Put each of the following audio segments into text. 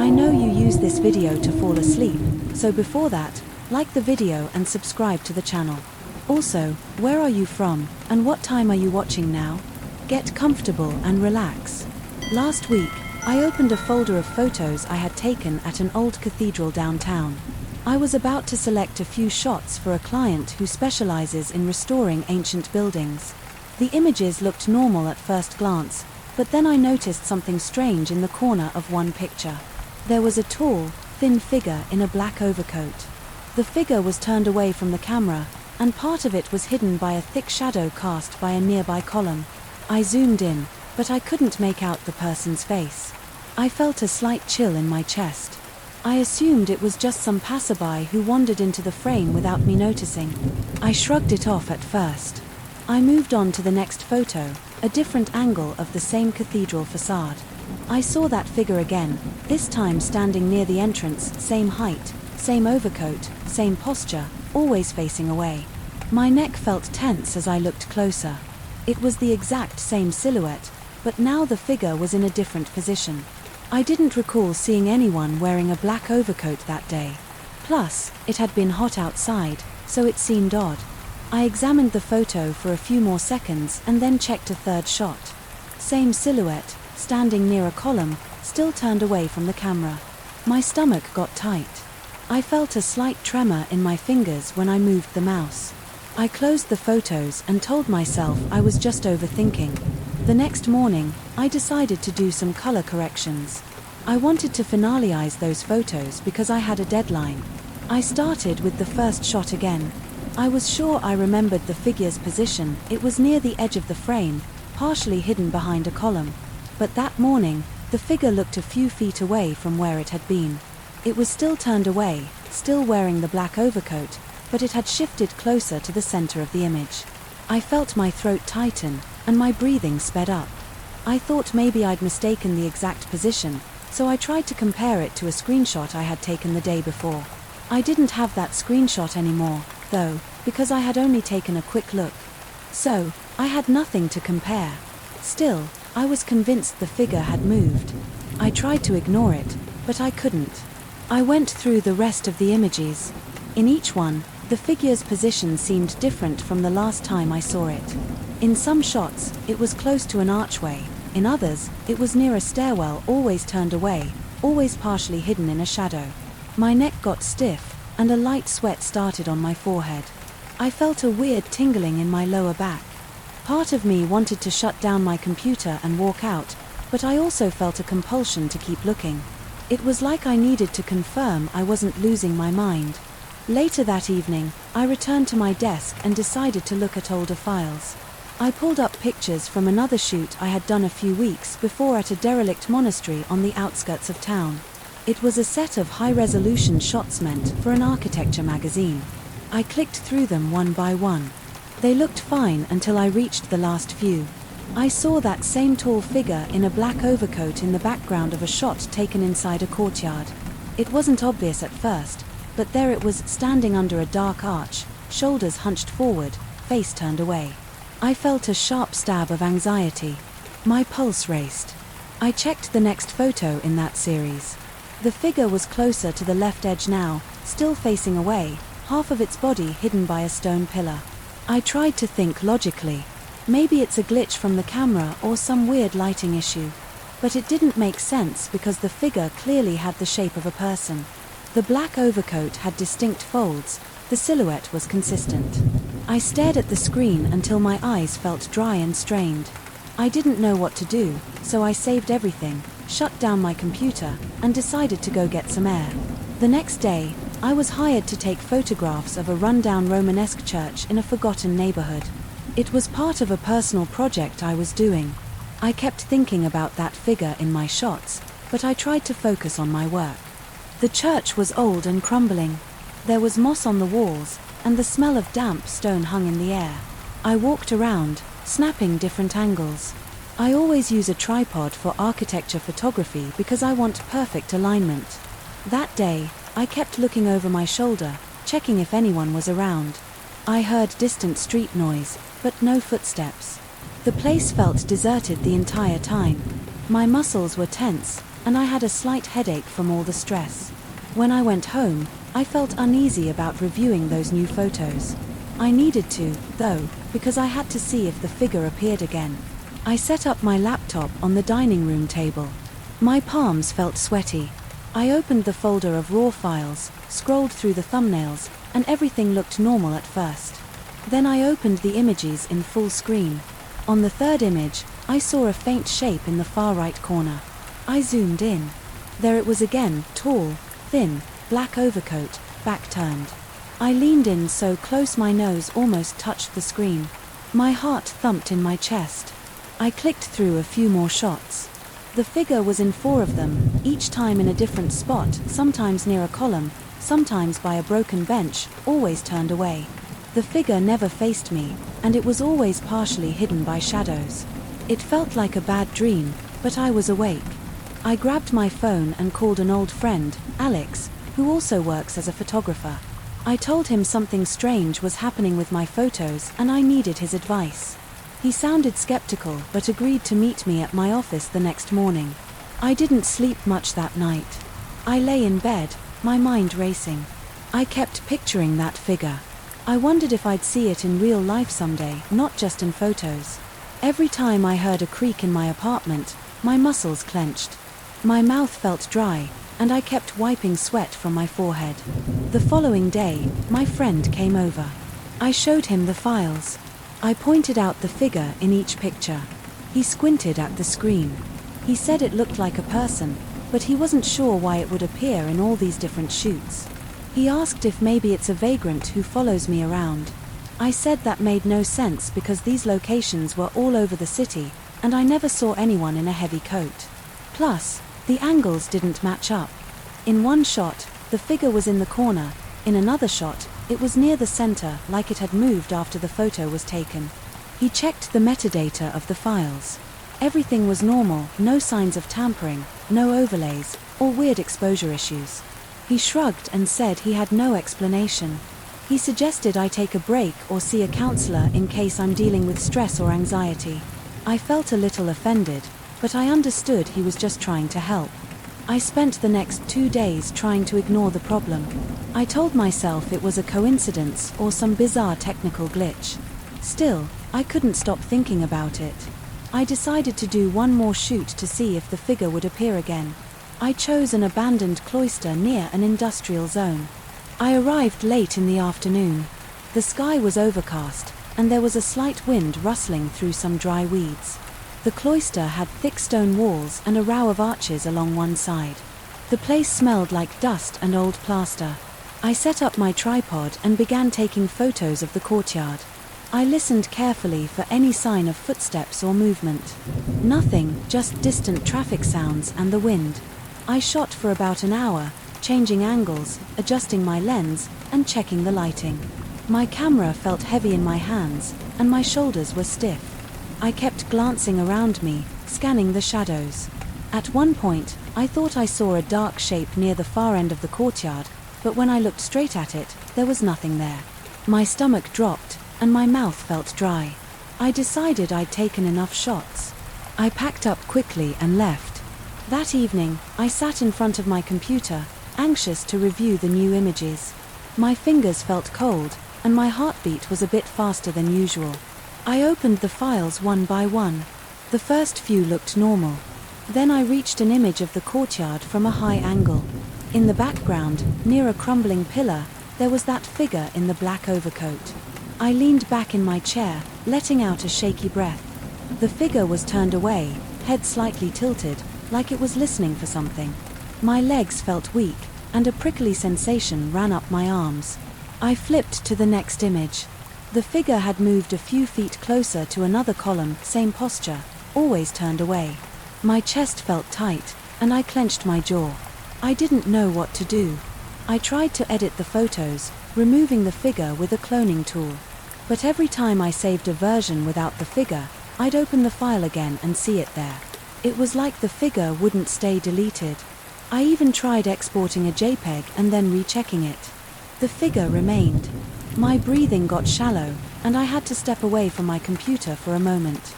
I know you use this video to fall asleep, so before that, like the video and subscribe to the channel. Also, where are you from, and what time are you watching now? Get comfortable and relax. Last week, I opened a folder of photos I had taken at an old cathedral downtown. I was about to select a few shots for a client who specializes in restoring ancient buildings. The images looked normal at first glance, but then I noticed something strange in the corner of one picture. There was a tall, thin figure in a black overcoat. The figure was turned away from the camera, and part of it was hidden by a thick shadow cast by a nearby column. I zoomed in, but I couldn't make out the person's face. I felt a slight chill in my chest. I assumed it was just some passerby who wandered into the frame without me noticing. I shrugged it off at first. I moved on to the next photo, a different angle of the same cathedral facade. I saw that figure again, this time standing near the entrance, same height, same overcoat, same posture, always facing away. My neck felt tense as I looked closer. It was the exact same silhouette, but now the figure was in a different position. I didn't recall seeing anyone wearing a black overcoat that day. Plus, it had been hot outside, so it seemed odd. I examined the photo for a few more seconds and then checked a third shot. Same silhouette, standing near a column, still turned away from the camera. My stomach got tight. I felt a slight tremor in my fingers when I moved the mouse. I closed the photos and told myself I was just overthinking. The next morning, I decided to do some color corrections. I wanted to finalize those photos because I had a deadline. I started with the first shot again. I was sure I remembered the figure's position. It was near the edge of the frame, partially hidden behind a column. But that morning, the figure looked a few feet away from where it had been. It was still turned away, still wearing the black overcoat, but it had shifted closer to the center of the image. I felt my throat tighten, and my breathing sped up. I thought maybe I'd mistaken the exact position, so I tried to compare it to a screenshot I had taken the day before. I didn't have that screenshot anymore, though, because I had only taken a quick look. So, I had nothing to compare. Still, I was convinced the figure had moved. I tried to ignore it, but I couldn't. I went through the rest of the images. In each one, the figure's position seemed different from the last time I saw it. In some shots, it was close to an archway. In others, it was near a stairwell, always turned away, always partially hidden in a shadow. My neck got stiff, and a light sweat started on my forehead. I felt a weird tingling in my lower back. Part of me wanted to shut down my computer and walk out, but I also felt a compulsion to keep looking. It was like I needed to confirm I wasn't losing my mind. Later that evening, I returned to my desk and decided to look at older files. I pulled up pictures from another shoot I had done a few weeks before at a derelict monastery on the outskirts of town. It was a set of high-resolution shots meant for an architecture magazine. I clicked through them one by one. They looked fine until I reached the last few. I saw that same tall figure in a black overcoat in the background of a shot taken inside a courtyard. It wasn't obvious at first, but there it was, standing under a dark arch, shoulders hunched forward, face turned away. I felt a sharp stab of anxiety. My pulse raced. I checked the next photo in that series. The figure was closer to the left edge now, still facing away, half of its body hidden by a stone pillar. I tried to think logically. Maybe it's a glitch from the camera or some weird lighting issue. But it didn't make sense because the figure clearly had the shape of a person. The black overcoat had distinct folds. The silhouette was consistent. I stared at the screen until my eyes felt dry and strained. I didn't know what to do, so I saved everything, shut down my computer, and decided to go get some air. The next day, I was hired to take photographs of a rundown Romanesque church in a forgotten neighborhood. It was part of a personal project I was doing. I kept thinking about that figure in my shots, but I tried to focus on my work. The church was old and crumbling. There was moss on the walls, and the smell of damp stone hung in the air. I walked around, snapping different angles. I always use a tripod for architecture photography because I want perfect alignment. That day, I kept looking over my shoulder, checking if anyone was around. I heard distant street noise, but no footsteps. The place felt deserted the entire time. My muscles were tense, and I had a slight headache from all the stress. When I went home, I felt uneasy about reviewing those new photos. I needed to, though, because I had to see if the figure appeared again. I set up my laptop on the dining room table. My palms felt sweaty. I opened the folder of RAW files, scrolled through the thumbnails, and everything looked normal at first. Then I opened the images in full screen. On the third image, I saw a faint shape in the far right corner. I zoomed in. There it was again, tall, thin, black overcoat, back turned. I leaned in so close my nose almost touched the screen. My heart thumped in my chest. I clicked through a few more shots. The figure was in 4 of them, each time in a different spot, sometimes near a column, sometimes by a broken bench, always turned away. The figure never faced me, and it was always partially hidden by shadows. It felt like a bad dream, but I was awake. I grabbed my phone and called an old friend, Alex, who also works as a photographer. I told him something strange was happening with my photos and I needed his advice. He sounded skeptical but agreed to meet me at my office the next morning. I didn't sleep much that night. I lay in bed, my mind racing. I kept picturing that figure. I wondered if I'd see it in real life someday, not just in photos. Every time I heard a creak in my apartment, my muscles clenched. My mouth felt dry, and I kept wiping sweat from my forehead. The following day, my friend came over. I showed him the files. I pointed out the figure in each picture. He squinted at the screen. He said it looked like a person, but he wasn't sure why it would appear in all these different shoots. He asked if maybe it's a vagrant who follows me around. I said that made no sense because these locations were all over the city, and I never saw anyone in a heavy coat. Plus, the angles didn't match up. In one shot, the figure was in the corner. In another shot, it was near the center, like it had moved after the photo was taken. He checked the metadata of the files. Everything was normal, no signs of tampering, no overlays, or weird exposure issues. He shrugged and said he had no explanation. He suggested I take a break or see a counselor in case I'm dealing with stress or anxiety. I felt a little offended, but I understood he was just trying to help. I spent the next 2 days trying to ignore the problem. I told myself it was a coincidence or some bizarre technical glitch. Still, I couldn't stop thinking about it. I decided to do one more shoot to see if the figure would appear again. I chose an abandoned cloister near an industrial zone. I arrived late in the afternoon. The sky was overcast, and there was a slight wind rustling through some dry weeds. The cloister had thick stone walls and a row of arches along one side. The place smelled like dust and old plaster. I set up my tripod and began taking photos of the courtyard. I listened carefully for any sign of footsteps or movement. Nothing, just distant traffic sounds and the wind. I shot for about an hour, changing angles, adjusting my lens, and checking the lighting. My camera felt heavy in my hands, and my shoulders were stiff. I kept glancing around me, scanning the shadows. At one point, I thought I saw a dark shape near the far end of the courtyard, but when I looked straight at it, there was nothing there. My stomach dropped, and my mouth felt dry. I decided I'd taken enough shots. I packed up quickly and left. That evening, I sat in front of my computer, anxious to review the new images. My fingers felt cold, and my heartbeat was a bit faster than usual. I opened the files one by one. The first few looked normal. Then I reached an image of the courtyard from a high angle. In the background, near a crumbling pillar, there was that figure in the black overcoat. I leaned back in my chair, letting out a shaky breath. The figure was turned away, head slightly tilted, like it was listening for something. My legs felt weak, and a prickly sensation ran up my arms. I flipped to the next image. The figure had moved a few feet closer to another column, same posture, always turned away. My chest felt tight, and I clenched my jaw. I didn't know what to do. I tried to edit the photos, removing the figure with a cloning tool. But every time I saved a version without the figure, I'd open the file again and see it there. It was like the figure wouldn't stay deleted. I even tried exporting a JPEG and then rechecking it. The figure remained. My breathing got shallow, and I had to step away from my computer for a moment.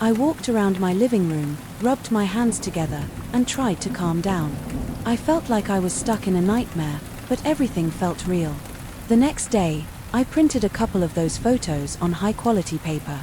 I walked around my living room, rubbed my hands together, and tried to calm down. I felt like I was stuck in a nightmare, but everything felt real. The next day, I printed a couple of those photos on high-quality paper.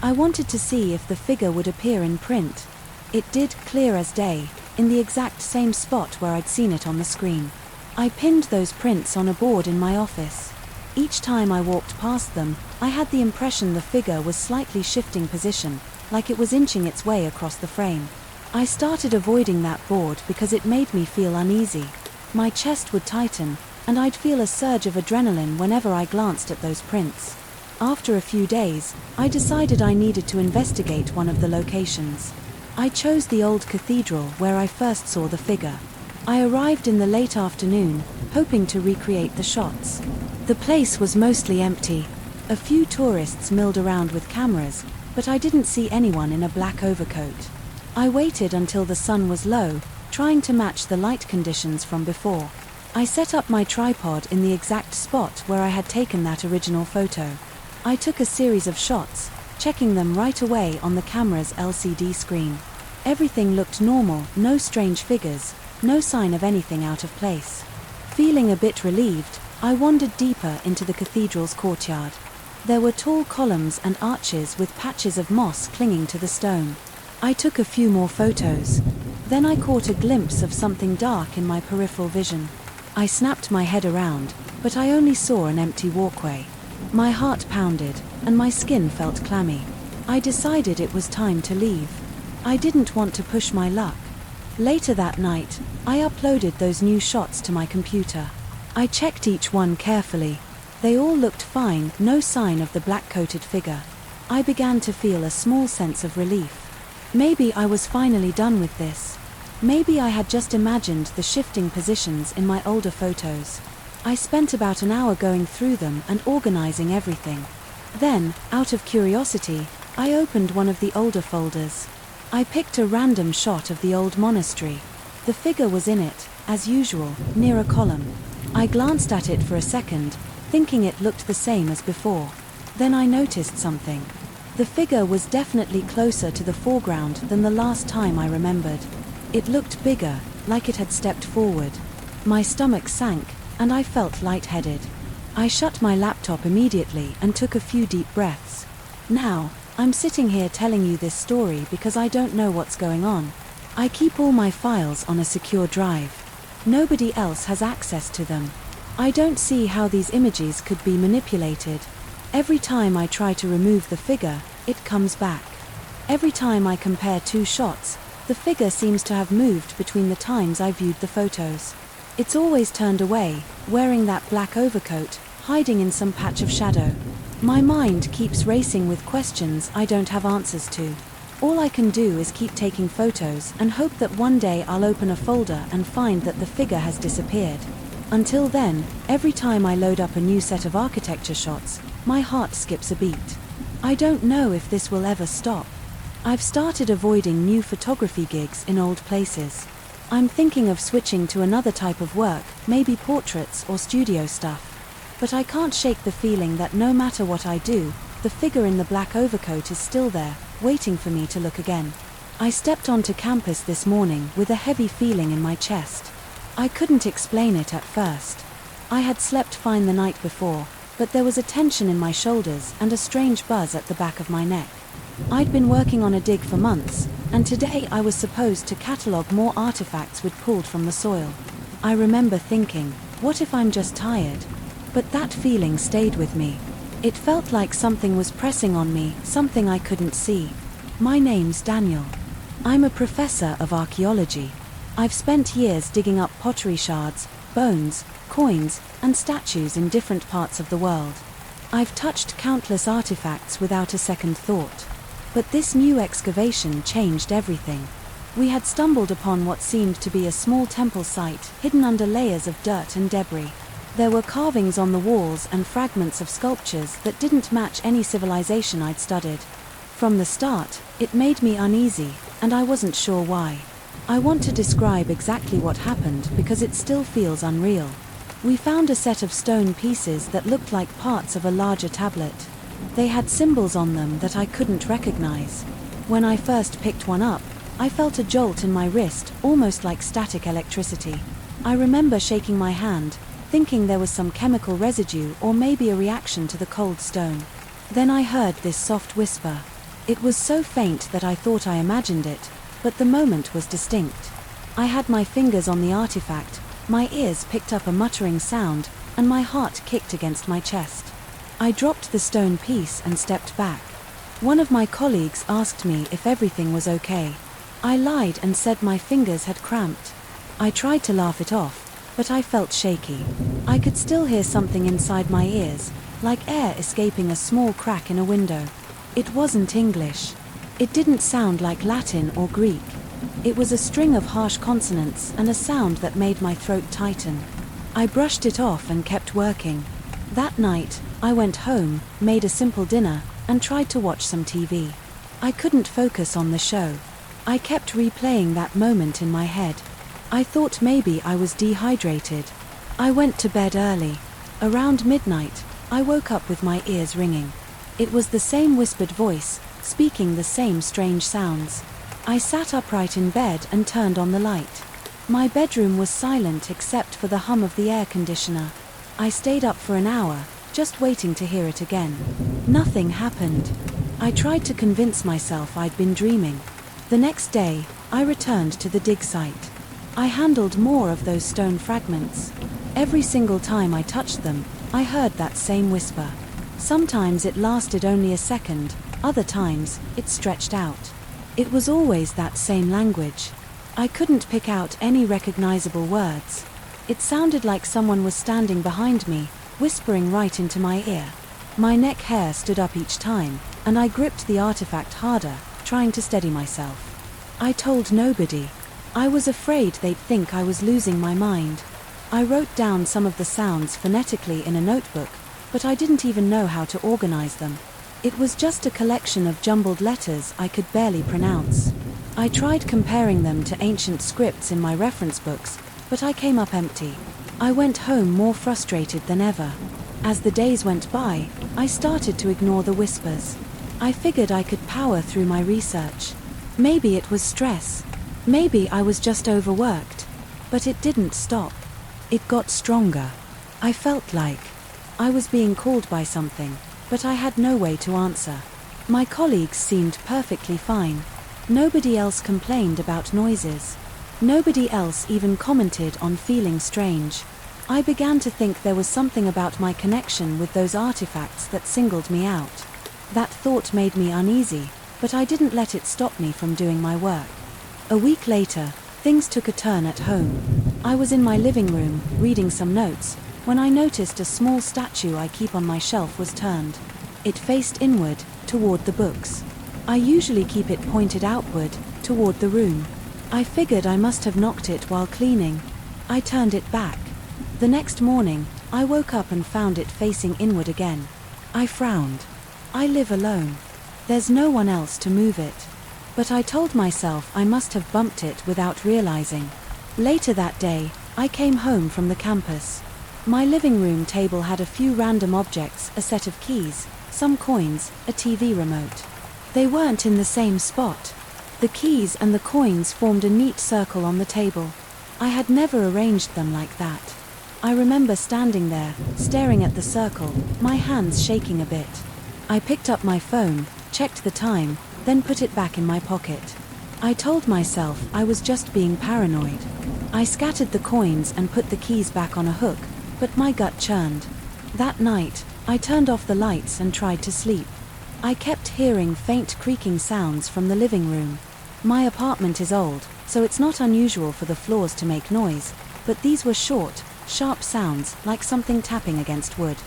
I wanted to see if the figure would appear in print. It did, clear as day, in the exact same spot where I'd seen it on the screen. I pinned those prints on a board in my office. Each time I walked past them, I had the impression the figure was slightly shifting position, like it was inching its way across the frame. I started avoiding that board because it made me feel uneasy. My chest would tighten, and I'd feel a surge of adrenaline whenever I glanced at those prints. After a few days, I decided I needed to investigate one of the locations. I chose the old cathedral where I first saw the figure. I arrived in the late afternoon, hoping to recreate the shots. The place was mostly empty. A few tourists milled around with cameras, but I didn't see anyone in a black overcoat. I waited until the sun was low, trying to match the light conditions from before. I set up my tripod in the exact spot where I had taken that original photo. I took a series of shots, checking them right away on the camera's LCD screen. Everything looked normal, no strange figures, no sign of anything out of place. Feeling a bit relieved, I wandered deeper into the cathedral's courtyard. There were tall columns and arches with patches of moss clinging to the stone. I took a few more photos. Then I caught a glimpse of something dark in my peripheral vision. I snapped my head around, but I only saw an empty walkway. My heart pounded, and my skin felt clammy. I decided it was time to leave. I didn't want to push my luck. Later that night, I uploaded those new shots to my computer. I checked each one carefully. They all looked fine, no sign of the black-coated figure. I began to feel a small sense of relief. Maybe I was finally done with this. Maybe I had just imagined the shifting positions in my older photos. I spent about an hour going through them and organizing everything. Then, out of curiosity, I opened one of the older folders. I picked a random shot of the old monastery. The figure was in it, as usual, near a column. I glanced at it for a second, thinking it looked the same as before. Then I noticed something. The figure was definitely closer to the foreground than the last time I remembered. It looked bigger, like it had stepped forward. My stomach sank, and I felt lightheaded. I shut my laptop immediately and took a few deep breaths. Now, I'm sitting here telling you this story because I don't know what's going on. I keep all my files on a secure drive. Nobody else has access to them. I don't see how these images could be manipulated. Every time I try to remove the figure, it comes back. Every time I compare two shots, the figure seems to have moved between the times I viewed the photos. It's always turned away, wearing that black overcoat, hiding in some patch of shadow. My mind keeps racing with questions I don't have answers to. All I can do is keep taking photos and hope that one day I'll open a folder and find that the figure has disappeared. Until then, every time I load up a new set of architecture shots, my heart skips a beat. I don't know if this will ever stop. I've started avoiding new photography gigs in old places. I'm thinking of switching to another type of work, maybe portraits or studio stuff. But I can't shake the feeling that no matter what I do, the figure in the black overcoat is still there, waiting for me to look again. I stepped onto campus this morning with a heavy feeling in my chest. I couldn't explain it at first. I had slept fine the night before, but there was a tension in my shoulders and a strange buzz at the back of my neck. I'd been working on a dig for months, and today I was supposed to catalogue more artifacts we'd pulled from the soil. I remember thinking, what if I'm just tired? But that feeling stayed with me. It felt like something was pressing on me, something I couldn't see. My name's Daniel. I'm a professor of archaeology. I've spent years digging up pottery shards, bones, coins, and statues in different parts of the world. I've touched countless artifacts without a second thought. But this new excavation changed everything. We had stumbled upon what seemed to be a small temple site hidden under layers of dirt and debris. There were carvings on the walls and fragments of sculptures that didn't match any civilization I'd studied. From the start, it made me uneasy, and I wasn't sure why. I want to describe exactly what happened because it still feels unreal. We found a set of stone pieces that looked like parts of a larger tablet. They had symbols on them that I couldn't recognize. When I first picked one up, I felt a jolt in my wrist, almost like static electricity. I remember shaking my hand, thinking there was some chemical residue or maybe a reaction to the cold stone. Then I heard this soft whisper. It was so faint that I thought I imagined it, but the moment was distinct. I had my fingers on the artifact, my ears picked up a muttering sound, and my heart kicked against my chest. I dropped the stone piece and stepped back. One of my colleagues asked me if everything was okay. I lied and said my fingers had cramped. I tried to laugh it off, but I felt shaky. I could still hear something inside my ears, like air escaping a small crack in a window. It wasn't English. It didn't sound like Latin or Greek. It was a string of harsh consonants and a sound that made my throat tighten. I brushed it off and kept working. That night, I went home, made a simple dinner, and tried to watch some TV. I couldn't focus on the show. I kept replaying that moment in my head. I thought maybe I was dehydrated. I went to bed early. Around midnight, I woke up with my ears ringing. It was the same whispered voice, speaking the same strange sounds. I sat upright in bed and turned on the light. My bedroom was silent except for the hum of the air conditioner. I stayed up for an hour, just waiting to hear it again. Nothing happened. I tried to convince myself I'd been dreaming. The next day, I returned to the dig site. I handled more of those stone fragments. Every single time I touched them, I heard that same whisper. Sometimes it lasted only a second, other times, it stretched out. It was always that same language. I couldn't pick out any recognizable words. It sounded like someone was standing behind me, whispering right into my ear. My neck hair stood up each time, and I gripped the artifact harder, trying to steady myself. I told nobody. I was afraid they'd think I was losing my mind. I wrote down some of the sounds phonetically in a notebook, but I didn't even know how to organize them. It was just a collection of jumbled letters I could barely pronounce. I tried comparing them to ancient scripts in my reference books, but I came up empty. I went home more frustrated than ever. As the days went by, I started to ignore the whispers. I figured I could power through my research. Maybe it was stress. Maybe I was just overworked. But it didn't stop. It got stronger. I felt like I was being called by something, but I had no way to answer. My colleagues seemed perfectly fine. Nobody else complained about noises. Nobody else even commented on feeling strange. I began to think there was something about my connection with those artifacts that singled me out. That thought made me uneasy, but I didn't let it stop me from doing my work. A week later, things took a turn at home. I was in my living room, reading some notes, when I noticed a small statue I keep on my shelf was turned. It faced inward, toward the books. I usually keep it pointed outward, toward the room. I figured I must have knocked it while cleaning. I turned it back. The next morning, I woke up and found it facing inward again. I frowned. I live alone. There's no one else to move it. But I told myself I must have bumped it without realizing. Later that day, I came home from the campus. My living room table had a few random objects, a set of keys, some coins, a TV remote. They weren't in the same spot. The keys and the coins formed a neat circle on the table. I had never arranged them like that. I remember standing there, staring at the circle, my hands shaking a bit. I picked up my phone, checked the time, then put it back in my pocket. I told myself I was just being paranoid. I scattered the coins and put the keys back on a hook, but my gut churned. That night, I turned off the lights and tried to sleep. I kept hearing faint creaking sounds from the living room. My apartment is old, so it's not unusual for the floors to make noise, but these were short, sharp sounds like something tapping against wood.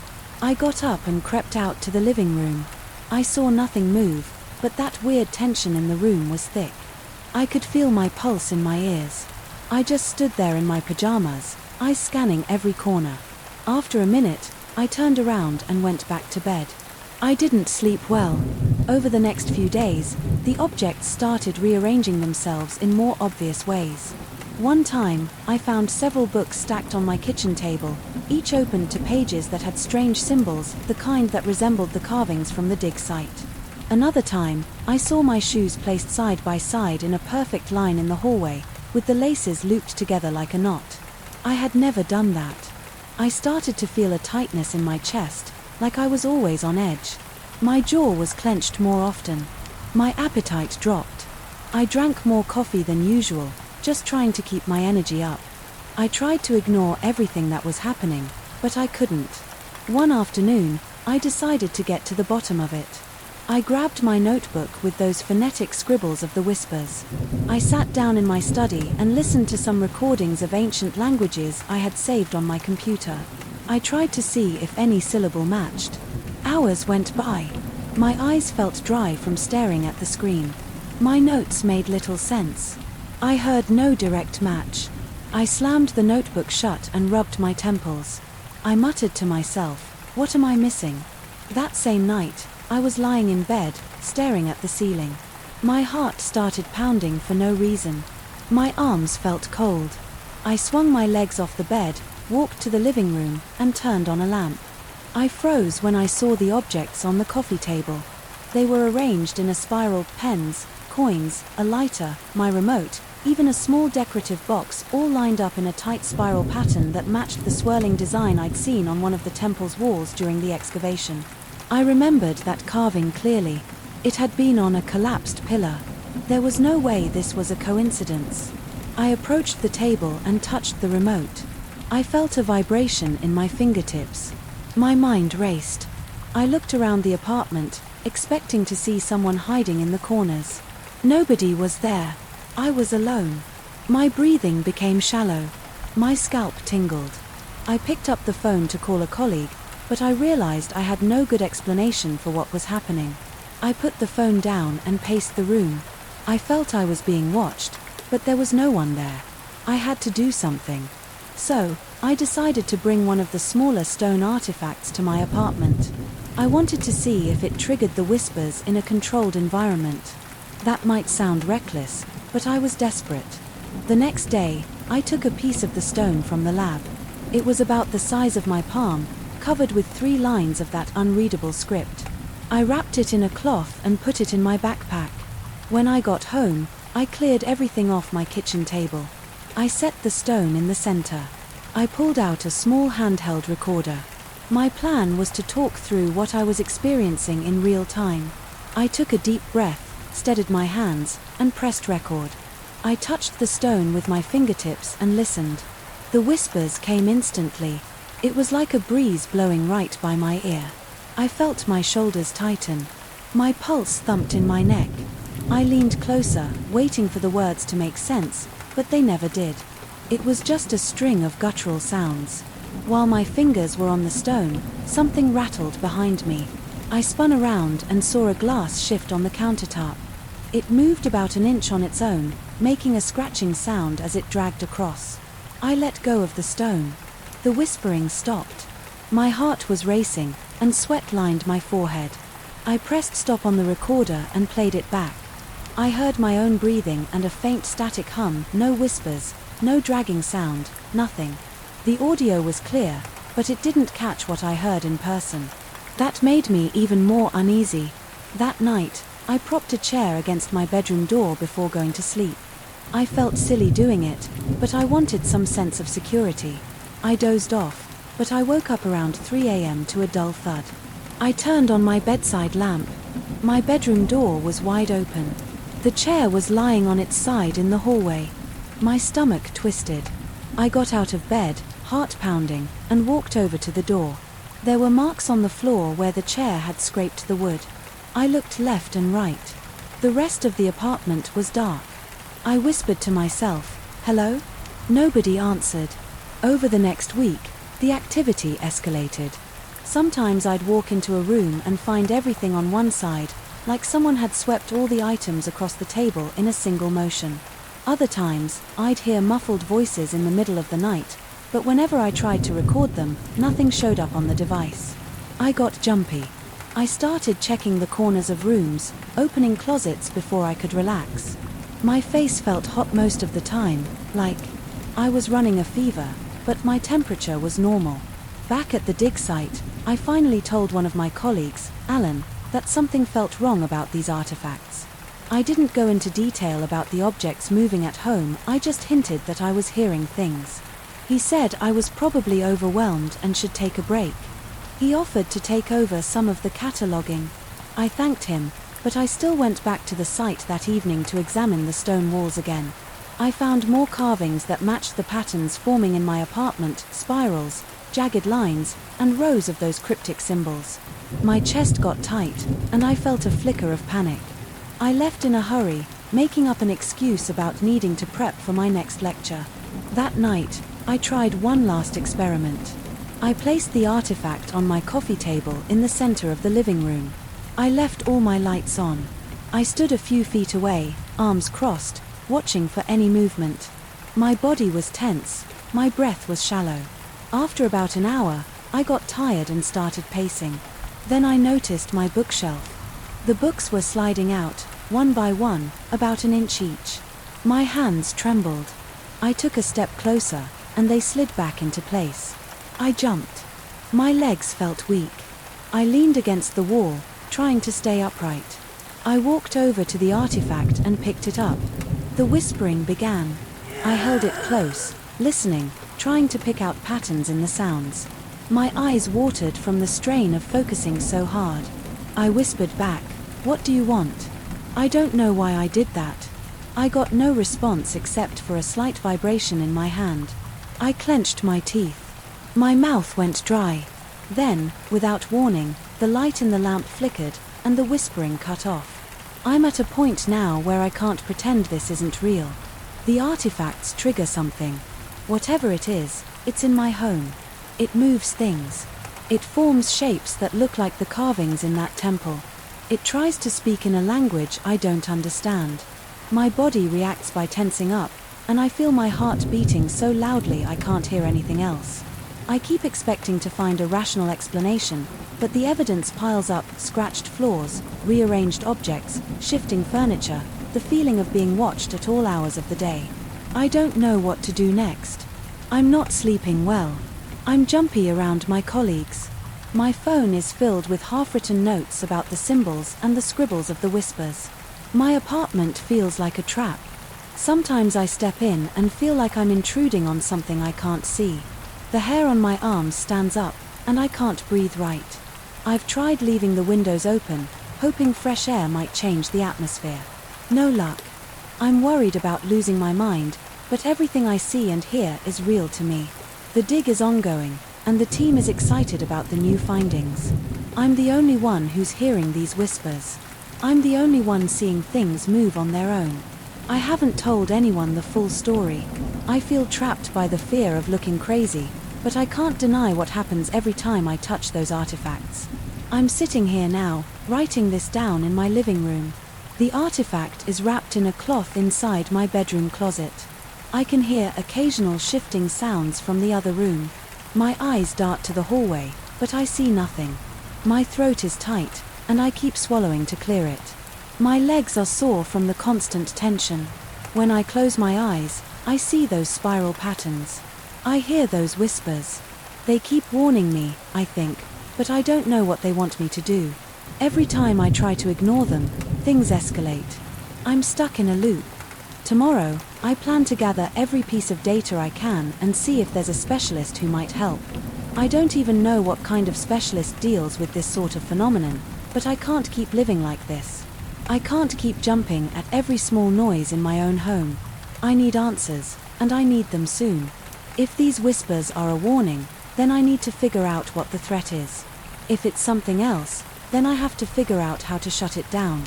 I got up and crept out to the living room. I saw nothing move, but that weird tension in the room was thick. I could feel my pulse in my ears. I just stood there in my pajamas, eyes scanning every corner. After a minute, I turned around and went back to bed. I didn't sleep well. Over the next few days, the objects started rearranging themselves in more obvious ways. One time, I found several books stacked on my kitchen table, each opened to pages that had strange symbols, the kind that resembled the carvings from the dig site. Another time, I saw my shoes placed side by side in a perfect line in the hallway, with the laces looped together like a knot. I had never done that. I started to feel a tightness in my chest, like I was always on edge. My jaw was clenched more often. My appetite dropped. I drank more coffee than usual, just trying to keep my energy up. I tried to ignore everything that was happening, but I couldn't. One afternoon, I decided to get to the bottom of it. I grabbed my notebook with those phonetic scribbles of the whispers. I sat down in my study and listened to some recordings of ancient languages I had saved on my computer. I tried to see if any syllable matched. Hours went by. My eyes felt dry from staring at the screen. My notes made little sense. I heard no direct match. I slammed the notebook shut and rubbed my temples. I muttered to myself, "What am I missing?" That same night, I was lying in bed, staring at the ceiling. My heart started pounding for no reason. My arms felt cold. I swung my legs off the bed, walked to the living room, and turned on a lamp. I froze when I saw the objects on the coffee table. They were arranged in a spiral: pens, coins, a lighter, my remote, even a small decorative box, all lined up in a tight spiral pattern that matched the swirling design I'd seen on one of the temple's walls during the excavation. I remembered that carving clearly. It had been on a collapsed pillar. There was no way this was a coincidence. I approached the table and touched the remote. I felt a vibration in my fingertips. My mind raced. I looked around the apartment, expecting to see someone hiding in the corners. Nobody was there. I was alone. My breathing became shallow. My scalp tingled. I picked up the phone to call a colleague, but I realized I had no good explanation for what was happening. I put the phone down and paced the room. I felt I was being watched, but there was no one there. I had to do something. So, I decided to bring one of the smaller stone artifacts to my apartment. I wanted to see if it triggered the whispers in a controlled environment. That might sound reckless, but I was desperate. The next day, I took a piece of the stone from the lab. It was about the size of my palm, covered with 3 lines of that unreadable script. I wrapped it in a cloth and put it in my backpack. When I got home, I cleared everything off my kitchen table. I set the stone in the center. I pulled out a small handheld recorder. My plan was to talk through what I was experiencing in real time. I took a deep breath, steadied my hands, and pressed record. I touched the stone with my fingertips and listened. The whispers came instantly. It was like a breeze blowing right by my ear. I felt my shoulders tighten. My pulse thumped in my neck. I leaned closer, waiting for the words to make sense, but they never did. It was just a string of guttural sounds. While my fingers were on the stone, something rattled behind me. I spun around and saw a glass shift on the countertop. It moved about an inch on its own, making a scratching sound as it dragged across. I let go of the stone. The whispering stopped. My heart was racing, and sweat lined my forehead. I pressed stop on the recorder and played it back. I heard my own breathing and a faint static hum, no whispers, no dragging sound, nothing. The audio was clear, but it didn't catch what I heard in person. That made me even more uneasy. That night, I propped a chair against my bedroom door before going to sleep. I felt silly doing it, but I wanted some sense of security. I dozed off, but I woke up around 3 a.m. to a dull thud. I turned on my bedside lamp. My bedroom door was wide open. The chair was lying on its side in the hallway. My stomach twisted. I got out of bed, heart pounding, and walked over to the door. There were marks on the floor where the chair had scraped the wood. I looked left and right. The rest of the apartment was dark. I whispered to myself, "Hello?" Nobody answered. Over the next week, the activity escalated. Sometimes I'd walk into a room and find everything on one side, like someone had swept all the items across the table in a single motion. Other times, I'd hear muffled voices in the middle of the night, but whenever I tried to record them, nothing showed up on the device. I got jumpy. I started checking the corners of rooms, opening closets before I could relax. My face felt hot most of the time, like I was running a fever, but my temperature was normal. Back at the dig site, I finally told one of my colleagues, Alan, that something felt wrong about these artifacts. I didn't go into detail about the objects moving at home, I just hinted that I was hearing things. He said I was probably overwhelmed and should take a break. He offered to take over some of the cataloguing. I thanked him, but I still went back to the site that evening to examine the stone walls again. I found more carvings that matched the patterns forming in my apartment, spirals, jagged lines, and rows of those cryptic symbols. My chest got tight, and I felt a flicker of panic. I left in a hurry, making up an excuse about needing to prep for my next lecture. That night, I tried one last experiment. I placed the artifact on my coffee table in the center of the living room. I left all my lights on. I stood a few feet away, arms crossed, watching for any movement. My body was tense, my breath was shallow. After about an hour, I got tired and started pacing. Then I noticed my bookshelf. The books were sliding out, one by one, about an inch each. My hands trembled. I took a step closer, and they slid back into place. I jumped. My legs felt weak. I leaned against the wall, trying to stay upright. I walked over to the artifact and picked it up. The whispering began. I held it close, listening, trying to pick out patterns in the sounds. My eyes watered from the strain of focusing so hard. I whispered back, "What do you want?" I don't know why I did that. I got no response except for a slight vibration in my hand. I clenched my teeth. My mouth went dry. Then, without warning, the light in the lamp flickered, and the whispering cut off. I'm at a point now where I can't pretend this isn't real. The artifacts trigger something. Whatever it is, it's in my home. It moves things. It forms shapes that look like the carvings in that temple. It tries to speak in a language I don't understand. My body reacts by tensing up, and I feel my heart beating so loudly I can't hear anything else. I keep expecting to find a rational explanation, but the evidence piles up: scratched floors, rearranged objects, shifting furniture, the feeling of being watched at all hours of the day. I don't know what to do next. I'm not sleeping well. I'm jumpy around my colleagues. My phone is filled with half-written notes about the symbols and the scribbles of the whispers. My apartment feels like a trap. Sometimes I step in and feel like I'm intruding on something I can't see. The hair on my arms stands up, and I can't breathe right. I've tried leaving the windows open, hoping fresh air might change the atmosphere. No luck. I'm worried about losing my mind, but everything I see and hear is real to me. The dig is ongoing, and the team is excited about the new findings. I'm the only one who's hearing these whispers. I'm the only one seeing things move on their own. I haven't told anyone the full story. I feel trapped by the fear of looking crazy, but I can't deny what happens every time I touch those artifacts. I'm sitting here now, writing this down in my living room. The artifact is wrapped in a cloth inside my bedroom closet. I can hear occasional shifting sounds from the other room. My eyes dart to the hallway, but I see nothing. My throat is tight, and I keep swallowing to clear it. My legs are sore from the constant tension. When I close my eyes, I see those spiral patterns. I hear those whispers. They keep warning me, I think, but I don't know what they want me to do. Every time I try to ignore them, things escalate. I'm stuck in a loop. Tomorrow, I plan to gather every piece of data I can and see if there's a specialist who might help. I don't even know what kind of specialist deals with this sort of phenomenon, but I can't keep living like this. I can't keep jumping at every small noise in my own home. I need answers, and I need them soon. If these whispers are a warning, then I need to figure out what the threat is. If it's something else, then I have to figure out how to shut it down.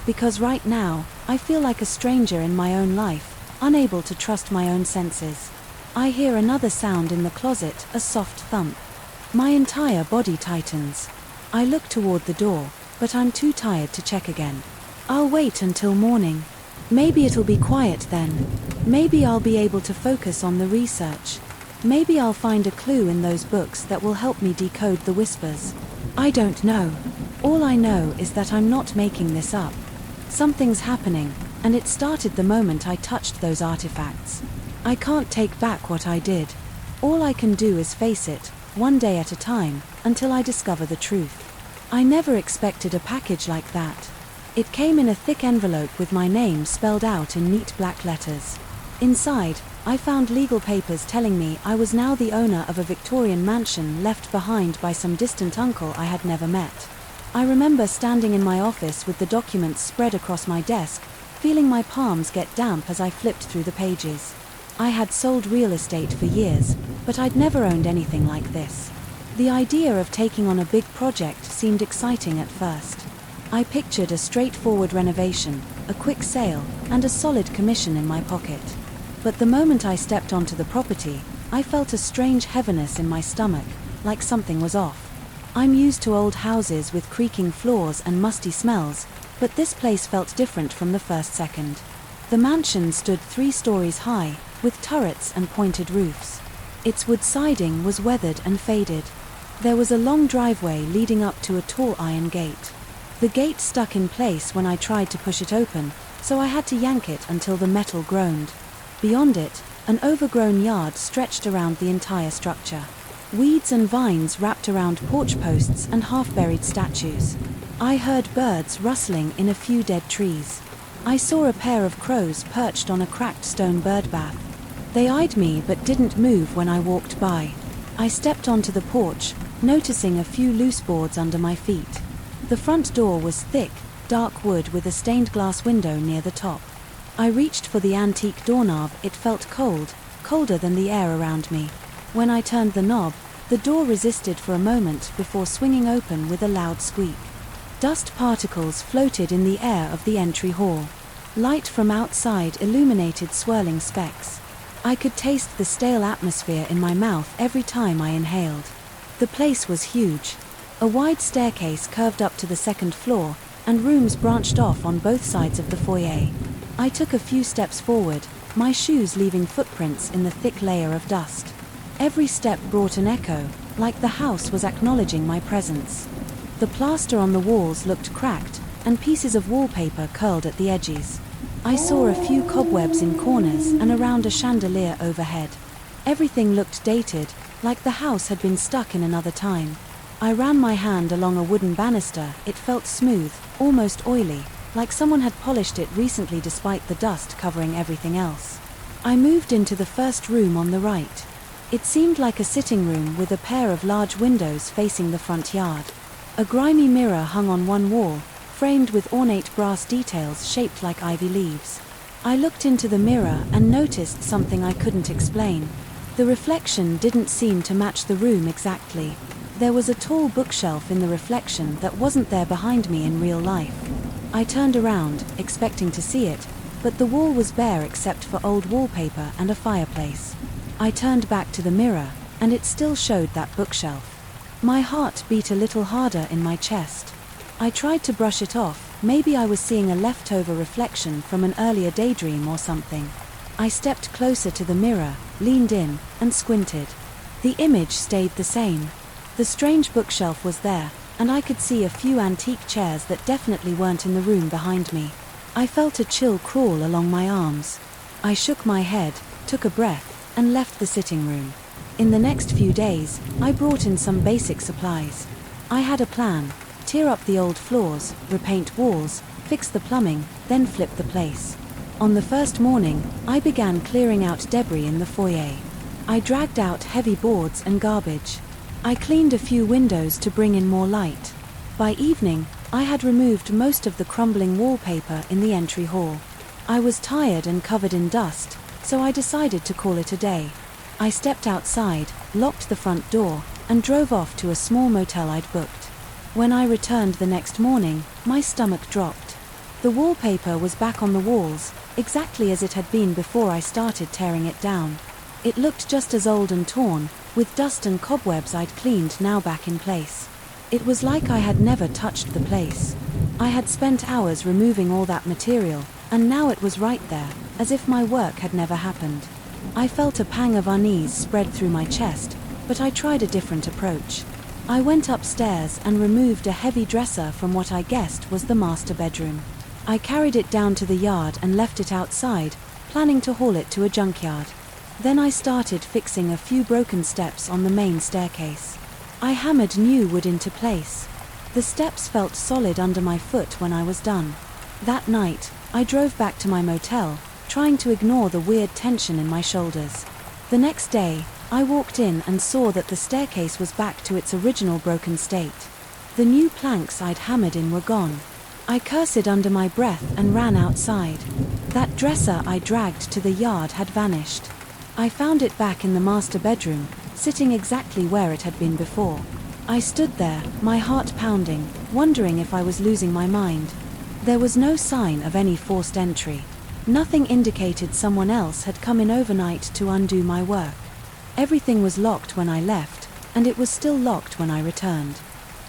Because right now, I feel like a stranger in my own life, unable to trust my own senses. I hear another sound in the closet, a soft thump. My entire body tightens. I look toward the door, but I'm too tired to check again. I'll wait until morning. Maybe it'll be quiet then. Maybe I'll be able to focus on the research. Maybe I'll find a clue in those books that will help me decode the whispers. I don't know. All I know is that I'm not making this up. Something's happening, and it started the moment I touched those artifacts. I can't take back what I did. All I can do is face it, one day at a time, until I discover the truth. I never expected a package like that. It came in a thick envelope with my name spelled out in neat black letters. Inside, I found legal papers telling me I was now the owner of a Victorian mansion left behind by some distant uncle I had never met. I remember standing in my office with the documents spread across my desk, feeling my palms get damp as I flipped through the pages. I had sold real estate for years, but I'd never owned anything like this. The idea of taking on a big project seemed exciting at first. I pictured a straightforward renovation, a quick sale, and a solid commission in my pocket. But the moment I stepped onto the property, I felt a strange heaviness in my stomach, like something was off. I'm used to old houses with creaking floors and musty smells, but this place felt different from the first second. The mansion stood 3 stories high, with turrets and pointed roofs. Its wood siding was weathered and faded. There was a long driveway leading up to a tall iron gate. The gate stuck in place when I tried to push it open, so I had to yank it until the metal groaned. Beyond it, an overgrown yard stretched around the entire structure. Weeds and vines wrapped around porch posts and half-buried statues. I heard birds rustling in a few dead trees. I saw a pair of crows perched on a cracked stone bird bath. They eyed me but didn't move when I walked by. I stepped onto the porch, noticing a few loose boards under my feet. The front door was thick, dark wood with a stained glass window near the top. I reached for the antique doorknob. It felt cold, colder than the air around me. When I turned the knob, the door resisted for a moment before swinging open with a loud squeak. Dust particles floated in the air of the entry hall. Light from outside illuminated swirling specks. I could taste the stale atmosphere in my mouth every time I inhaled. The place was huge. A wide staircase curved up to the second floor, and rooms branched off on both sides of the foyer. I took a few steps forward, my shoes leaving footprints in the thick layer of dust. Every step brought an echo, like the house was acknowledging my presence. The plaster on the walls looked cracked, and pieces of wallpaper curled at the edges. I saw a few cobwebs in corners and around a chandelier overhead. Everything looked dated, like the house had been stuck in another time. I ran my hand along a wooden banister. It felt smooth, almost oily, like someone had polished it recently despite the dust covering everything else. I moved into the first room on the right. It seemed like a sitting room with a pair of large windows facing the front yard. A grimy mirror hung on one wall, framed with ornate brass details shaped like ivy leaves. I looked into the mirror and noticed something I couldn't explain. The reflection didn't seem to match the room exactly. There was a tall bookshelf in the reflection that wasn't there behind me in real life. I turned around, expecting to see it, but the wall was bare except for old wallpaper and a fireplace. I turned back to the mirror, and it still showed that bookshelf. My heart beat a little harder in my chest. I tried to brush it off. Maybe I was seeing a leftover reflection from an earlier daydream or something. I stepped closer to the mirror, leaned in, and squinted. The image stayed the same. The strange bookshelf was there, and I could see a few antique chairs that definitely weren't in the room behind me. I felt a chill crawl along my arms. I shook my head, took a breath, and left the sitting room. In the next few days, I brought in some basic supplies. I had a plan: tear up the old floors, repaint walls, fix the plumbing, then flip the place. On the first morning, I began clearing out debris in the foyer. I dragged out heavy boards and garbage. I cleaned a few windows to bring in more light. By evening, I had removed most of the crumbling wallpaper in the entry hall. I was tired and covered in dust, so I decided to call it a day. I stepped outside, locked the front door, and drove off to a small motel I'd booked. When I returned the next morning, my stomach dropped. The wallpaper was back on the walls, exactly as it had been before I started tearing it down. It looked just as old and torn, with dust and cobwebs I'd cleaned now back in place. It was like I had never touched the place. I had spent hours removing all that material, and now it was right there, as if my work had never happened. I felt a pang of unease spread through my chest, but I tried a different approach. I went upstairs and removed a heavy dresser from what I guessed was the master bedroom. I carried it down to the yard and left it outside, planning to haul it to a junkyard. Then I started fixing a few broken steps on the main staircase. I hammered new wood into place. The steps felt solid under my foot when I was done. That night, I drove back to my motel, trying to ignore the weird tension in my shoulders. The next day, I walked in and saw that the staircase was back to its original broken state. The new planks I'd hammered in were gone. I cursed under my breath and ran outside. That dresser I dragged to the yard had vanished. I found it back in the master bedroom, sitting exactly where it had been before. I stood there, my heart pounding, wondering if I was losing my mind. There was no sign of any forced entry. Nothing indicated someone else had come in overnight to undo my work. Everything was locked when I left, and it was still locked when I returned.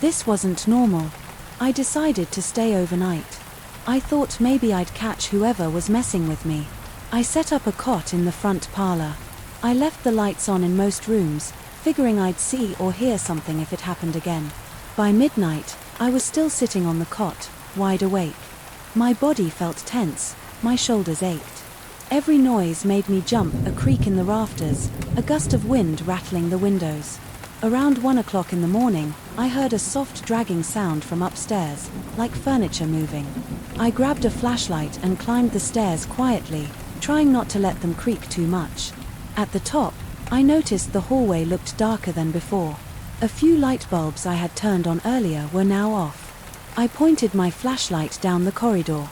This wasn't normal. I decided to stay overnight. I thought maybe I'd catch whoever was messing with me. I set up a cot in the front parlor. I left the lights on in most rooms, figuring I'd see or hear something if it happened again. By midnight, I was still sitting on the cot, wide awake. My body felt tense, my shoulders ached. Every noise made me jump, a creak in the rafters, a gust of wind rattling the windows. Around 1 o'clock in the morning, I heard a soft dragging sound from upstairs, like furniture moving. I grabbed a flashlight and climbed the stairs quietly, trying not to let them creak too much. At the top, I noticed the hallway looked darker than before. A few light bulbs I had turned on earlier were now off. I pointed my flashlight down the corridor.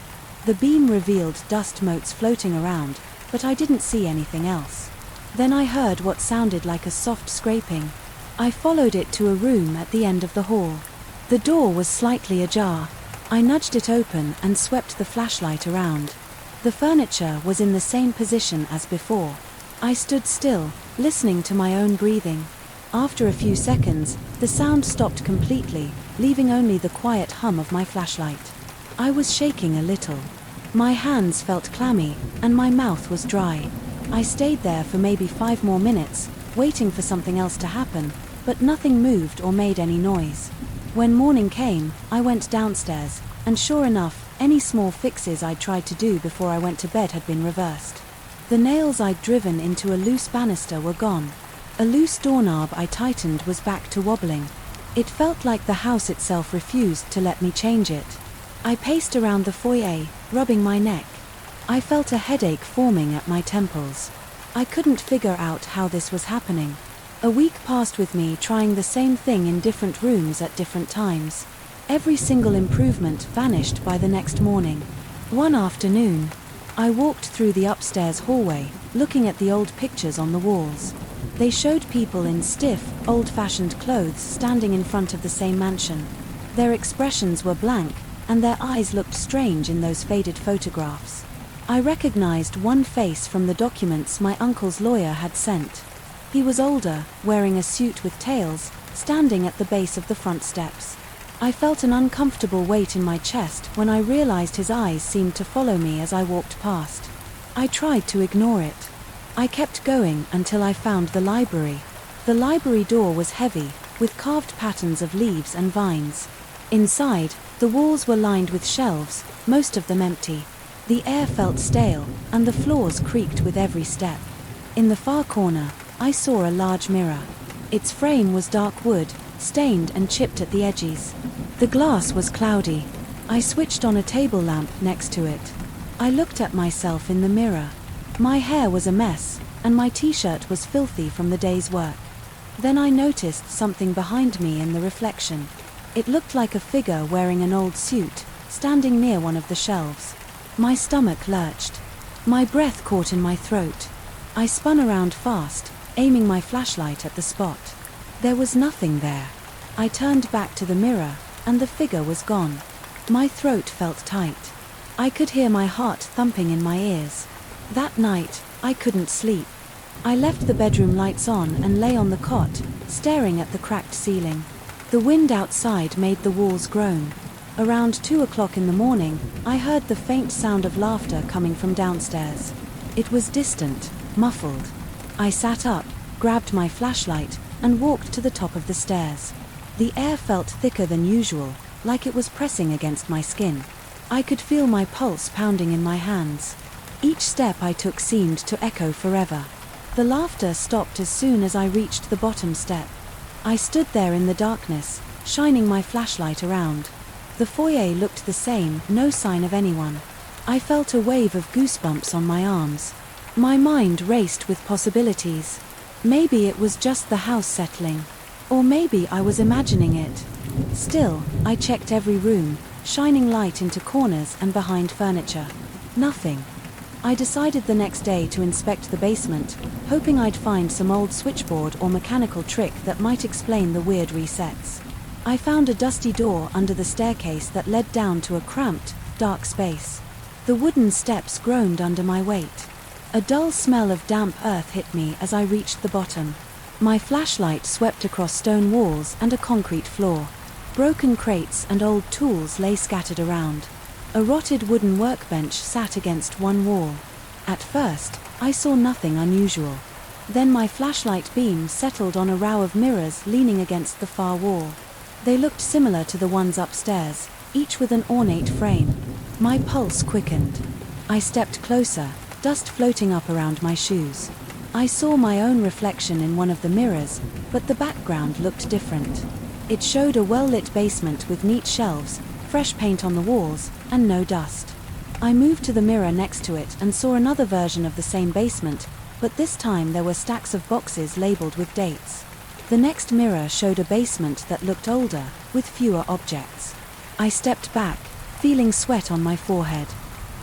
The beam revealed dust motes floating around, but I didn't see anything else. Then I heard what sounded like a soft scraping. I followed it to a room at the end of the hall. The door was slightly ajar. I nudged it open and swept the flashlight around. The furniture was in the same position as before. I stood still, listening to my own breathing. After a few seconds, the sound stopped completely, leaving only the quiet hum of my flashlight. I was shaking a little. My hands felt clammy, and my mouth was dry. I stayed there for maybe 5 more minutes, waiting for something else to happen, but nothing moved or made any noise. When morning came, I went downstairs, and sure enough, any small fixes I'd tried to do before I went to bed had been reversed. The nails I'd driven into a loose banister were gone. A loose doorknob I tightened was back to wobbling. It felt like the house itself refused to let me change it. I paced around the foyer, rubbing my neck. I felt a headache forming at my temples. I couldn't figure out how this was happening. A week passed with me trying the same thing in different rooms at different times. Every single improvement vanished by the next morning. One afternoon, I walked through the upstairs hallway, looking at the old pictures on the walls. They showed people in stiff, old-fashioned clothes standing in front of the same mansion. Their expressions were blank, and their eyes looked strange in those faded photographs. I recognized one face from the documents my uncle's lawyer had sent. He was older, wearing a suit with tails, standing at the base of the front steps. I felt an uncomfortable weight in my chest when I realized his eyes seemed to follow me as I walked past. I tried to ignore it. I kept going until I found the library. The library door was heavy, with carved patterns of leaves and vines. Inside, the walls were lined with shelves, most of them empty. The air felt stale, and the floors creaked with every step. In the far corner, I saw a large mirror. Its frame was dark wood, stained and chipped at the edges. The glass was cloudy. I switched on a table lamp next to it. I looked at myself in the mirror. My hair was a mess, and my t-shirt was filthy from the day's work. Then I noticed something behind me in the reflection. It looked like a figure wearing an old suit, standing near one of the shelves. My stomach lurched. My breath caught in my throat. I spun around fast, aiming my flashlight at the spot. There was nothing there. I turned back to the mirror, and the figure was gone. My throat felt tight. I could hear my heart thumping in my ears. That night, I couldn't sleep. I left the bedroom lights on and lay on the cot, staring at the cracked ceiling. The wind outside made the walls groan. Around 2 o'clock in the morning, I heard the faint sound of laughter coming from downstairs. It was distant, muffled. I sat up, grabbed my flashlight, and walked to the top of the stairs. The air felt thicker than usual, like it was pressing against my skin. I could feel my pulse pounding in my hands. Each step I took seemed to echo forever. The laughter stopped as soon as I reached the bottom step. I stood there in the darkness, shining my flashlight around. The foyer looked the same, no sign of anyone. I felt a wave of goosebumps on my arms. My mind raced with possibilities. Maybe it was just the house settling. Or maybe I was imagining it. Still, I checked every room, shining light into corners and behind furniture. Nothing. I decided the next day to inspect the basement, hoping I'd find some old switchboard or mechanical trick that might explain the weird resets. I found a dusty door under the staircase that led down to a cramped, dark space. The wooden steps groaned under my weight. A dull smell of damp earth hit me as I reached the bottom. My flashlight swept across stone walls and a concrete floor. Broken crates and old tools lay scattered around. A rotted wooden workbench sat against one wall. At first, I saw nothing unusual. Then my flashlight beam settled on a row of mirrors leaning against the far wall. They looked similar to the ones upstairs, each with an ornate frame. My pulse quickened. I stepped closer, dust floating up around my shoes. I saw my own reflection in one of the mirrors, but the background looked different. It showed a well-lit basement with neat shelves, fresh paint on the walls, and no dust. I moved to the mirror next to it and saw another version of the same basement, but this time there were stacks of boxes labeled with dates. The next mirror showed a basement that looked older, with fewer objects. I stepped back, feeling sweat on my forehead.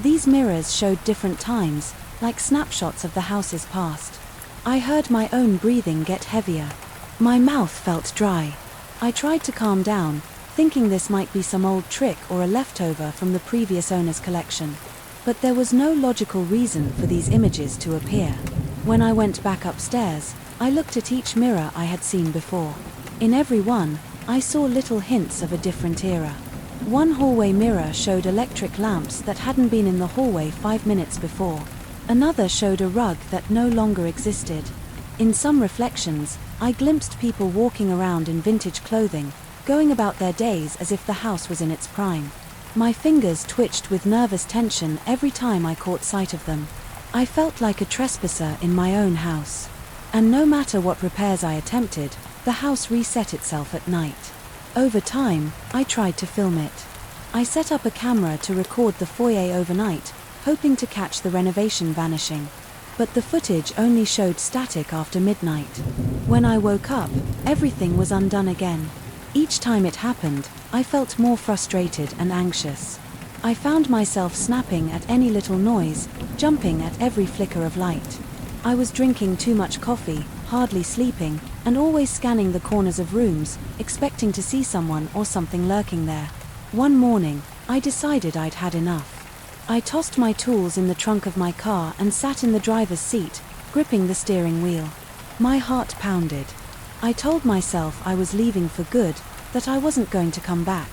These mirrors showed different times, like snapshots of the house's past. I heard my own breathing get heavier. My mouth felt dry. I tried to calm down, thinking this might be some old trick or a leftover from the previous owner's collection. But there was no logical reason for these images to appear. When I went back upstairs, I looked at each mirror I had seen before. In every one, I saw little hints of a different era. One hallway mirror showed electric lamps that hadn't been in the hallway 5 minutes before. Another showed a rug that no longer existed. In some reflections, I glimpsed people walking around in vintage clothing, going about their days as if the house was in its prime. My fingers twitched with nervous tension every time I caught sight of them. I felt like a trespasser in my own house. And no matter what repairs I attempted, the house reset itself at night. Over time, I tried to film it. I set up a camera to record the foyer overnight, hoping to catch the renovation vanishing. But the footage only showed static after midnight. When I woke up, everything was undone again. Each time it happened, I felt more frustrated and anxious. I found myself snapping at any little noise, jumping at every flicker of light. I was drinking too much coffee, hardly sleeping, and always scanning the corners of rooms, expecting to see someone or something lurking there. One morning, I decided I'd had enough. I tossed my tools in the trunk of my car and sat in the driver's seat, gripping the steering wheel. My heart pounded. I told myself I was leaving for good, that I wasn't going to come back.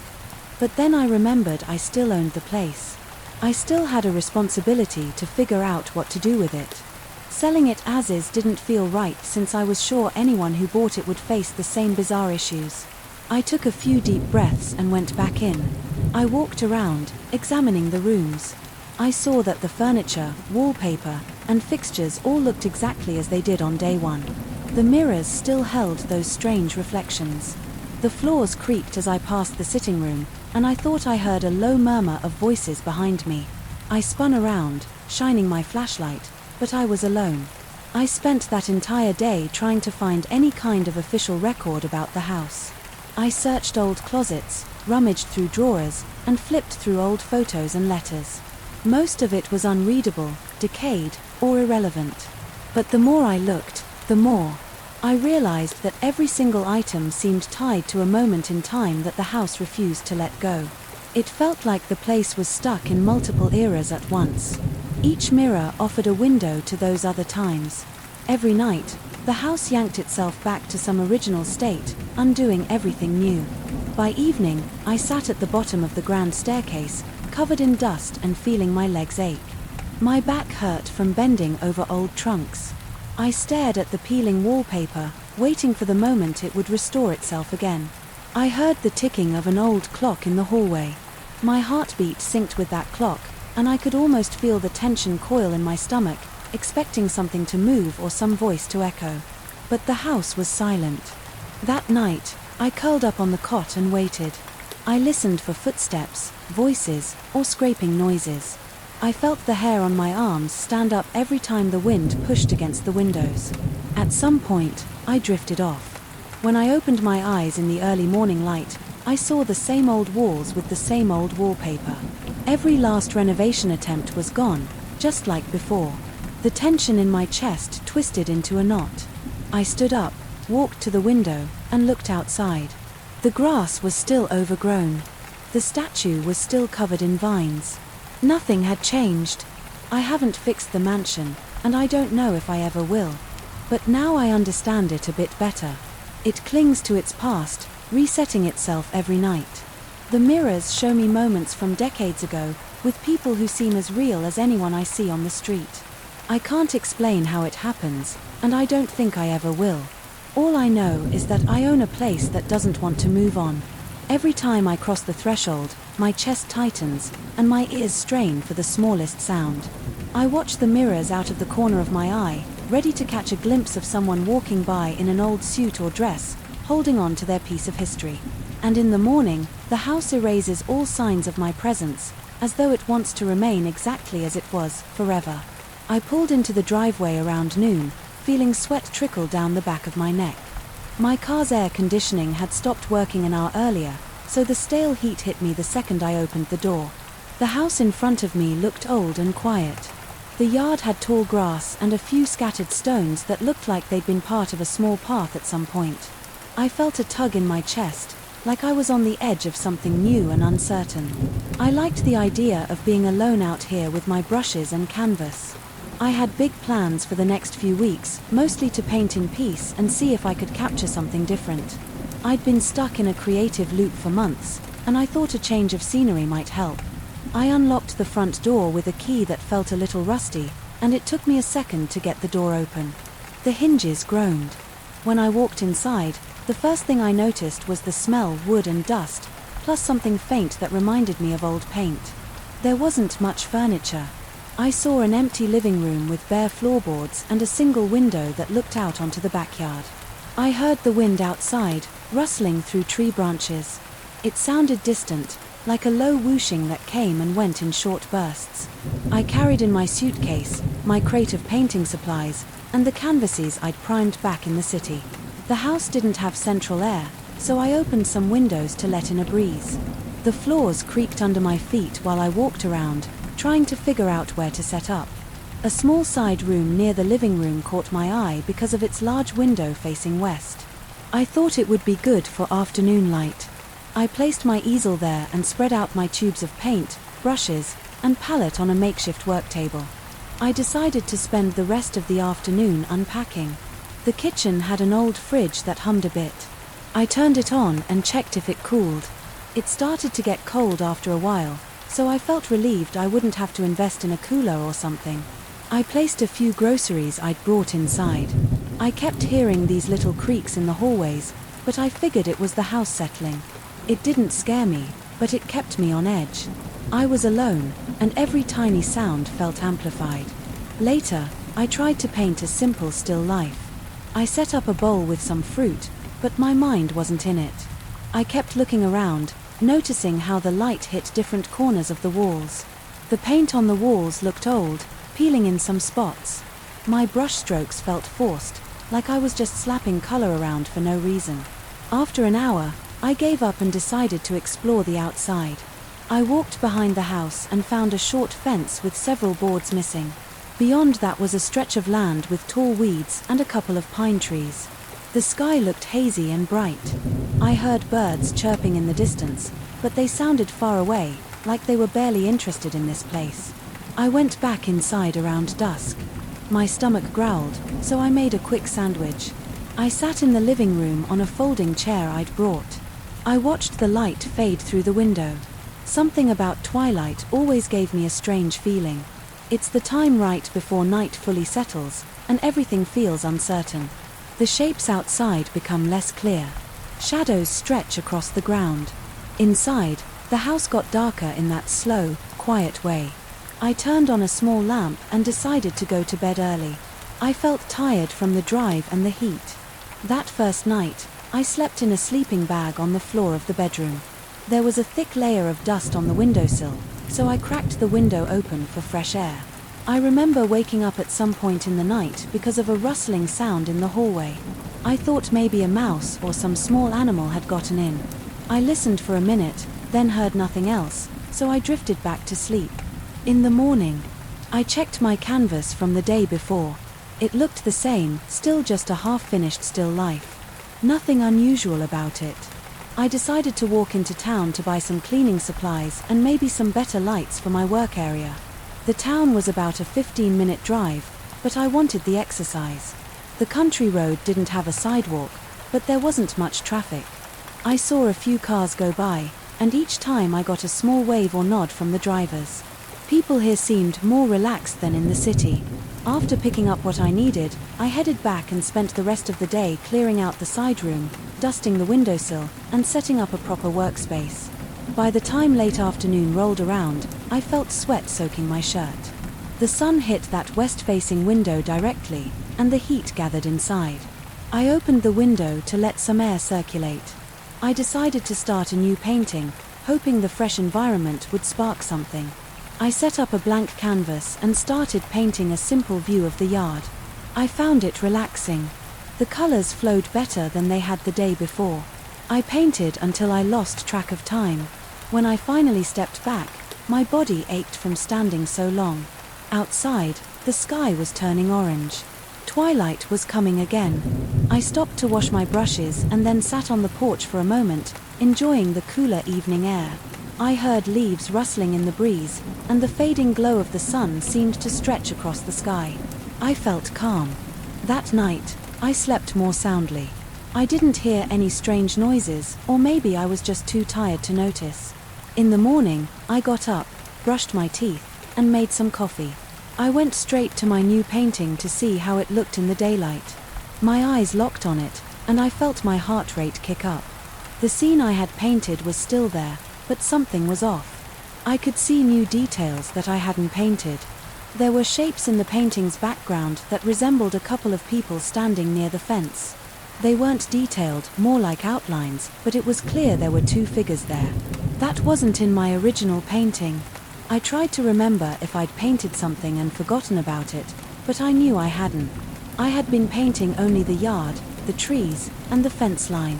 But then I remembered I still owned the place. I still had a responsibility to figure out what to do with it. Selling it as is didn't feel right since I was sure anyone who bought it would face the same bizarre issues. I took a few deep breaths and went back in. I walked around, examining the rooms. I saw that the furniture, wallpaper, and fixtures all looked exactly as they did on day one. The mirrors still held those strange reflections. The floors creaked as I passed the sitting room, and I thought I heard a low murmur of voices behind me. I spun around, shining my flashlight, but I was alone. I spent that entire day trying to find any kind of official record about the house. I searched old closets, rummaged through drawers, and flipped through old photos and letters. Most of it was unreadable, decayed, or irrelevant. But the more I looked, the more I realized that every single item seemed tied to a moment in time that the house refused to let go. It felt like the place was stuck in multiple eras at once. Each mirror offered a window to those other times. Every night, the house yanked itself back to some original state, undoing everything new. By evening, I sat at the bottom of the grand staircase, covered in dust and feeling my legs ache. My back hurt from bending over old trunks. I stared at the peeling wallpaper, waiting for the moment it would restore itself again. I heard the ticking of an old clock in the hallway. My heartbeat synced with that clock, and I could almost feel the tension coil in my stomach, expecting something to move or some voice to echo. But the house was silent. That night, I curled up on the cot and waited. I listened for footsteps, voices, or scraping noises. I felt the hair on my arms stand up every time the wind pushed against the windows. At some point, I drifted off. When I opened my eyes in the early morning light, I saw the same old walls with the same old wallpaper. Every last renovation attempt was gone, just like before. The tension in my chest twisted into a knot. I stood up, walked to the window, and looked outside. The grass was still overgrown. The statue was still covered in vines. Nothing had changed. I haven't fixed the mansion, and I don't know if I ever will. But now I understand it a bit better. It clings to its past, resetting itself every night. The mirrors show me moments from decades ago, with people who seem as real as anyone I see on the street. I can't explain how it happens, and I don't think I ever will. All I know is that I own a place that doesn't want to move on. Every time I cross the threshold, my chest tightens, and my ears strain for the smallest sound. I watch the mirrors out of the corner of my eye, ready to catch a glimpse of someone walking by in an old suit or dress, holding on to their piece of history. And in the morning, the house erases all signs of my presence, as though it wants to remain exactly as it was, forever. I pulled into the driveway around noon, feeling sweat trickle down the back of my neck. My car's air conditioning had stopped working an hour earlier, so the stale heat hit me the second I opened the door. The house in front of me looked old and quiet. The yard had tall grass and a few scattered stones that looked like they'd been part of a small path at some point. I felt a tug in my chest, like I was on the edge of something new and uncertain. I liked the idea of being alone out here with my brushes and canvas. I had big plans for the next few weeks, mostly to paint in peace and see if I could capture something different. I'd been stuck in a creative loop for months, and I thought a change of scenery might help. I unlocked the front door with a key that felt a little rusty, and it took me a second to get the door open. The hinges groaned. When I walked inside, the first thing I noticed was the smell of wood and dust, plus something faint that reminded me of old paint. There wasn't much furniture. I saw an empty living room with bare floorboards and a single window that looked out onto the backyard. I heard the wind outside, rustling through tree branches. It sounded distant, like a low whooshing that came and went in short bursts. I carried in my suitcase, my crate of painting supplies, and the canvases I'd primed back in the city. The house didn't have central air, so I opened some windows to let in a breeze. The floors creaked under my feet while I walked around, trying to figure out where to set up. A small side room near the living room caught my eye because of its large window facing west. I thought it would be good for afternoon light. I placed my easel there and spread out my tubes of paint, brushes, and palette on a makeshift work table. I decided to spend the rest of the afternoon unpacking. The kitchen had an old fridge that hummed a bit. I turned it on and checked if it cooled. It started to get cold after a while, so I felt relieved I wouldn't have to invest in a cooler or something. I placed a few groceries I'd brought inside. I kept hearing these little creaks in the hallways, but I figured it was the house settling. It didn't scare me, but it kept me on edge. I was alone, and every tiny sound felt amplified. Later, I tried to paint a simple still life. I set up a bowl with some fruit, but my mind wasn't in it. I kept looking around, noticing how the light hit different corners of the walls. The paint on the walls looked old, peeling in some spots. My brushstrokes felt forced, like I was just slapping color around for no reason. After an hour, I gave up and decided to explore the outside. I walked behind the house and found a short fence with several boards missing. Beyond that was a stretch of land with tall weeds and a couple of pine trees. The sky looked hazy and bright. I heard birds chirping in the distance, but they sounded far away, like they were barely interested in this place. I went back inside around dusk. My stomach growled, so I made a quick sandwich. I sat in the living room on a folding chair I'd brought. I watched the light fade through the window. Something about twilight always gave me a strange feeling. It's the time right before night fully settles, and everything feels uncertain. The shapes outside become less clear. Shadows stretch across the ground. Inside, the house got darker in that slow, quiet way. I turned on a small lamp and decided to go to bed early. I felt tired from the drive and the heat. That first night, I slept in a sleeping bag on the floor of the bedroom. There was a thick layer of dust on the windowsill, so I cracked the window open for fresh air. I remember waking up at some point in the night because of a rustling sound in the hallway. I thought maybe a mouse or some small animal had gotten in. I listened for a minute, then heard nothing else, so I drifted back to sleep. In the morning, I checked my canvas from the day before. It looked the same, still just a half-finished still life. Nothing unusual about it. I decided to walk into town to buy some cleaning supplies and maybe some better lights for my work area. The town was about a 15-minute drive, but I wanted the exercise. The country road didn't have a sidewalk, but there wasn't much traffic. I saw a few cars go by, and each time I got a small wave or nod from the drivers. People here seemed more relaxed than in the city. After picking up what I needed, I headed back and spent the rest of the day clearing out the side room, dusting the windowsill, and setting up a proper workspace. By the time late afternoon rolled around, I felt sweat soaking my shirt. The sun hit that west-facing window directly, and the heat gathered inside. I opened the window to let some air circulate. I decided to start a new painting, hoping the fresh environment would spark something. I set up a blank canvas and started painting a simple view of the yard. I found it relaxing. The colors flowed better than they had the day before. I painted until I lost track of time. When I finally stepped back, my body ached from standing so long. Outside, the sky was turning orange. Twilight was coming again. I stopped to wash my brushes and then sat on the porch for a moment, enjoying the cooler evening air. I heard leaves rustling in the breeze, and the fading glow of the sun seemed to stretch across the sky. I felt calm. That night, I slept more soundly. I didn't hear any strange noises, or maybe I was just too tired to notice. In the morning, I got up, brushed my teeth, and made some coffee. I went straight to my new painting to see how it looked in the daylight. My eyes locked on it, and I felt my heart rate kick up. The scene I had painted was still there, but something was off. I could see new details that I hadn't painted. There were shapes in the painting's background that resembled a couple of people standing near the fence. They weren't detailed, more like outlines, but it was clear there were two figures there. That wasn't in my original painting. I tried to remember if I'd painted something and forgotten about it, but I knew I hadn't. I had been painting only the yard, the trees, and the fence line.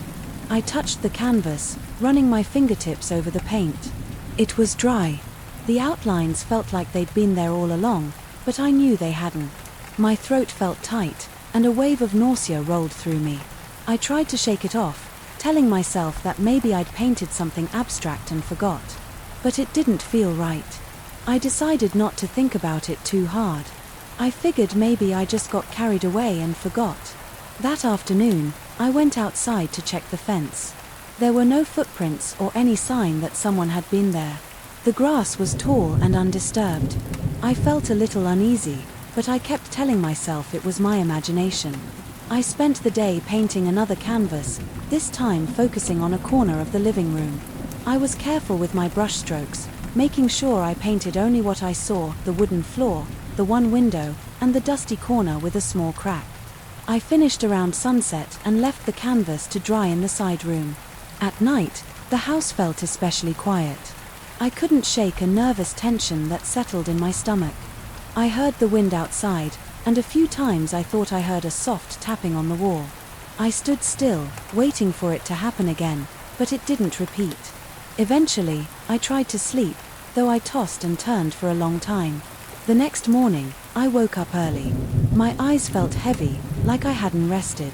I touched the canvas, running my fingertips over the paint. It was dry. The outlines felt like they'd been there all along, but I knew they hadn't. My throat felt tight, and a wave of nausea rolled through me. I tried to shake it off, telling myself that maybe I'd painted something abstract and forgot. But it didn't feel right. I decided not to think about it too hard. I figured maybe I just got carried away and forgot. That afternoon, I went outside to check the fence. There were no footprints or any sign that someone had been there. The grass was tall and undisturbed. I felt a little uneasy, but I kept telling myself it was my imagination. I spent the day painting another canvas, this time focusing on a corner of the living room. I was careful with my brush strokes, making sure I painted only what I saw: the wooden floor, the one window, and the dusty corner with a small crack. I finished around sunset and left the canvas to dry in the side room. At night, the house felt especially quiet. I couldn't shake a nervous tension that settled in my stomach. I heard the wind outside, and a few times I thought I heard a soft tapping on the wall. I stood still, waiting for it to happen again, but it didn't repeat. Eventually, I tried to sleep, though I tossed and turned for a long time. The next morning, I woke up early. My eyes felt heavy, like I hadn't rested.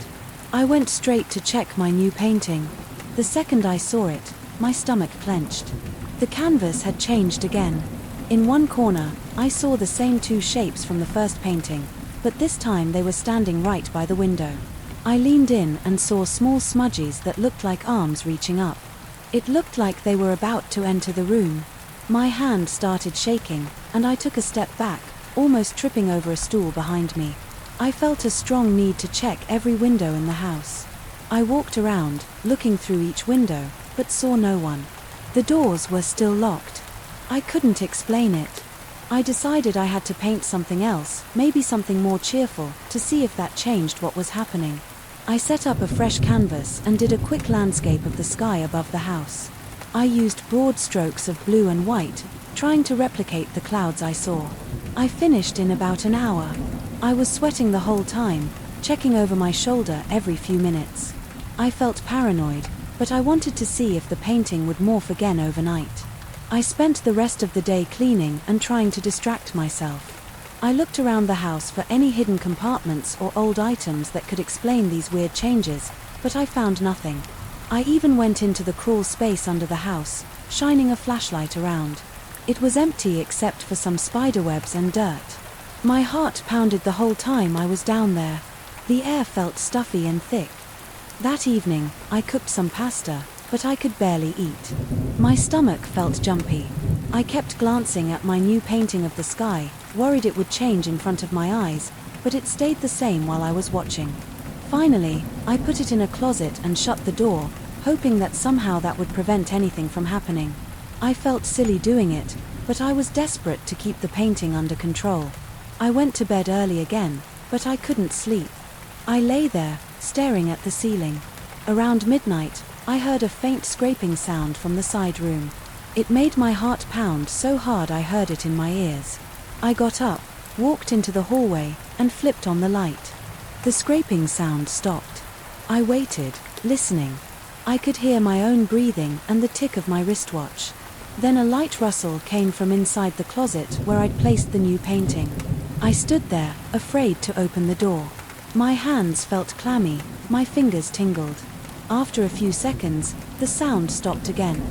I went straight to check my new painting. The second I saw it, my stomach clenched. The canvas had changed again. In one corner, I saw the same two shapes from the first painting, but this time they were standing right by the window. I leaned in and saw small smudges that looked like arms reaching up. It looked like they were about to enter the room. My hand started shaking, and I took a step back, almost tripping over a stool behind me. I felt a strong need to check every window in the house. I walked around, looking through each window, but saw no one. The doors were still locked. I couldn't explain it. I decided I had to paint something else, maybe something more cheerful, to see if that changed what was happening. I set up a fresh canvas and did a quick landscape of the sky above the house. I used broad strokes of blue and white, trying to replicate the clouds I saw. I finished in about an hour. I was sweating the whole time, checking over my shoulder every few minutes. I felt paranoid, but I wanted to see if the painting would morph again overnight. I spent the rest of the day cleaning and trying to distract myself. I looked around the house for any hidden compartments or old items that could explain these weird changes, but I found nothing. I even went into the crawl space under the house, shining a flashlight around. It was empty except for some spiderwebs and dirt. My heart pounded the whole time I was down there. The air felt stuffy and thick. That evening, I cooked some pasta, but I could barely eat. My stomach felt jumpy. I kept glancing at my new painting of the sky, worried it would change in front of my eyes, but it stayed the same while I was watching. Finally, I put it in a closet and shut the door, hoping that somehow that would prevent anything from happening. I felt silly doing it, but I was desperate to keep the painting under control. I went to bed early again, but I couldn't sleep. I lay there, staring at the ceiling. Around midnight, I heard a faint scraping sound from the side room. It made my heart pound so hard I heard it in my ears. I got up, walked into the hallway, and flipped on the light. The scraping sound stopped. I waited, listening. I could hear my own breathing and the tick of my wristwatch. Then a light rustle came from inside the closet where I'd placed the new painting. I stood there, afraid to open the door. My hands felt clammy, my fingers tingled. After a few seconds, the sound stopped again.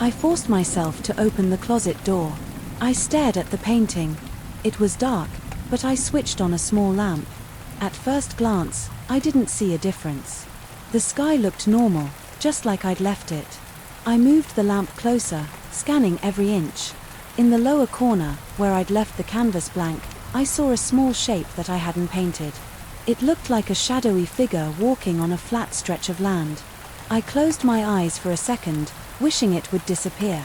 I forced myself to open the closet door. I stared at the painting. It was dark, but I switched on a small lamp. At first glance, I didn't see a difference. The sky looked normal, just like I'd left it. I moved the lamp closer, scanning every inch. In the lower corner, where I'd left the canvas blank, I saw a small shape that I hadn't painted. It looked like a shadowy figure walking on a flat stretch of land. I closed my eyes for a second, wishing it would disappear.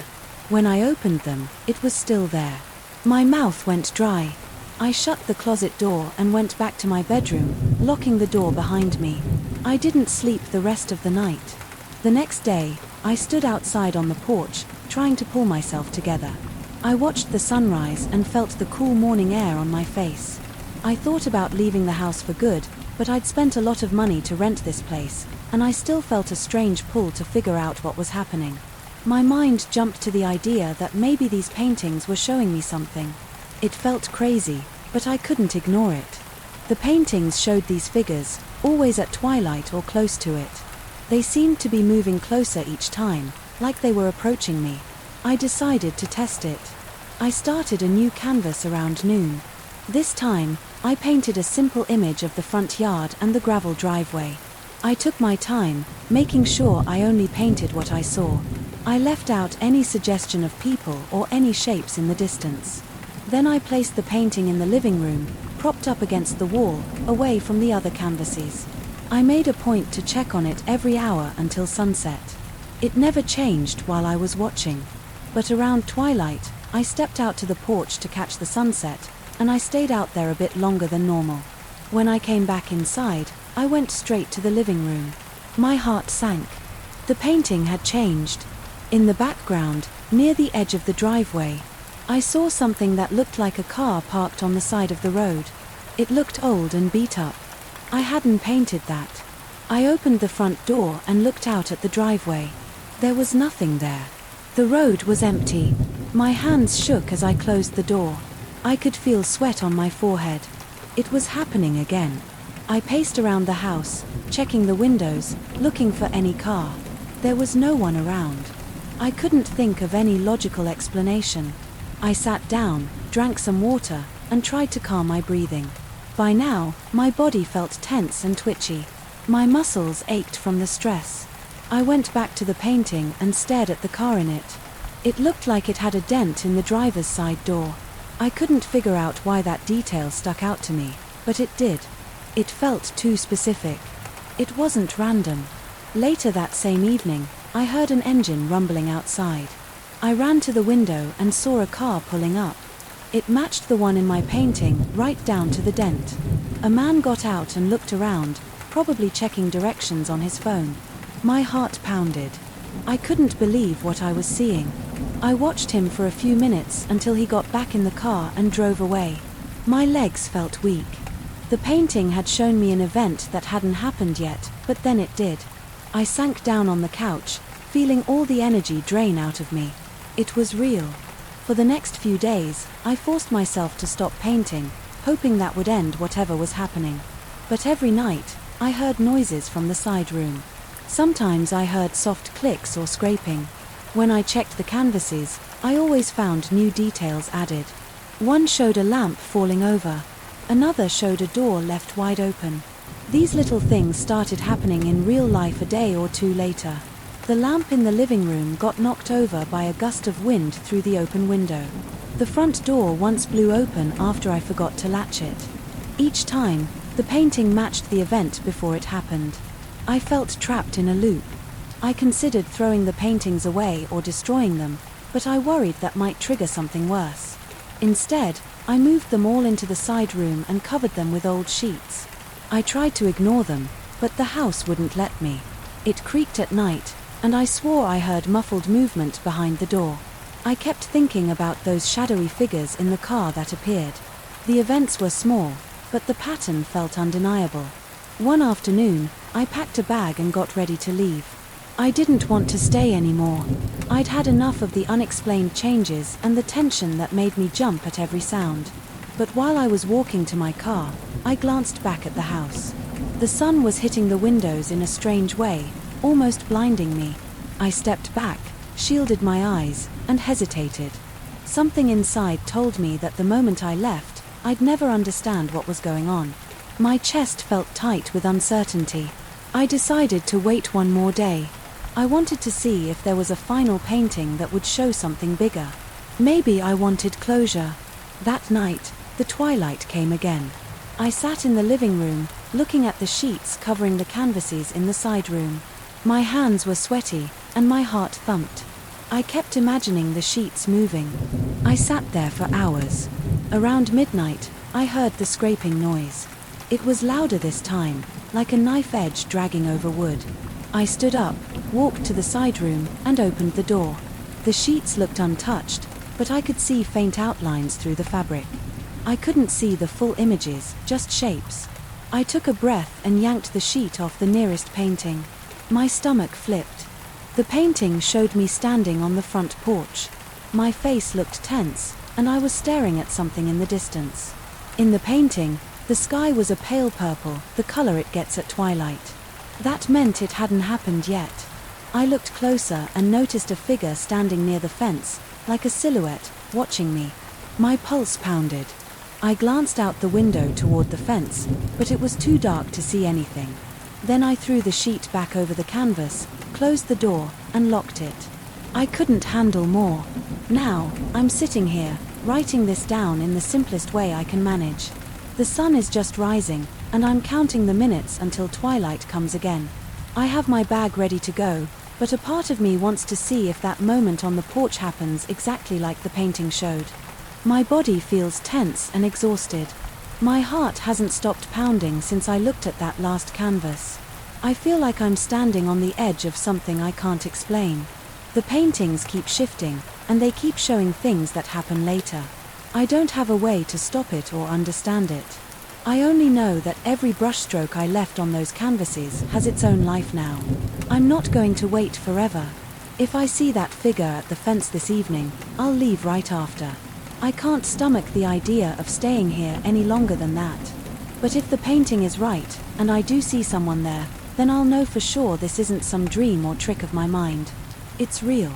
When I opened them, it was still there. My mouth went dry. I shut the closet door and went back to my bedroom, locking the door behind me. I didn't sleep the rest of the night. The next day, I stood outside on the porch, trying to pull myself together. I watched the sunrise and felt the cool morning air on my face. I thought about leaving the house for good, but I'd spent a lot of money to rent this place, and I still felt a strange pull to figure out what was happening. My mind jumped to the idea that maybe these paintings were showing me something. It felt crazy, but I couldn't ignore it. The paintings showed these figures, always at twilight or close to it. They seemed to be moving closer each time, like they were approaching me. I decided to test it. I started a new canvas around noon. This time, I painted a simple image of the front yard and the gravel driveway. I took my time, making sure I only painted what I saw. I left out any suggestion of people or any shapes in the distance. Then I placed the painting in the living room, propped up against the wall, away from the other canvases. I made a point to check on it every hour until sunset. It never changed while I was watching. But around twilight, I stepped out to the porch to catch the sunset, and I stayed out there a bit longer than normal. When I came back inside, I went straight to the living room. My heart sank. The painting had changed. In the background, near the edge of the driveway, I saw something that looked like a car parked on the side of the road. It looked old and beat up. I hadn't painted that. I opened the front door and looked out at the driveway. There was nothing there. The road was empty. My hands shook as I closed the door. I could feel sweat on my forehead. It was happening again. I paced around the house, checking the windows, looking for any car. There was no one around. I couldn't think of any logical explanation. I sat down, drank some water, and tried to calm my breathing. By now, my body felt tense and twitchy. My muscles ached from the stress. I went back to the painting and stared at the car in it. It looked like it had a dent in the driver's side door. I couldn't figure out why that detail stuck out to me, but it did. It felt too specific. It wasn't random. Later that same evening, I heard an engine rumbling outside. I ran to the window and saw a car pulling up. It matched the one in my painting, right down to the dent. A man got out and looked around, probably checking directions on his phone. My heart pounded. I couldn't believe what I was seeing. I watched him for a few minutes until he got back in the car and drove away. My legs felt weak. The painting had shown me an event that hadn't happened yet, but then it did. I sank down on the couch, feeling all the energy drain out of me. It was real. For the next few days, I forced myself to stop painting, hoping that would end whatever was happening. But every night, I heard noises from the side room. Sometimes I heard soft clicks or scraping. When I checked the canvases, I always found new details added. One showed a lamp falling over. Another showed a door left wide open. These little things started happening in real life a day or two later. The lamp in the living room got knocked over by a gust of wind through the open window. The front door once blew open after I forgot to latch it. Each time, the painting matched the event before it happened. I felt trapped in a loop. I considered throwing the paintings away or destroying them, but I worried that might trigger something worse. Instead, I moved them all into the side room and covered them with old sheets. I tried to ignore them, but the house wouldn't let me. It creaked at night, and I swore I heard muffled movement behind the door. I kept thinking about those shadowy figures in the car that appeared. The events were small, but the pattern felt undeniable. One afternoon, I packed a bag and got ready to leave. I didn't want to stay anymore. I'd had enough of the unexplained changes and the tension that made me jump at every sound. But while I was walking to my car, I glanced back at the house. The sun was hitting the windows in a strange way, almost blinding me. I stepped back, shielded my eyes, and hesitated. Something inside told me that the moment I left, I'd never understand what was going on. My chest felt tight with uncertainty. I decided to wait one more day. I wanted to see if there was a final painting that would show something bigger. Maybe I wanted closure. That night, the twilight came again. I sat in the living room, looking at the sheets covering the canvases in the side room. My hands were sweaty, and my heart thumped. I kept imagining the sheets moving. I sat there for hours. Around midnight, I heard the scraping noise. It was louder this time, like a knife edge dragging over wood. I stood up, walked to the side room, and opened the door. The sheets looked untouched, but I could see faint outlines through the fabric. I couldn't see the full images, just shapes. I took a breath and yanked the sheet off the nearest painting. My stomach flipped. The painting showed me standing on the front porch. My face looked tense, and I was staring at something in the distance. In the painting, the sky was a pale purple, the color it gets at twilight. That meant it hadn't happened yet. I looked closer and noticed a figure standing near the fence, like a silhouette, watching me. My pulse pounded. I glanced out the window toward the fence, but it was too dark to see anything. Then I threw the sheet back over the canvas, closed the door, and locked it. I couldn't handle more. Now, I'm sitting here, writing this down in the simplest way I can manage. The sun is just rising, and I'm counting the minutes until twilight comes again. I have my bag ready to go, but a part of me wants to see if that moment on the porch happens exactly like the painting showed. My body feels tense and exhausted. My heart hasn't stopped pounding since I looked at that last canvas. I feel like I'm standing on the edge of something I can't explain. The paintings keep shifting, and they keep showing things that happen later. I don't have a way to stop it or understand it. I only know that every brushstroke I left on those canvases has its own life now. I'm not going to wait forever. If I see that figure at the fence this evening, I'll leave right after. I can't stomach the idea of staying here any longer than that. But if the painting is right, and I do see someone there, then I'll know for sure this isn't some dream or trick of my mind. It's real.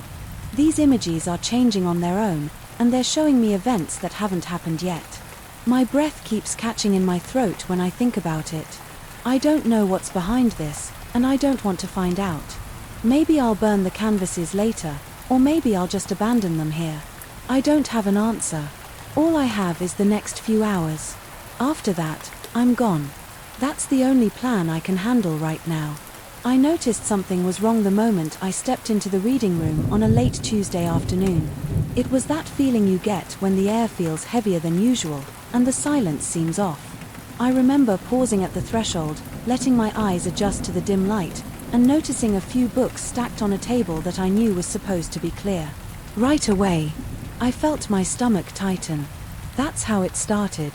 These images are changing on their own, and they're showing me events that haven't happened yet. My breath keeps catching in my throat when I think about it. I don't know what's behind this, and I don't want to find out. Maybe I'll burn the canvases later, or maybe I'll just abandon them here. I don't have an answer. All I have is the next few hours. After that, I'm gone. That's the only plan I can handle right now. I noticed something was wrong the moment I stepped into the reading room on a late Tuesday afternoon. It was that feeling you get when the air feels heavier than usual, and the silence seems off. I remember pausing at the threshold, letting my eyes adjust to the dim light, and noticing a few books stacked on a table that I knew was supposed to be clear. Right away, I felt my stomach tighten. That's how it started.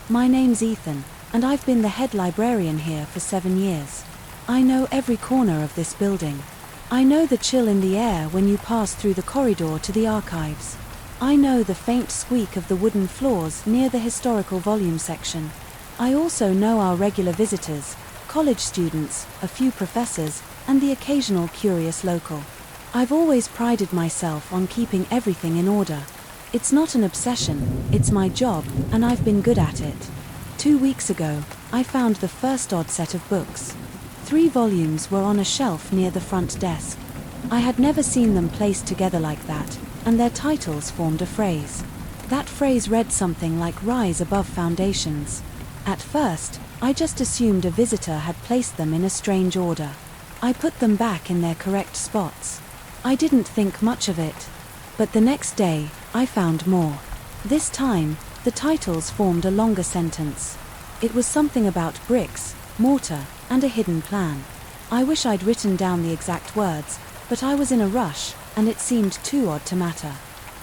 My name's Ethan, and I've been the head librarian here for 7 years. I know every corner of this building. I know the chill in the air when you pass through the corridor to the archives. I know the faint squeak of the wooden floors near the historical volume section. I also know our regular visitors, college students, a few professors, and the occasional curious local. I've always prided myself on keeping everything in order. It's not an obsession, it's my job, and I've been good at it. 2 weeks ago, I found the first odd set of books. 3 volumes were on a shelf near the front desk. I had never seen them placed together like that, and their titles formed a phrase. That phrase read something like "Rise above foundations." At first, I just assumed a visitor had placed them in a strange order. I put them back in their correct spots. I didn't think much of it. But the next day, I found more. This time, the titles formed a longer sentence. It was something about bricks, mortar, and a hidden plan. I wish I'd written down the exact words, but I was in a rush, and it seemed too odd to matter.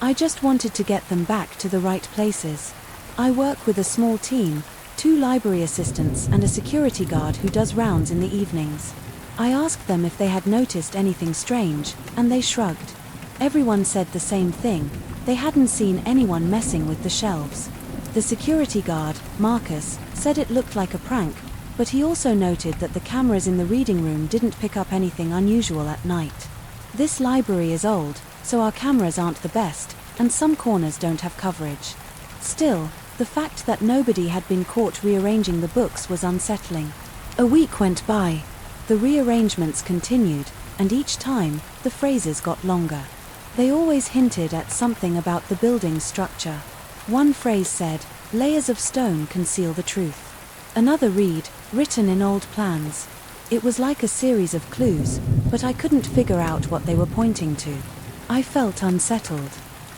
I just wanted to get them back to the right places. I work with a small team, 2 library assistants and a security guard who does rounds in the evenings. I asked them if they had noticed anything strange, and they shrugged. Everyone said the same thing. They hadn't seen anyone messing with the shelves. The security guard, Marcus, said it looked like a prank, but he also noted that the cameras in the reading room didn't pick up anything unusual at night. This library is old, so our cameras aren't the best, and some corners don't have coverage. Still, the fact that nobody had been caught rearranging the books was unsettling. A week went by. The rearrangements continued, and each time, the phrases got longer. They always hinted at something about the building's structure. One phrase said, "Layers of stone conceal the truth." Another read, "Written in old plans." It was like a series of clues, but I couldn't figure out what they were pointing to. I felt unsettled.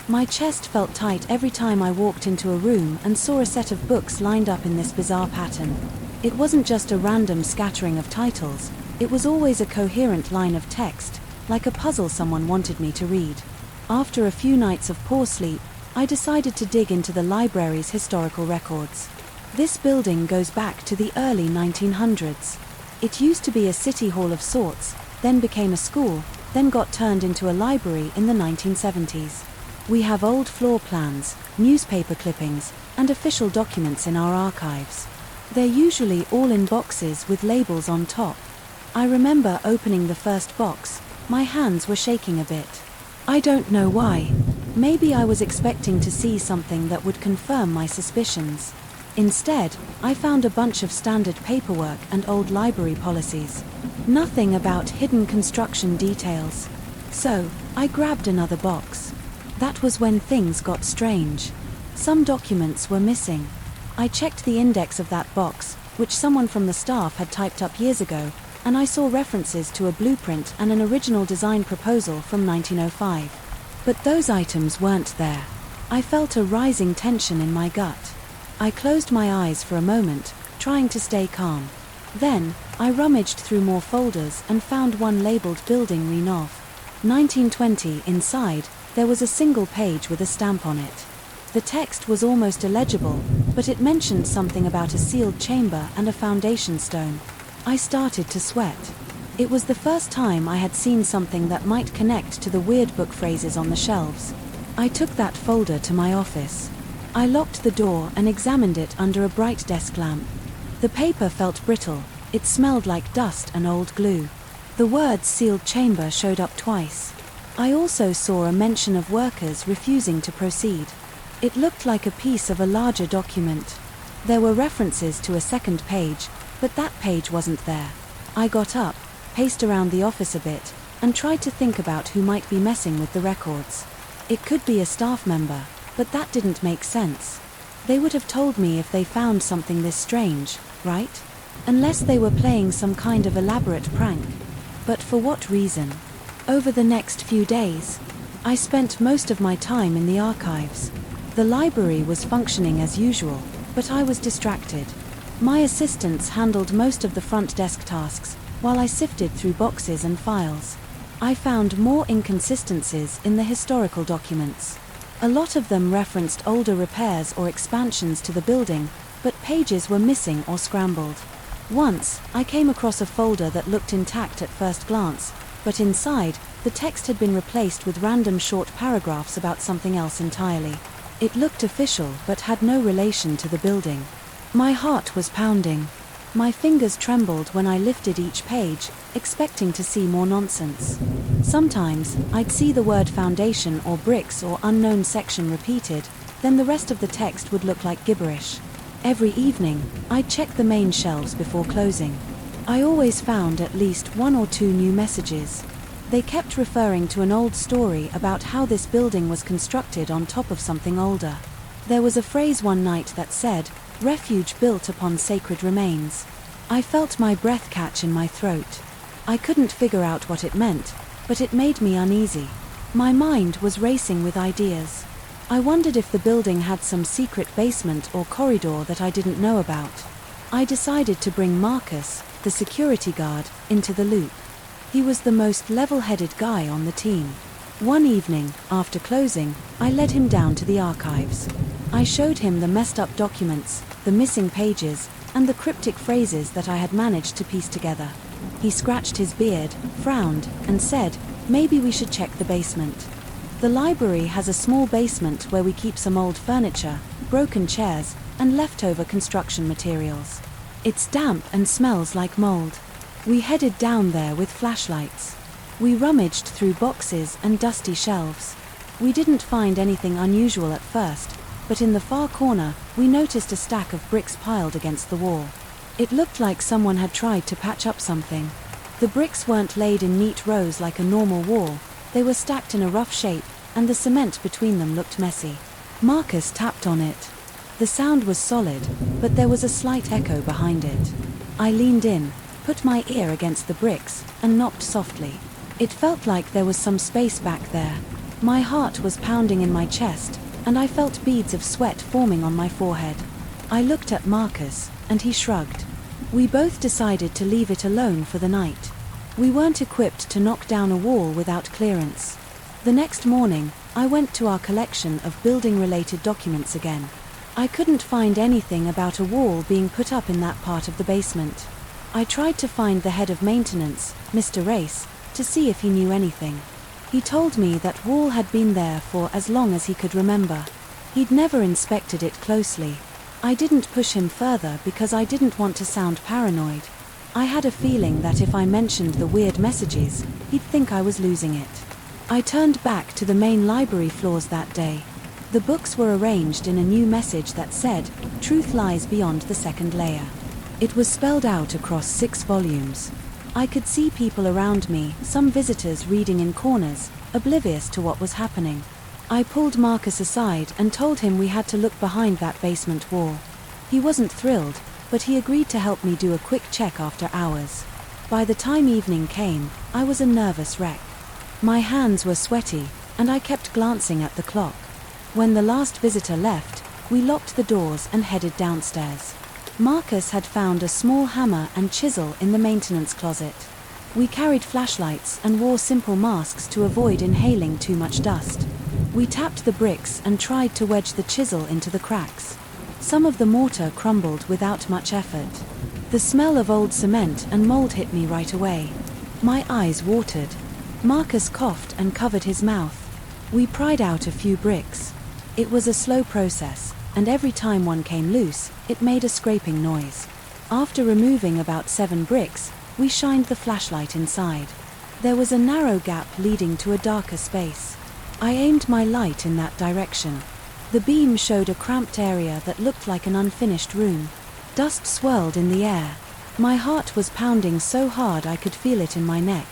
My chest felt tight every time I walked into a room and saw a set of books lined up in this bizarre pattern. It wasn't just a random scattering of titles, it was always a coherent line of text, like a puzzle someone wanted me to read. After a few nights of poor sleep, I decided to dig into the library's historical records. This building goes back to the early 1900s. It used to be a city hall of sorts, then became a school, then got turned into a library in the 1970s. We have old floor plans, newspaper clippings, and official documents in our archives. They're usually all in boxes with labels on top. I remember opening the first box. My hands were shaking a bit. I don't know why. Maybe I was expecting to see something that would confirm my suspicions. Instead, I found a bunch of standard paperwork and old library policies. Nothing about hidden construction details. So, I grabbed another box. That was when things got strange. Some documents were missing. I checked the index of that box, which someone from the staff had typed up years ago, and I saw references to a blueprint and an original design proposal from 1905. But those items weren't there. I felt a rising tension in my gut. I closed my eyes for a moment, trying to stay calm. Then, I rummaged through more folders and found one labeled Building Renov. 1920 inside, there was a single page with a stamp on it. The text was almost illegible, but it mentioned something about a sealed chamber and a foundation stone. I started to sweat. It was the first time I had seen something that might connect to the weird book phrases on the shelves. I took that folder to my office. I locked the door and examined it under a bright desk lamp. The paper felt brittle. It smelled like dust and old glue. The words sealed chamber showed up twice. I also saw a mention of workers refusing to proceed. It looked like a piece of a larger document. There were references to a second page, but that page wasn't there. I got up, paced around the office a bit, and tried to think about who might be messing with the records. It could be a staff member, but that didn't make sense. They would have told me if they found something this strange, right? Unless they were playing some kind of elaborate prank. But for what reason? Over the next few days, I spent most of my time in the archives. The library was functioning as usual, but I was distracted. My assistants handled most of the front desk tasks, while I sifted through boxes and files. I found more inconsistencies in the historical documents. A lot of them referenced older repairs or expansions to the building, but pages were missing or scrambled. Once, I came across a folder that looked intact at first glance, but inside, the text had been replaced with random short paragraphs about something else entirely. It looked official but had no relation to the building. My heart was pounding. My fingers trembled when I lifted each page, expecting to see more nonsense. Sometimes, I'd see the word foundation or bricks or unknown section repeated, then the rest of the text would look like gibberish. Every evening, I'd check the main shelves before closing. I always found at least one or two new messages. They kept referring to an old story about how this building was constructed on top of something older. There was a phrase one night that said, "Refuge built upon sacred remains." I felt my breath catch in my throat. I couldn't figure out what it meant, but it made me uneasy. My mind was racing with ideas. I wondered if the building had some secret basement or corridor that I didn't know about. I decided to bring Marcus, the security guard, into the loop. He was the most level-headed guy on the team. One evening, after closing, I led him down to the archives. I showed him the messed up documents, the missing pages, and the cryptic phrases that I had managed to piece together. He scratched his beard, frowned, and said, "Maybe we should check the basement." The library has a small basement where we keep some old furniture, broken chairs, and leftover construction materials. It's damp and smells like mold. We headed down there with flashlights. We rummaged through boxes and dusty shelves. We didn't find anything unusual at first, but in the far corner, we noticed a stack of bricks piled against the wall. It looked like someone had tried to patch up something. The bricks weren't laid in neat rows like a normal wall. They were stacked in a rough shape, and the cement between them looked messy. Marcus tapped on it. The sound was solid, but there was a slight echo behind it. I leaned in, put my ear against the bricks, and knocked softly. It felt like there was some space back there. My heart was pounding in my chest, and I felt beads of sweat forming on my forehead. I looked at Marcus, and he shrugged. We both decided to leave it alone for the night. We weren't equipped to knock down a wall without clearance. The next morning, I went to our collection of building-related documents again. I couldn't find anything about a wall being put up in that part of the basement. I tried to find the head of maintenance, Mr. Race, to see if he knew anything. He told me that wall had been there for as long as he could remember. He'd never inspected it closely. I didn't push him further because I didn't want to sound paranoid. I had a feeling that if I mentioned the weird messages, he'd think I was losing it. I turned back to the main library floors that day. The books were arranged in a new message that said, "Truth lies beyond the second layer." It was spelled out across 6 volumes. I could see people around me, some visitors reading in corners, oblivious to what was happening. I pulled Marcus aside and told him we had to look behind that basement wall. He wasn't thrilled, but he agreed to help me do a quick check after hours. By the time evening came, I was a nervous wreck. My hands were sweaty, and I kept glancing at the clock. When the last visitor left, we locked the doors and headed downstairs. Marcus had found a small hammer and chisel in the maintenance closet. We carried flashlights and wore simple masks to avoid inhaling too much dust. We tapped the bricks and tried to wedge the chisel into the cracks. Some of the mortar crumbled without much effort. The smell of old cement and mold hit me right away. My eyes watered. Marcus coughed and covered his mouth. We pried out a few bricks. It was a slow process, and every time one came loose, it made a scraping noise. After removing about 7 bricks, we shined the flashlight inside. There was a narrow gap leading to a darker space. I aimed my light in that direction. The beam showed a cramped area that looked like an unfinished room. Dust swirled in the air. My heart was pounding so hard I could feel it in my neck.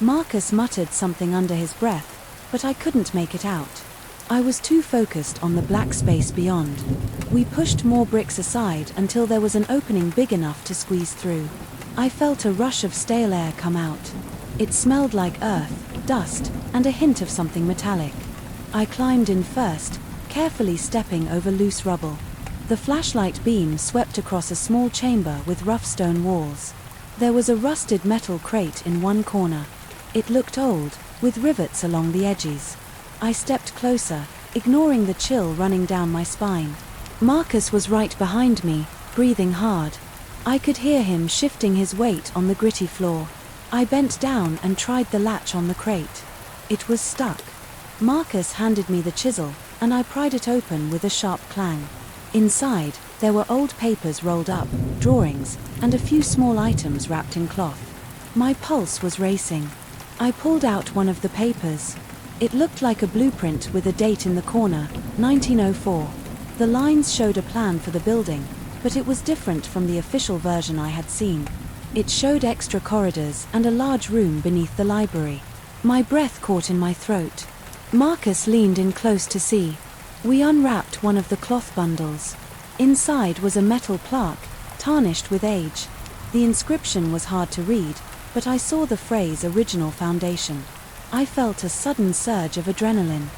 Marcus muttered something under his breath, but I couldn't make it out. I was too focused on the black space beyond. We pushed more bricks aside until there was an opening big enough to squeeze through. I felt a rush of stale air come out. It smelled like earth, dust, and a hint of something metallic. I climbed in first, carefully stepping over loose rubble. The flashlight beam swept across a small chamber with rough stone walls. There was a rusted metal crate in one corner. It looked old, with rivets along the edges. I stepped closer, ignoring the chill running down my spine. Marcus was right behind me, breathing hard. I could hear him shifting his weight on the gritty floor. I bent down and tried the latch on the crate. It was stuck. Marcus handed me the chisel, and I pried it open with a sharp clang. Inside, there were old papers rolled up, drawings, and a few small items wrapped in cloth. My pulse was racing. I pulled out one of the papers. It looked like a blueprint with a date in the corner, 1904. The lines showed a plan for the building, but it was different from the official version I had seen. It showed extra corridors and a large room beneath the library. My breath caught in my throat. Marcus leaned in close to see. We unwrapped one of the cloth bundles. Inside was a metal plaque, tarnished with age. The inscription was hard to read, but I saw the phrase "Original Foundation." I felt a sudden surge of adrenaline.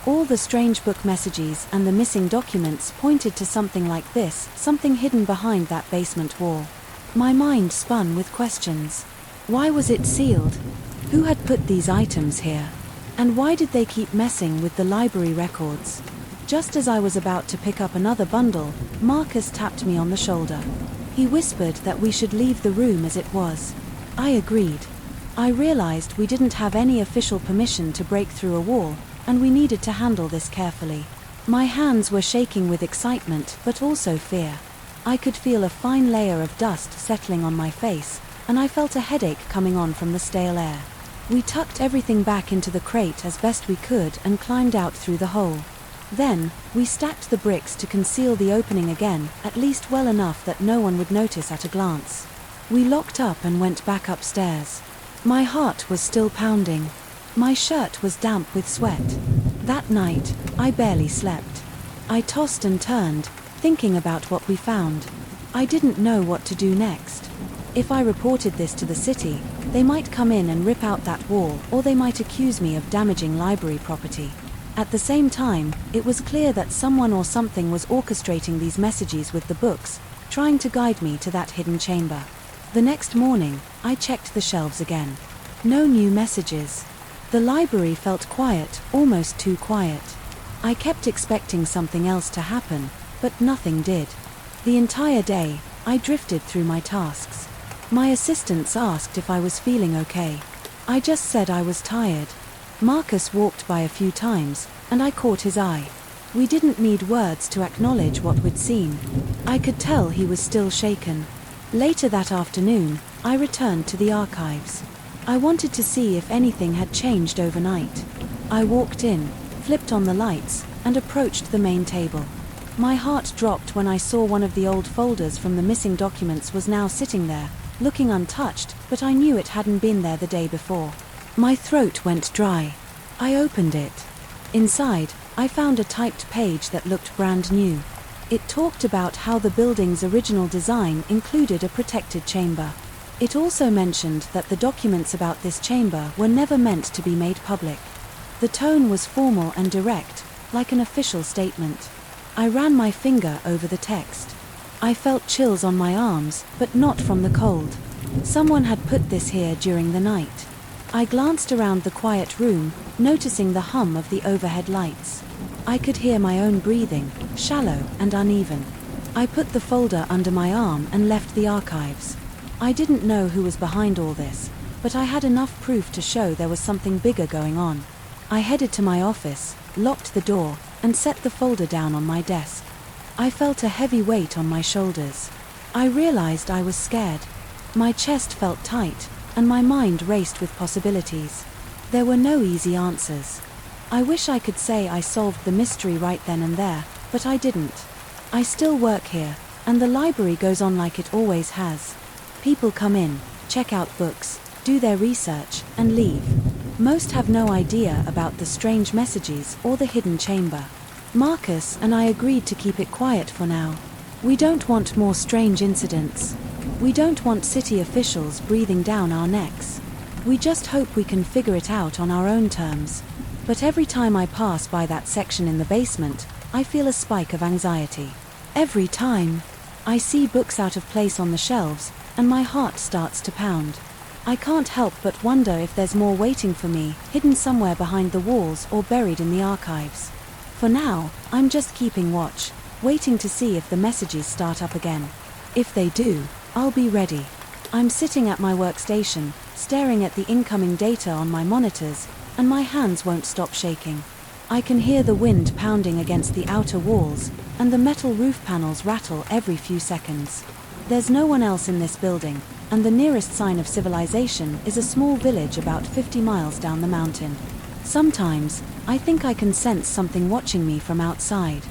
All the strange book messages and the missing documents pointed to something like this, something hidden behind that basement wall. My mind spun with questions. Why was it sealed? Who had put these items here? And why did they keep messing with the library records? Just as I was about to pick up another bundle, Marcus tapped me on the shoulder. He whispered that we should leave the room as it was. I agreed. I realized we didn't have any official permission to break through a wall, and we needed to handle this carefully. My hands were shaking with excitement, but also fear. I could feel a fine layer of dust settling on my face, and I felt a headache coming on from the stale air. We tucked everything back into the crate as best we could and climbed out through the hole. Then, we stacked the bricks to conceal the opening again, at least well enough that no one would notice at a glance. We locked up and went back upstairs. My heart was still pounding. My shirt was damp with sweat. That night, I barely slept. I tossed and turned, thinking about what we found. I didn't know what to do next. If I reported this to the city, they might come in and rip out that wall, or they might accuse me of damaging library property. At the same time, it was clear that someone or something was orchestrating these messages with the books, trying to guide me to that hidden chamber. The next morning, I checked the shelves again. No new messages. The library felt quiet, almost too quiet. I kept expecting something else to happen, but nothing did. The entire day, I drifted through my tasks. My assistants asked if I was feeling okay. I just said I was tired. Marcus walked by a few times, and I caught his eye. We didn't need words to acknowledge what we'd seen. I could tell he was still shaken. Later that afternoon, I returned to the archives. I wanted to see if anything had changed overnight. I walked in, flipped on the lights, and approached the main table. My heart dropped when I saw one of the old folders from the missing documents was now sitting there, looking untouched, but I knew it hadn't been there the day before. My throat went dry. I opened it. Inside, I found a typed page that looked brand new. It talked about how the building's original design included a protected chamber. It also mentioned that the documents about this chamber were never meant to be made public. The tone was formal and direct, like an official statement. I ran my finger over the text. I felt chills on my arms, but not from the cold. Someone had put this here during the night. I glanced around the quiet room, noticing the hum of the overhead lights. I could hear my own breathing, shallow and uneven. I put the folder under my arm and left the archives. I didn't know who was behind all this, but I had enough proof to show there was something bigger going on. I headed to my office, locked the door, and set the folder down on my desk. I felt a heavy weight on my shoulders. I realized I was scared. My chest felt tight, and my mind raced with possibilities. There were no easy answers. I wish I could say I solved the mystery right then and there, but I didn't. I still work here, and the library goes on like it always has. People come in, check out books, do their research, and leave. Most have no idea about the strange messages or the hidden chamber. Marcus and I agreed to keep it quiet for now. We don't want more strange incidents. We don't want city officials breathing down our necks. We just hope we can figure it out on our own terms. But every time I pass by that section in the basement, I feel a spike of anxiety. Every time. I see books out of place on the shelves, and my heart starts to pound. I can't help but wonder if there's more waiting for me, hidden somewhere behind the walls or buried in the archives. For now, I'm just keeping watch, waiting to see if the messages start up again. If they do, I'll be ready. I'm sitting at my workstation, staring at the incoming data on my monitors, and my hands won't stop shaking. I can hear the wind pounding against the outer walls, and the metal roof panels rattle every few seconds. There's no one else in this building, and the nearest sign of civilization is a small village about 50 miles down the mountain. Sometimes, I think I can sense something watching me from outside.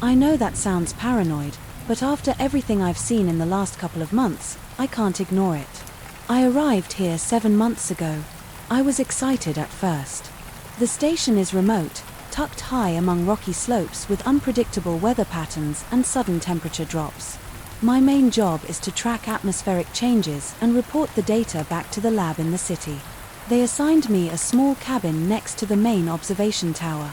I know that sounds paranoid, but after everything I've seen in the last couple of months, I can't ignore it. I arrived here 7 months ago. I was excited at first. The station is remote, tucked high among rocky slopes with unpredictable weather patterns and sudden temperature drops. My main job is to track atmospheric changes and report the data back to the lab in the city. They assigned me a small cabin next to the main observation tower.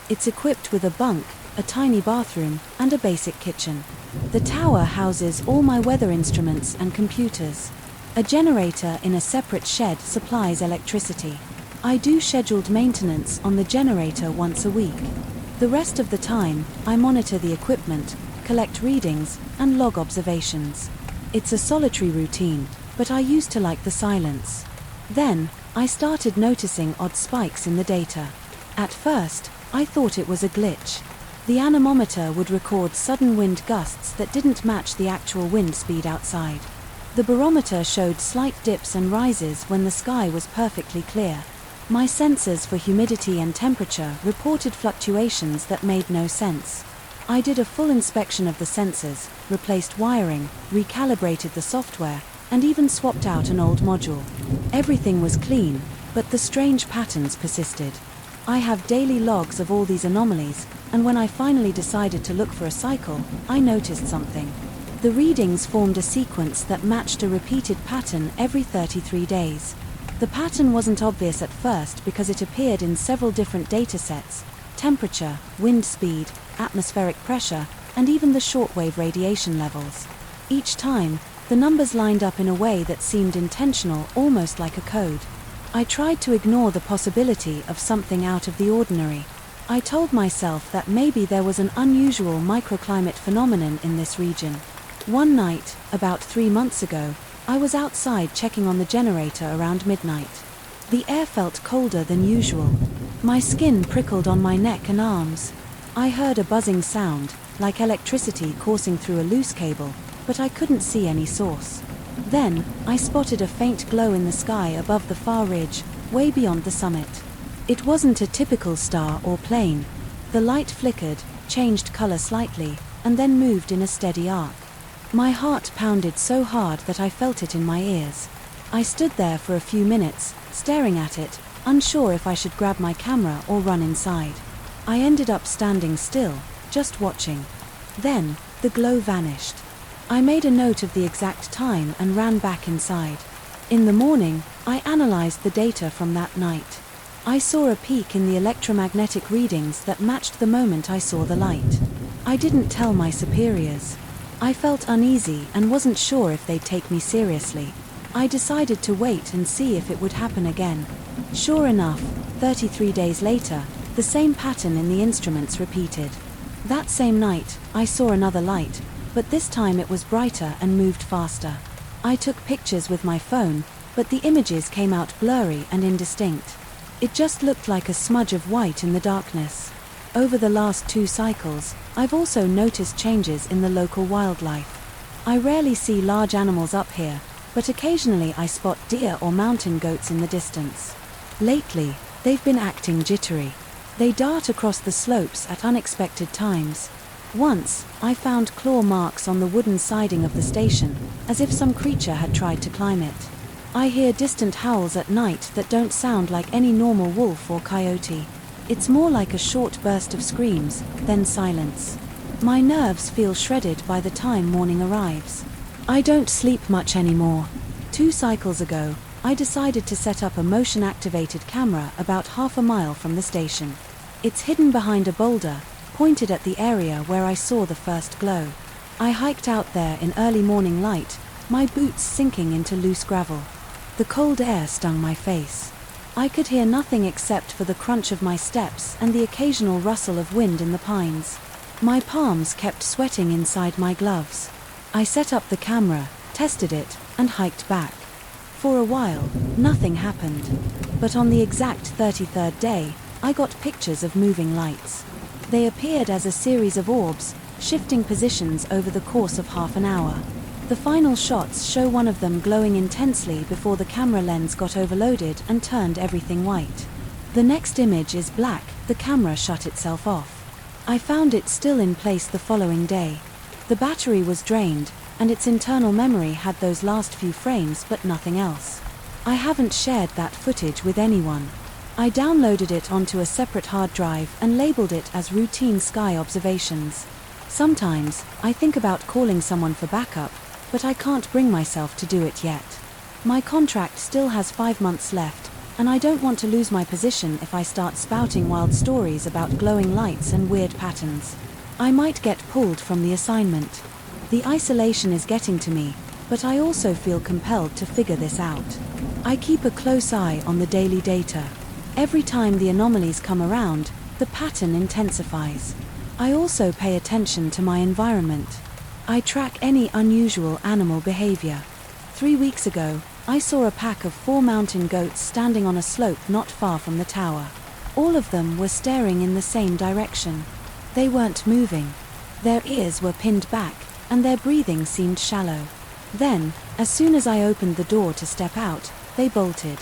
It's equipped with a bunk, a tiny bathroom, and a basic kitchen. The tower houses all my weather instruments and computers. A generator in a separate shed supplies electricity. I do scheduled maintenance on the generator once a week. The rest of the time, I monitor the equipment, collect readings, and log observations. It's a solitary routine, but I used to like the silence. Then, I started noticing odd spikes in the data. At first, I thought it was a glitch. The anemometer would record sudden wind gusts that didn't match the actual wind speed outside. The barometer showed slight dips and rises when the sky was perfectly clear. My sensors for humidity and temperature reported fluctuations that made no sense. I did a full inspection of the sensors, replaced wiring, recalibrated the software, and even swapped out an old module. Everything was clean, but the strange patterns persisted. I have daily logs of all these anomalies, and when I finally decided to look for a cycle, I noticed something. The readings formed a sequence that matched a repeated pattern every 33 days. The pattern wasn't obvious at first because it appeared in several different data sets: temperature, wind speed, atmospheric pressure, and even the shortwave radiation levels. Each time, the numbers lined up in a way that seemed intentional, almost like a code. I tried to ignore the possibility of something out of the ordinary. I told myself that maybe there was an unusual microclimate phenomenon in this region. One night, about 3 months ago, I was outside checking on the generator around midnight. The air felt colder than usual. My skin prickled on my neck and arms. I heard a buzzing sound, like electricity coursing through a loose cable, but I couldn't see any source. Then, I spotted a faint glow in the sky above the far ridge, way beyond the summit. It wasn't a typical star or plane. The light flickered, changed color slightly, and then moved in a steady arc. My heart pounded so hard that I felt it in my ears. I stood there for a few minutes, staring at it, unsure if I should grab my camera or run inside. I ended up standing still, just watching. Then, the glow vanished. I made a note of the exact time and ran back inside. In the morning, I analyzed the data from that night. I saw a peak in the electromagnetic readings that matched the moment I saw the light. I didn't tell my superiors. I felt uneasy and wasn't sure if they'd take me seriously. I decided to wait and see if it would happen again. Sure enough, 33 days later, the same pattern in the instruments repeated. That same night, I saw another light, but this time it was brighter and moved faster. I took pictures with my phone, but the images came out blurry and indistinct. It just looked like a smudge of white in the darkness. Over the last 2 cycles, I've also noticed changes in the local wildlife. I rarely see large animals up here, but occasionally I spot deer or mountain goats in the distance. Lately, they've been acting jittery. They dart across the slopes at unexpected times. Once, I found claw marks on the wooden siding of the station, as if some creature had tried to climb it. I hear distant howls at night that don't sound like any normal wolf or coyote. It's more like a short burst of screams, then silence. My nerves feel shredded by the time morning arrives. I don't sleep much anymore. 2 cycles ago, I decided to set up a motion-activated camera about half a mile from the station. It's hidden behind a boulder, pointed at the area where I saw the first glow. I hiked out there in early morning light, my boots sinking into loose gravel. The cold air stung my face. I could hear nothing except for the crunch of my steps and the occasional rustle of wind in the pines. My palms kept sweating inside my gloves. I set up the camera, tested it, and hiked back. For a while, nothing happened. But on the exact 33rd day, I got pictures of moving lights. They appeared as a series of orbs, shifting positions over the course of half an hour. The final shots show one of them glowing intensely before the camera lens got overloaded and turned everything white. The next image is black, the camera shut itself off. I found it still in place the following day. The battery was drained, and its internal memory had those last few frames but nothing else. I haven't shared that footage with anyone. I downloaded it onto a separate hard drive and labeled it as routine sky observations. Sometimes, I think about calling someone for backup, but I can't bring myself to do it yet. My contract still has 5 months left, and I don't want to lose my position if I start spouting wild stories about glowing lights and weird patterns. I might get pulled from the assignment. The isolation is getting to me, but I also feel compelled to figure this out. I keep a close eye on the daily data. Every time the anomalies come around, the pattern intensifies. I also pay attention to my environment. I track any unusual animal behavior. 3 weeks ago, I saw a pack of 4 mountain goats standing on a slope not far from the tower. All of them were staring in the same direction. They weren't moving. Their ears were pinned back, and their breathing seemed shallow. Then, as soon as I opened the door to step out, they bolted.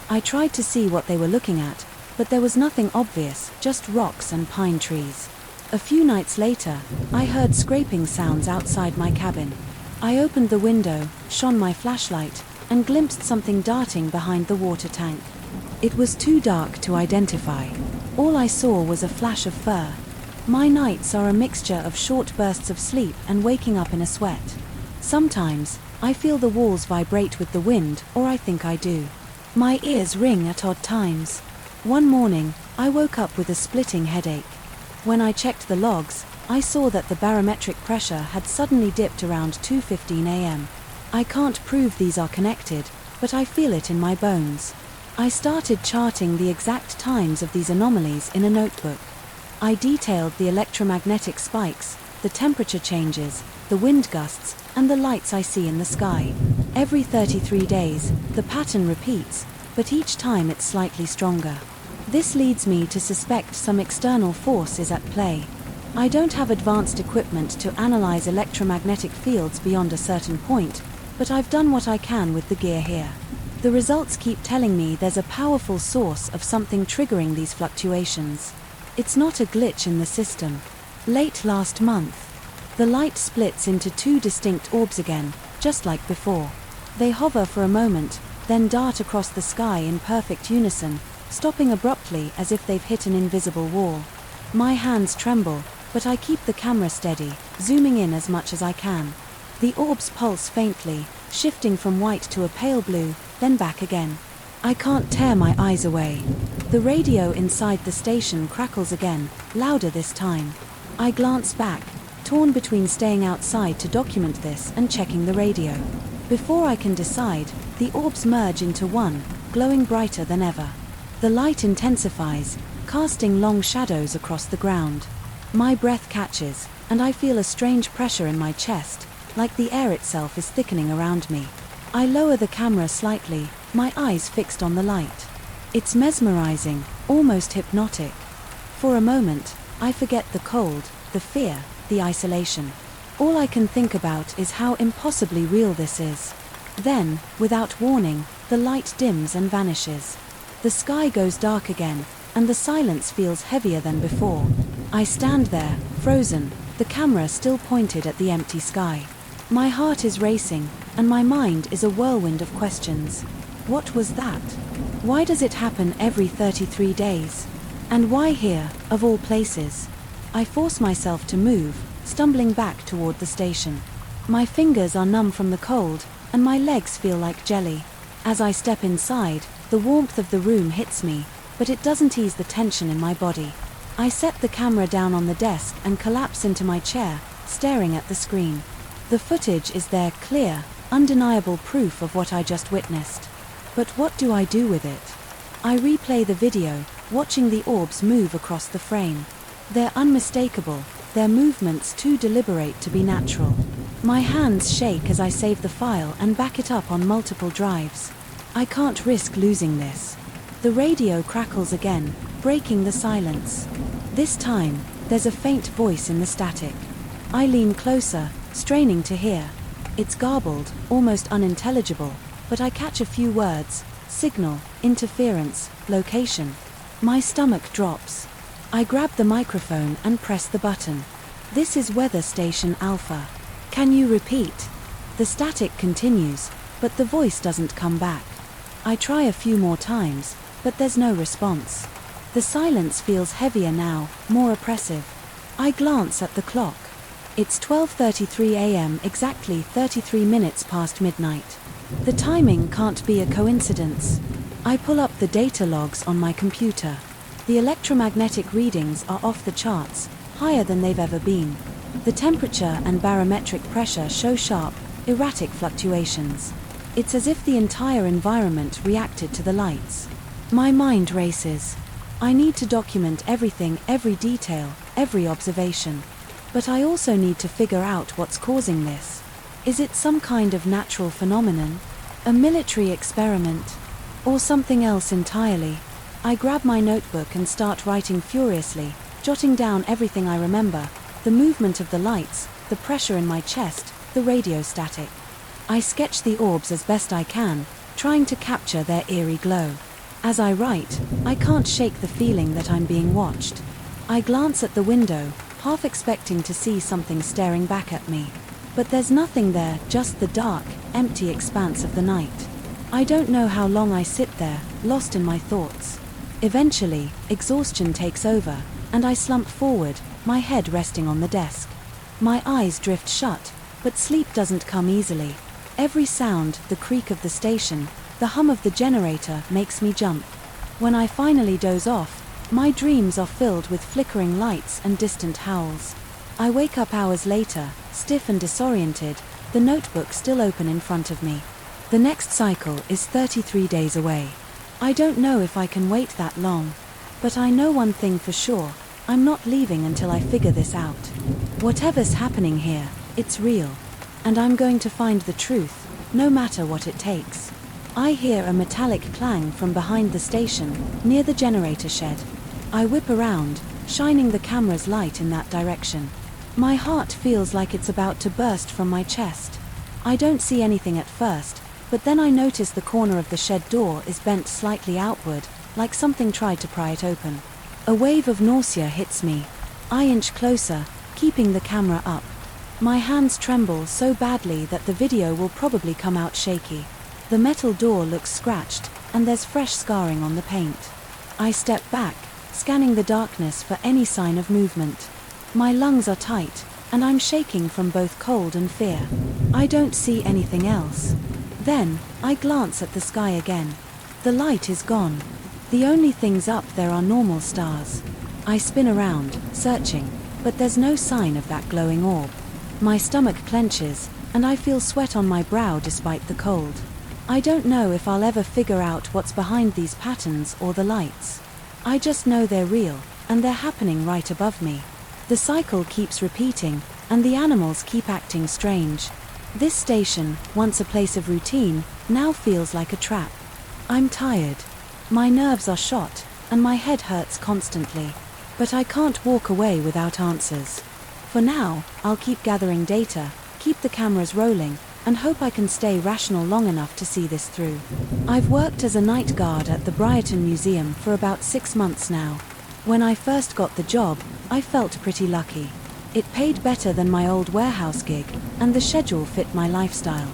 I tried to see what they were looking at, but there was nothing obvious, just rocks and pine trees. A few nights later, I heard scraping sounds outside my cabin. I opened the window, shone my flashlight, and glimpsed something darting behind the water tank. It was too dark to identify. All I saw was a flash of fur. My nights are a mixture of short bursts of sleep and waking up in a sweat. Sometimes, I feel the walls vibrate with the wind, or I think I do. My ears ring at odd times. One morning, I woke up with a splitting headache. When I checked the logs, I saw that the barometric pressure had suddenly dipped around 2:15 a.m. I can't prove these are connected, but I feel it in my bones. I started charting the exact times of these anomalies in a notebook. I detailed the electromagnetic spikes, the temperature changes, the wind gusts, and the lights I see in the sky. Every 33 days, the pattern repeats, but each time it's slightly stronger. This leads me to suspect some external force is at play. I don't have advanced equipment to analyze electromagnetic fields beyond a certain point, but I've done what I can with the gear here. The results keep telling me there's a powerful source of something triggering these fluctuations. It's not a glitch in the system. Late last month, the light splits into 2 distinct orbs again, just like before. They hover for a moment, then dart across the sky in perfect unison, stopping abruptly as if they've hit an invisible wall. My hands tremble, but I keep the camera steady, zooming in as much as I can. The orbs pulse faintly, shifting from white to a pale blue, then back again. I can't tear my eyes away. The radio inside the station crackles again, louder this time. I glance back, torn between staying outside to document this and checking the radio. Before I can decide, the orbs merge into one, glowing brighter than ever. The light intensifies, casting long shadows across the ground. My breath catches, and I feel a strange pressure in my chest, like the air itself is thickening around me. I lower the camera slightly, my eyes fixed on the light. It's mesmerizing, almost hypnotic. For a moment, I forget the cold, the fear, the isolation. All I can think about is how impossibly real this is. Then, without warning, the light dims and vanishes. The sky goes dark again, and the silence feels heavier than before. I stand there, frozen, the camera still pointed at the empty sky. My heart is racing, and my mind is a whirlwind of questions. What was that? Why does it happen every 33 days? And why here, of all places? I force myself to move, stumbling back toward the station. My fingers are numb from the cold, and my legs feel like jelly. As I step inside, the warmth of the room hits me, but it doesn't ease the tension in my body. I set the camera down on the desk and collapse into my chair, staring at the screen. The footage is there, clear, undeniable proof of what I just witnessed. But what do I do with it? I replay the video, watching the orbs move across the frame. They're unmistakable, their movements too deliberate to be natural. My hands shake as I save the file and back it up on multiple drives. I can't risk losing this. The radio crackles again, breaking the silence. This time, there's a faint voice in the static. I lean closer, straining to hear. It's garbled, almost unintelligible, but I catch a few words: signal, interference, location. My stomach drops. I grab the microphone and press the button. This is Weather Station Alpha. Can you repeat? The static continues, but the voice doesn't come back. I try a few more times, but there's no response. The silence feels heavier now, more oppressive. I glance at the clock. It's 12:33 a.m., exactly 33 minutes past midnight. The timing can't be a coincidence. I pull up the data logs on my computer. The electromagnetic readings are off the charts, higher than they've ever been. The temperature and barometric pressure show sharp, erratic fluctuations. It's as if the entire environment reacted to the lights. My mind races. I need to document everything, every detail, every observation. But I also need to figure out what's causing this. Is it some kind of natural phenomenon? A military experiment? Or something else entirely? I grab my notebook and start writing furiously, jotting down everything I remember: the movement of the lights, the pressure in my chest, the radio static. I sketch the orbs as best I can, trying to capture their eerie glow. As I write, I can't shake the feeling that I'm being watched. I glance at the window, half expecting to see something staring back at me. But there's nothing there, just the dark, empty expanse of the night. I don't know how long I sit there, lost in my thoughts. Eventually, exhaustion takes over, and I slump forward, my head resting on the desk. My eyes drift shut, but sleep doesn't come easily. Every sound, the creak of the station, the hum of the generator, makes me jump. When I finally doze off, my dreams are filled with flickering lights and distant howls. I wake up hours later, stiff and disoriented, the notebook still open in front of me. The next cycle is 33 days away. I don't know if I can wait that long. But I know one thing for sure: I'm not leaving until I figure this out. Whatever's happening here, it's real. And I'm going to find the truth, no matter what it takes. I hear a metallic clang from behind the station, near the generator shed. I whip around, shining the camera's light in that direction. My heart feels like it's about to burst from my chest. I don't see anything at first, but then I notice the corner of the shed door is bent slightly outward, like something tried to pry it open. A wave of nausea hits me. I inch closer, keeping the camera up. My hands tremble so badly that the video will probably come out shaky. The metal door looks scratched, and there's fresh scarring on the paint. I step back, scanning the darkness for any sign of movement. My lungs are tight, and I'm shaking from both cold and fear. I don't see anything else. Then, I glance at the sky again. The light is gone. The only things up there are normal stars. I spin around, searching, but there's no sign of that glowing orb. My stomach clenches, and I feel sweat on my brow despite the cold. I don't know if I'll ever figure out what's behind these patterns or the lights. I just know they're real, and they're happening right above me. The cycle keeps repeating, and the animals keep acting strange. This station, once a place of routine, now feels like a trap. I'm tired. My nerves are shot, and my head hurts constantly. But I can't walk away without answers. For now, I'll keep gathering data, keep the cameras rolling, and hope I can stay rational long enough to see this through. I've worked as a night guard at the Brighton Museum for about 6 months now. When I first got the job, I felt pretty lucky. It paid better than my old warehouse gig, and the schedule fit my lifestyle.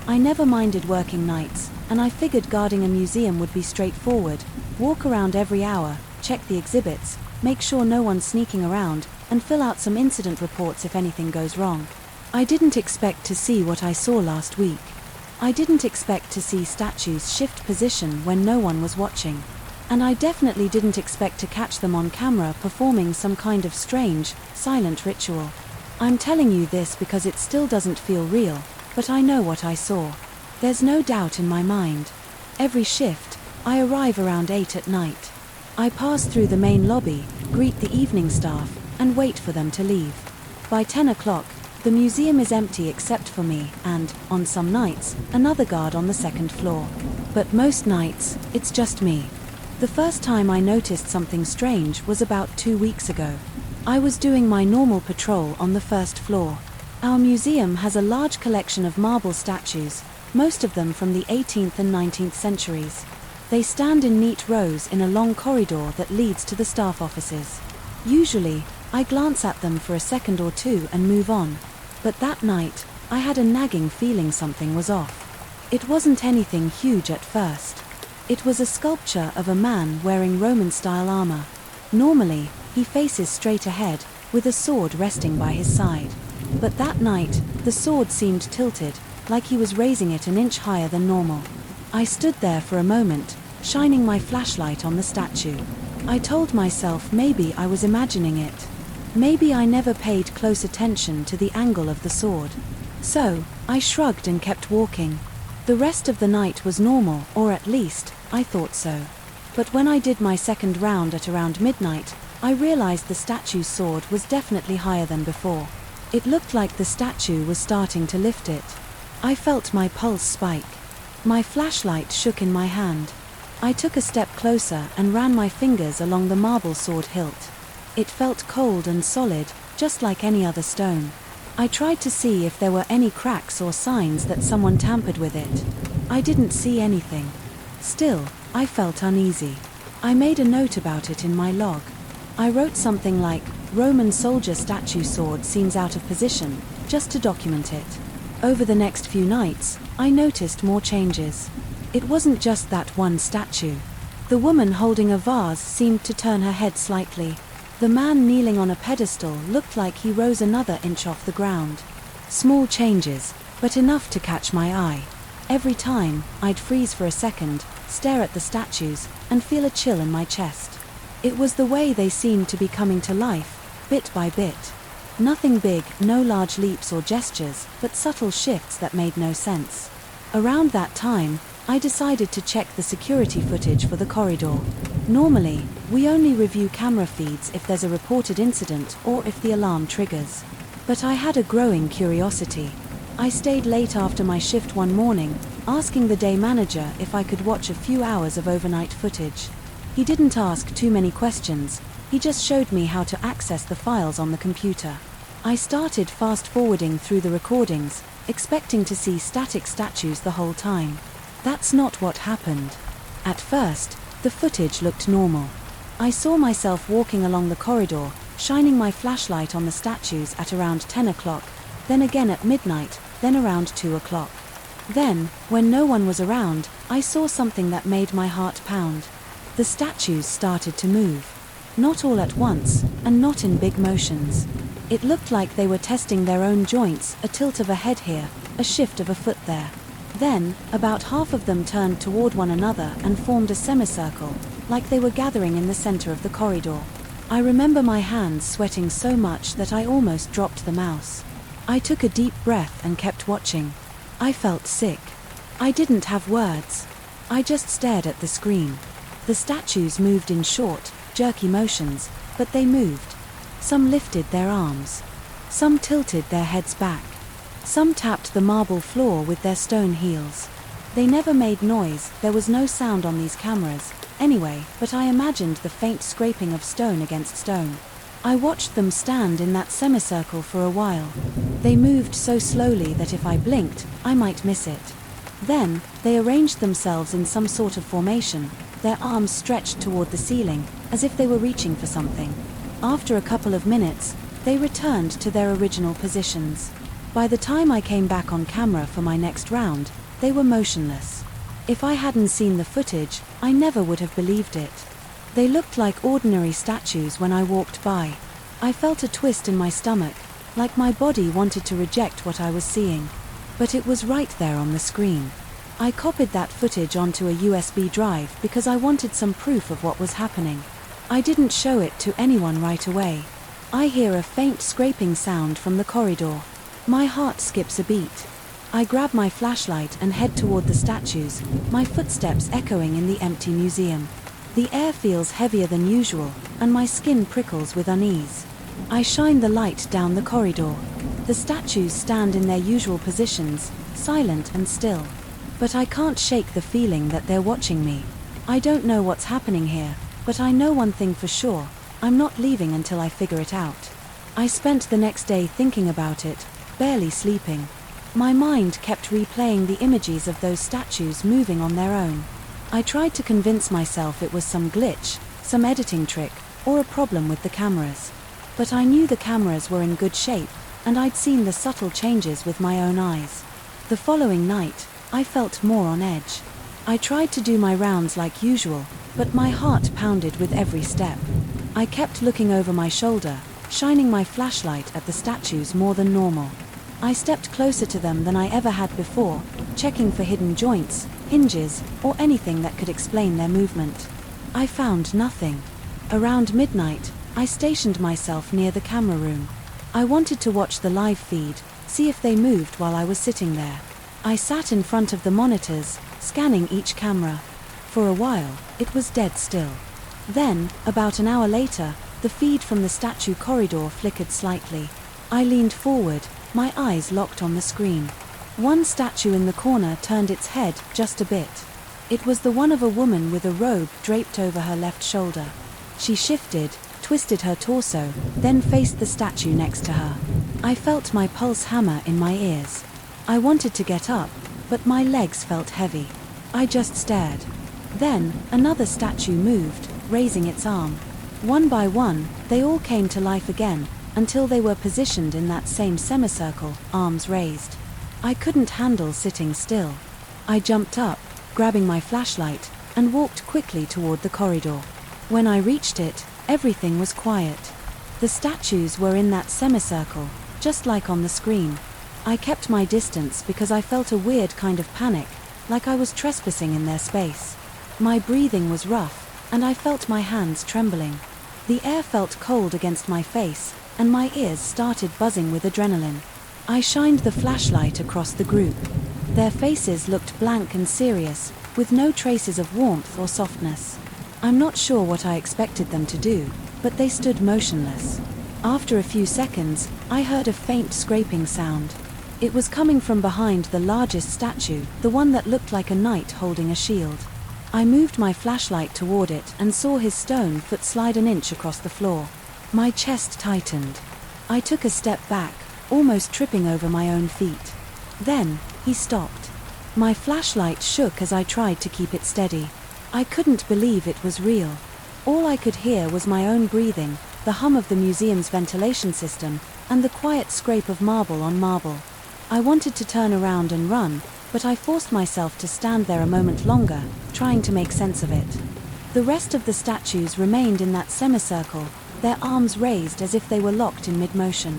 I never minded working nights, and I figured guarding a museum would be straightforward: walk around every hour, check the exhibits, make sure no one's sneaking around, and fill out some incident reports if anything goes wrong. I didn't expect to see what I saw last week. I didn't expect to see statues shift position when no one was watching. And I definitely didn't expect to catch them on camera performing some kind of strange, silent ritual. I'm telling you this because it still doesn't feel real, but I know what I saw. There's no doubt in my mind. Every shift, I arrive around 8 at night. I pass through the main lobby, greet the evening staff, and wait for them to leave. By 10 o'clock, the museum is empty except for me and, on some nights, another guard on the second floor. But most nights, it's just me. The first time I noticed something strange was about 2 weeks ago. I was doing my normal patrol on the first floor. Our museum has a large collection of marble statues, most of them from the 18th and 19th centuries. They stand in neat rows in a long corridor that leads to the staff offices. Usually, I glance at them for a second or two and move on. But that night, I had a nagging feeling something was off. It wasn't anything huge at first. It was a sculpture of a man wearing Roman-style armor. Normally, he faces straight ahead, with a sword resting by his side. But that night, the sword seemed tilted, like he was raising it an inch higher than normal. I stood there for a moment, shining my flashlight on the statue. I told myself maybe I was imagining it. Maybe I never paid close attention to the angle of the sword. So, I shrugged and kept walking. The rest of the night was normal, or at least, I thought so. But when I did my second round at around midnight, I realized the statue's sword was definitely higher than before. It looked like the statue was starting to lift it. I felt my pulse spike. My flashlight shook in my hand. I took a step closer and ran my fingers along the marble sword hilt. It felt cold and solid, just like any other stone. I tried to see if there were any cracks or signs that someone tampered with it. I didn't see anything. Still, I felt uneasy. I made a note about it in my log. I wrote something like, Roman soldier statue sword seems out of position, just to document it. Over the next few nights, I noticed more changes. It wasn't just that one statue. The woman holding a vase seemed to turn her head slightly. The man kneeling on a pedestal looked like he rose another inch off the ground. Small changes, but enough to catch my eye. Every time, I'd freeze for a second, stare at the statues, and feel a chill in my chest. It was the way they seemed to be coming to life, bit by bit. Nothing big, no large leaps or gestures, but subtle shifts that made no sense. Around that time, I decided to check the security footage for the corridor. Normally, we only review camera feeds if there's a reported incident or if the alarm triggers. But I had a growing curiosity. I stayed late after my shift one morning, asking the day manager if I could watch a few hours of overnight footage. He didn't ask too many questions, he just showed me how to access the files on the computer. I started fast-forwarding through the recordings, expecting to see static statues the whole time. That's not what happened. At first, the footage looked normal. I saw myself walking along the corridor, shining my flashlight on the statues at around 10 o'clock, then again at midnight, then around 2 o'clock. Then, when no one was around, I saw something that made my heart pound. The statues started to move. Not all at once, and not in big motions. It looked like they were testing their own joints, a tilt of a head here, a shift of a foot there. Then, about half of them turned toward one another and formed a semicircle, like they were gathering in the center of the corridor. I remember my hands sweating so much that I almost dropped the mouse. I took a deep breath and kept watching. I felt sick. I didn't have words. I just stared at the screen. The statues moved in short, jerky motions, but they moved. Some lifted their arms. Some tilted their heads back. Some tapped the marble floor with their stone heels. They never made noise, there was no sound on these cameras, anyway, but I imagined the faint scraping of stone against stone. I watched them stand in that semicircle for a while. They moved so slowly that if I blinked, I might miss it. Then, they arranged themselves in some sort of formation, their arms stretched toward the ceiling, as if they were reaching for something. After a couple of minutes, they returned to their original positions. By the time I came back on camera for my next round, they were motionless. If I hadn't seen the footage, I never would have believed it. They looked like ordinary statues when I walked by. I felt a twist in my stomach, like my body wanted to reject what I was seeing. But it was right there on the screen. I copied that footage onto a USB drive because I wanted some proof of what was happening. I didn't show it to anyone right away. I hear a faint scraping sound from the corridor. My heart skips a beat. I grab my flashlight and head toward the statues, my footsteps echoing in the empty museum. The air feels heavier than usual, and my skin prickles with unease. I shine the light down the corridor. The statues stand in their usual positions, silent and still. But I can't shake the feeling that they're watching me. I don't know what's happening here, but I know one thing for sure: I'm not leaving until I figure it out. I spent the next day thinking about it, barely sleeping. My mind kept replaying the images of those statues moving on their own. I tried to convince myself it was some glitch, some editing trick, or a problem with the cameras. But I knew the cameras were in good shape, and I'd seen the subtle changes with my own eyes. The following night, I felt more on edge. I tried to do my rounds like usual, but my heart pounded with every step. I kept looking over my shoulder, shining my flashlight at the statues more than normal. I stepped closer to them than I ever had before, checking for hidden joints, hinges, or anything that could explain their movement. I found nothing. Around midnight, I stationed myself near the camera room. I wanted to watch the live feed, see if they moved while I was sitting there. I sat in front of the monitors, scanning each camera. For a while, it was dead still. Then, about an hour later, the feed from the statue corridor flickered slightly. I leaned forward, my eyes locked on the screen. One statue in the corner turned its head just a bit. It was the one of a woman with a robe draped over her left shoulder. She shifted, twisted her torso, then faced the statue next to her. I felt my pulse hammer in my ears. I wanted to get up, but my legs felt heavy. I just stared. Then, another statue moved, raising its arm. One by one, they all came to life again, until they were positioned in that same semicircle, arms raised. I couldn't handle sitting still. I jumped up, grabbing my flashlight, and walked quickly toward the corridor. When I reached it, everything was quiet. The statues were in that semicircle, just like on the screen. I kept my distance because I felt a weird kind of panic, like I was trespassing in their space. My breathing was rough, and I felt my hands trembling. The air felt cold against my face, and my ears started buzzing with adrenaline. I shined the flashlight across the group. Their faces looked blank and serious, with no traces of warmth or softness. I'm not sure what I expected them to do, but they stood motionless. After a few seconds, I heard a faint scraping sound. It was coming from behind the largest statue, the one that looked like a knight holding a shield. I moved my flashlight toward it and saw his stone foot slide an inch across the floor. My chest tightened. I took a step back, almost tripping over my own feet. Then, he stopped. My flashlight shook as I tried to keep it steady. I couldn't believe it was real. All I could hear was my own breathing, the hum of the museum's ventilation system, and the quiet scrape of marble on marble. I wanted to turn around and run, but I forced myself to stand there a moment longer, trying to make sense of it. The rest of the statues remained in that semicircle, their arms raised as if they were locked in mid-motion.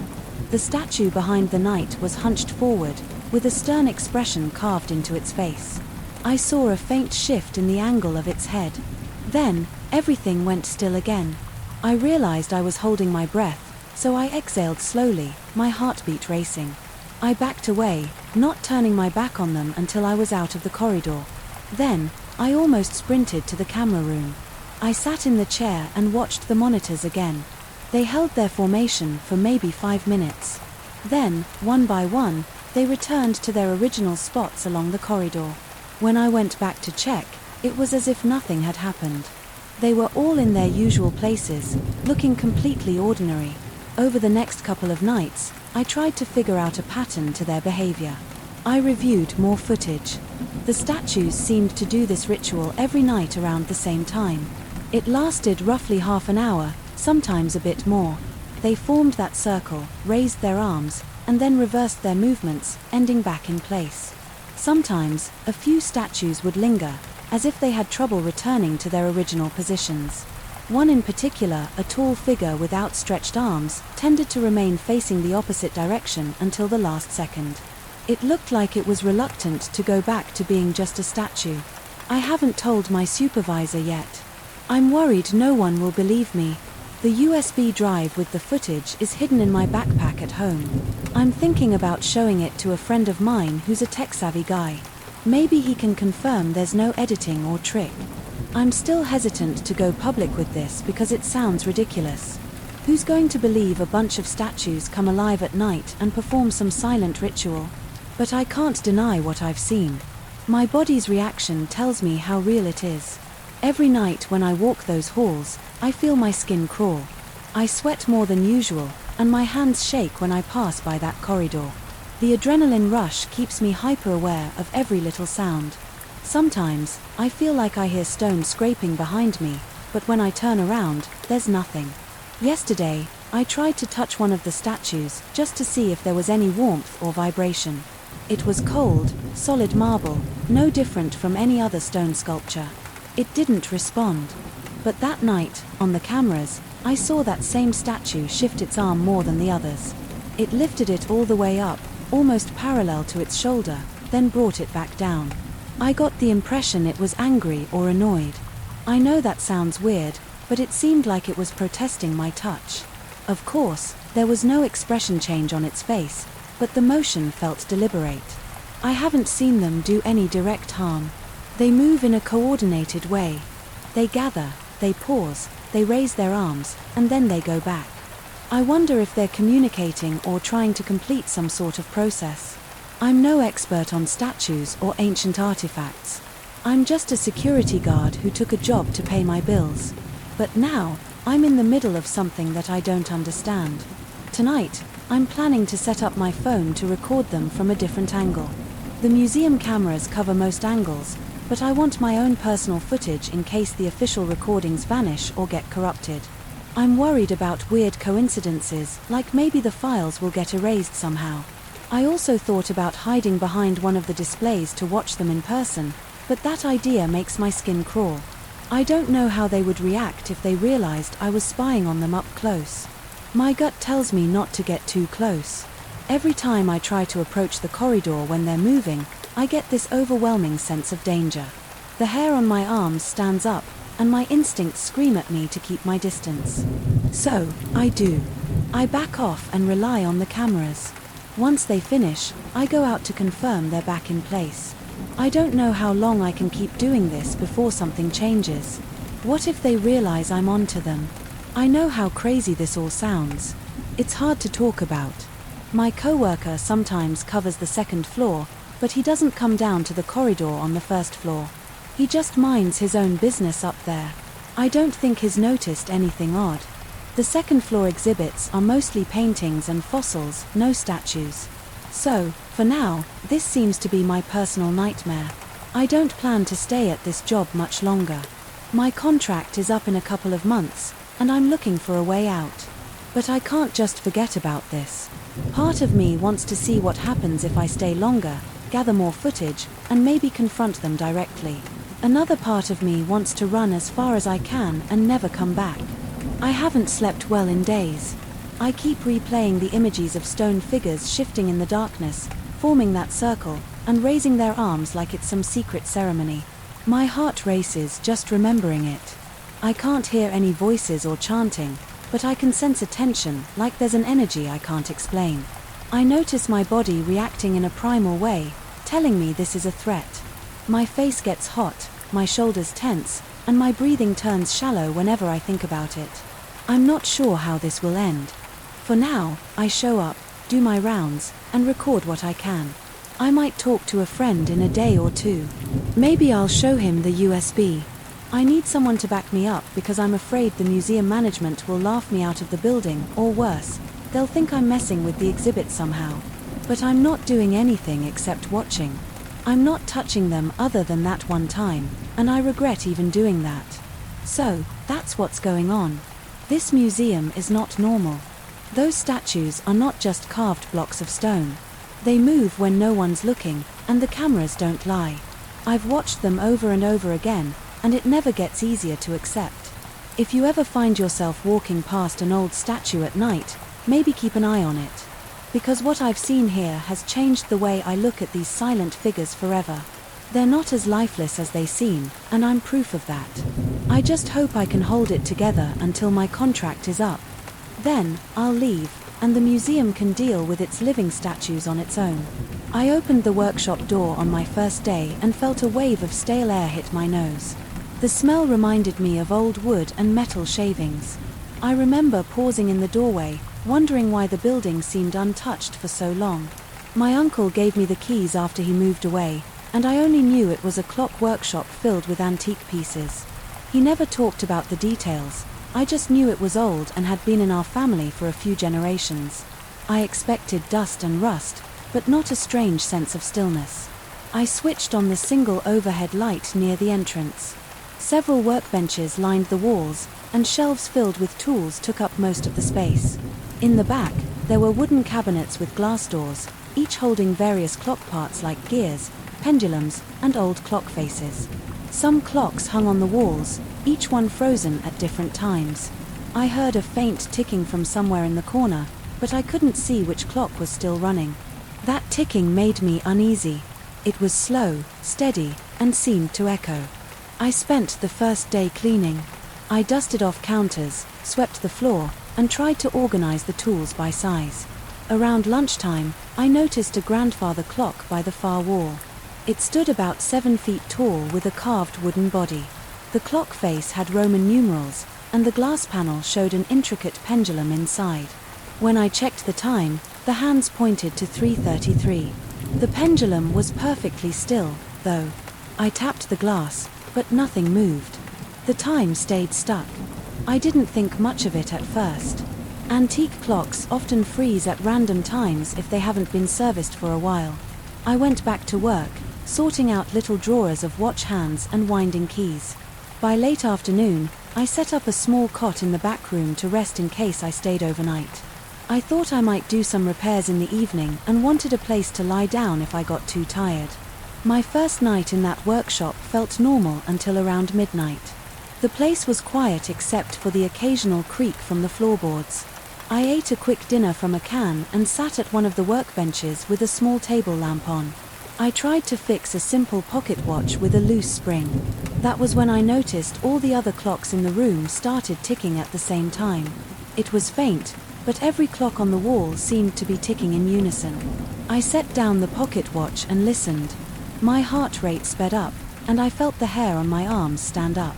The statue behind the knight was hunched forward, with a stern expression carved into its face. I saw a faint shift in the angle of its head. Then, everything went still again. I realized I was holding my breath, so I exhaled slowly, my heartbeat racing. I backed away, not turning my back on them until I was out of the corridor. Then, I almost sprinted to the camera room. I sat in the chair and watched the monitors again. They held their formation for maybe 5 minutes. Then, one by one, they returned to their original spots along the corridor. When I went back to check, it was as if nothing had happened. They were all in their usual places, looking completely ordinary. Over the next couple of nights, I tried to figure out a pattern to their behavior. I reviewed more footage. The statues seemed to do this ritual every night around the same time. It lasted roughly half an hour, sometimes a bit more. They formed that circle, raised their arms, and then reversed their movements, ending back in place. Sometimes, a few statues would linger, as if they had trouble returning to their original positions. One in particular, a tall figure with outstretched arms, tended to remain facing the opposite direction until the last second. It looked like it was reluctant to go back to being just a statue. I haven't told my supervisor yet. I'm worried no one will believe me. The USB drive with the footage is hidden in my backpack at home. I'm thinking about showing it to a friend of mine who's a tech-savvy guy. Maybe he can confirm there's no editing or trick. I'm still hesitant to go public with this because it sounds ridiculous. Who's going to believe a bunch of statues come alive at night and perform some silent ritual? But I can't deny what I've seen. My body's reaction tells me how real it is. Every night when I walk those halls, I feel my skin crawl. I sweat more than usual, and my hands shake when I pass by that corridor. The adrenaline rush keeps me hyper-aware of every little sound. Sometimes, I feel like I hear stones scraping behind me, but when I turn around, there's nothing. Yesterday, I tried to touch one of the statues just to see if there was any warmth or vibration. It was cold, solid marble, no different from any other stone sculpture. It didn't respond. But that night, on the cameras, I saw that same statue shift its arm more than the others. It lifted it all the way up, almost parallel to its shoulder, then brought it back down. I got the impression it was angry or annoyed. I know that sounds weird, but it seemed like it was protesting my touch. Of course, there was no expression change on its face, but the motion felt deliberate. I haven't seen them do any direct harm. They move in a coordinated way. They gather, they pause, they raise their arms, and then they go back. I wonder if they're communicating or trying to complete some sort of process. I'm no expert on statues or ancient artifacts. I'm just a security guard who took a job to pay my bills. But now, I'm in the middle of something that I don't understand. Tonight, I'm planning to set up my phone to record them from a different angle. The museum cameras cover most angles, but I want my own personal footage in case the official recordings vanish or get corrupted. I'm worried about weird coincidences, like maybe the files will get erased somehow. I also thought about hiding behind one of the displays to watch them in person, but that idea makes my skin crawl. I don't know how they would react if they realized I was spying on them up close. My gut tells me not to get too close. Every time I try to approach the corridor when they're moving, I get this overwhelming sense of danger. The hair on my arms stands up, and my instincts scream at me to keep my distance. So, I do. I back off and rely on the cameras. Once they finish, I go out to confirm they're back in place. I don't know how long I can keep doing this before something changes. What if they realize I'm onto them? I know how crazy this all sounds. It's hard to talk about. My coworker sometimes covers the second floor, but he doesn't come down to the corridor on the first floor. He just minds his own business up there. I don't think he's noticed anything odd. The second floor exhibits are mostly paintings and fossils, no statues. So, for now, this seems to be my personal nightmare. I don't plan to stay at this job much longer. My contract is up in a couple of months, and I'm looking for a way out. But I can't just forget about this. Part of me wants to see what happens if I stay longer, gather more footage, and maybe confront them directly. Another part of me wants to run as far as I can and never come back. I haven't slept well in days. I keep replaying the images of stone figures shifting in the darkness, forming that circle, and raising their arms like it's some secret ceremony. My heart races just remembering it. I can't hear any voices or chanting, but I can sense a tension, like there's an energy I can't explain. I notice my body reacting in a primal way, telling me this is a threat. My face gets hot, my shoulders tense, and my breathing turns shallow whenever I think about it. I'm not sure how this will end. For now, I show up, do my rounds, and record what I can. I might talk to a friend in a day or two. Maybe I'll show him the USB. I need someone to back me up because I'm afraid the museum management will laugh me out of the building, or worse, they'll think I'm messing with the exhibit somehow. But I'm not doing anything except watching. I'm not touching them other than that one time, and I regret even doing that. So, that's what's going on. This museum is not normal. Those statues are not just carved blocks of stone. They move when no one's looking, and the cameras don't lie. I've watched them over and over again, and it never gets easier to accept. If you ever find yourself walking past an old statue at night, maybe keep an eye on it. Because what I've seen here has changed the way I look at these silent figures forever. They're not as lifeless as they seem, and I'm proof of that. I just hope I can hold it together until my contract is up. Then, I'll leave, and the museum can deal with its living statues on its own. I opened the workshop door on my first day and felt a wave of stale air hit my nose. The smell reminded me of old wood and metal shavings. I remember pausing in the doorway, wondering why the building seemed untouched for so long. My uncle gave me the keys after he moved away, and I only knew it was a clock workshop filled with antique pieces. He never talked about the details. I just knew it was old and had been in our family for a few generations. I expected dust and rust, but not a strange sense of stillness. I switched on the single overhead light near the entrance. Several workbenches lined the walls, and shelves filled with tools took up most of the space. In the back, there were wooden cabinets with glass doors, each holding various clock parts like gears, pendulums, and old clock faces. Some clocks hung on the walls, each one frozen at different times. I heard a faint ticking from somewhere in the corner, but I couldn't see which clock was still running. That ticking made me uneasy. It was slow, steady, and seemed to echo. I spent the first day cleaning. I dusted off counters, swept the floor, and tried to organize the tools by size. Around lunchtime, I noticed a grandfather clock by the far wall. It stood about 7 feet tall with a carved wooden body. The clock face had Roman numerals, and the glass panel showed an intricate pendulum inside. When I checked the time, the hands pointed to 3:33. The pendulum was perfectly still, though. I tapped the glass, but nothing moved. The time stayed stuck. I didn't think much of it at first. Antique clocks often freeze at random times if they haven't been serviced for a while. I went back to work, sorting out little drawers of watch hands and winding keys. By late afternoon, I set up a small cot in the back room to rest in case I stayed overnight. I thought I might do some repairs in the evening and wanted a place to lie down if I got too tired. My first night in that workshop felt normal until around midnight. The place was quiet except for the occasional creak from the floorboards. I ate a quick dinner from a can and sat at one of the workbenches with a small table lamp on. I tried to fix a simple pocket watch with a loose spring. That was when I noticed all the other clocks in the room started ticking at the same time. It was faint, but every clock on the wall seemed to be ticking in unison. I set down the pocket watch and listened. My heart rate sped up, and I felt the hair on my arms stand up.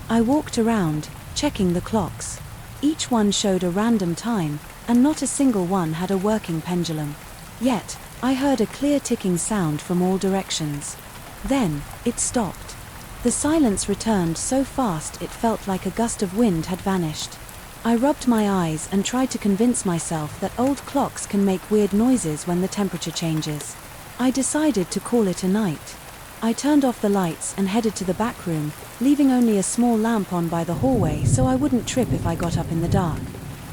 I walked around, checking the clocks. Each one showed a random time, and not a single one had a working pendulum. Yet, I heard a clear ticking sound from all directions. Then, it stopped. The silence returned so fast it felt like a gust of wind had vanished. I rubbed my eyes and tried to convince myself that old clocks can make weird noises when the temperature changes. I decided to call it a night. I turned off the lights and headed to the back room, leaving only a small lamp on by the hallway so I wouldn't trip if I got up in the dark.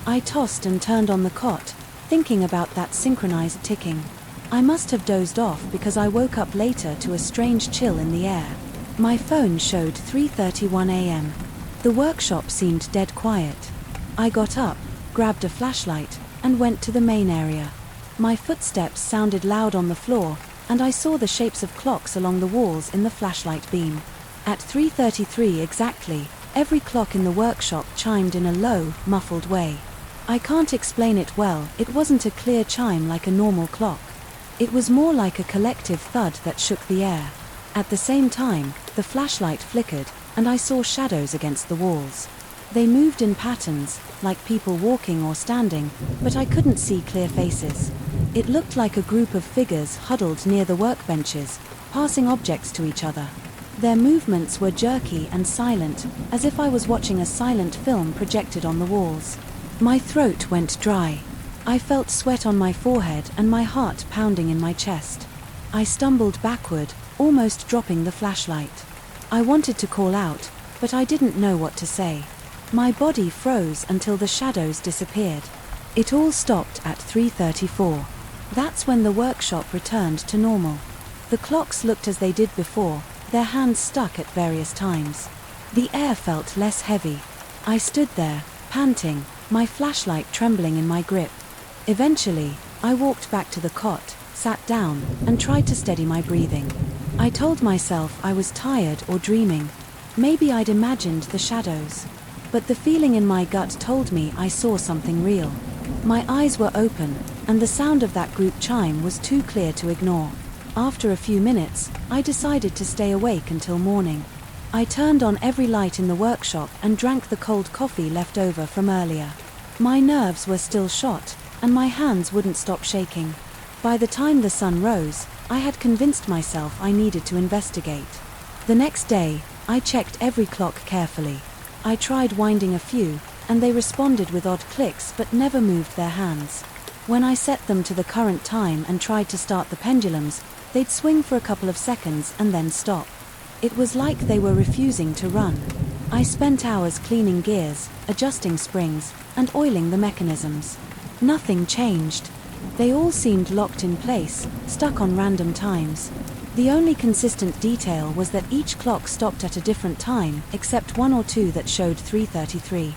I tossed and turned on the cot, thinking about that synchronized ticking. I must have dozed off because I woke up later to a strange chill in the air. My phone showed 3:31 a.m. The workshop seemed dead quiet. I got up, grabbed a flashlight, and went to the main area. My footsteps sounded loud on the floor, and I saw the shapes of clocks along the walls in the flashlight beam. At 3:33 exactly, every clock in the workshop chimed in a low, muffled way. I can't explain it well, it wasn't a clear chime like a normal clock. It was more like a collective thud that shook the air. At the same time, the flashlight flickered, and I saw shadows against the walls. They moved in patterns, like people walking or standing, but I couldn't see clear faces. It looked like a group of figures huddled near the workbenches, passing objects to each other. Their movements were jerky and silent, as if I was watching a silent film projected on the walls. My throat went dry. I felt sweat on my forehead and my heart pounding in my chest. I stumbled backward, almost dropping the flashlight. I wanted to call out, but I didn't know what to say. My body froze until the shadows disappeared. It all stopped at 3:34. That's when the workshop returned to normal. The clocks looked as they did before, their hands stuck at various times. The air felt less heavy. I stood there, panting, my flashlight trembling in my grip. Eventually, I walked back to the cot, sat down, and tried to steady my breathing. I told myself I was tired or dreaming. Maybe I'd imagined the shadows. But the feeling in my gut told me I saw something real. My eyes were open, and the sound of that group chime was too clear to ignore. After a few minutes, I decided to stay awake until morning. I turned on every light in the workshop and drank the cold coffee left over from earlier. My nerves were still shot, and my hands wouldn't stop shaking. By the time the sun rose, I had convinced myself I needed to investigate. The next day, I checked every clock carefully. I tried winding a few, and they responded with odd clicks but never moved their hands. When I set them to the current time and tried to start the pendulums, they'd swing for a couple of seconds and then stop. It was like they were refusing to run. I spent hours cleaning gears, adjusting springs, and oiling the mechanisms. Nothing changed. They all seemed locked in place, stuck on random times. The only consistent detail was that each clock stopped at a different time, except one or two that showed 3:33.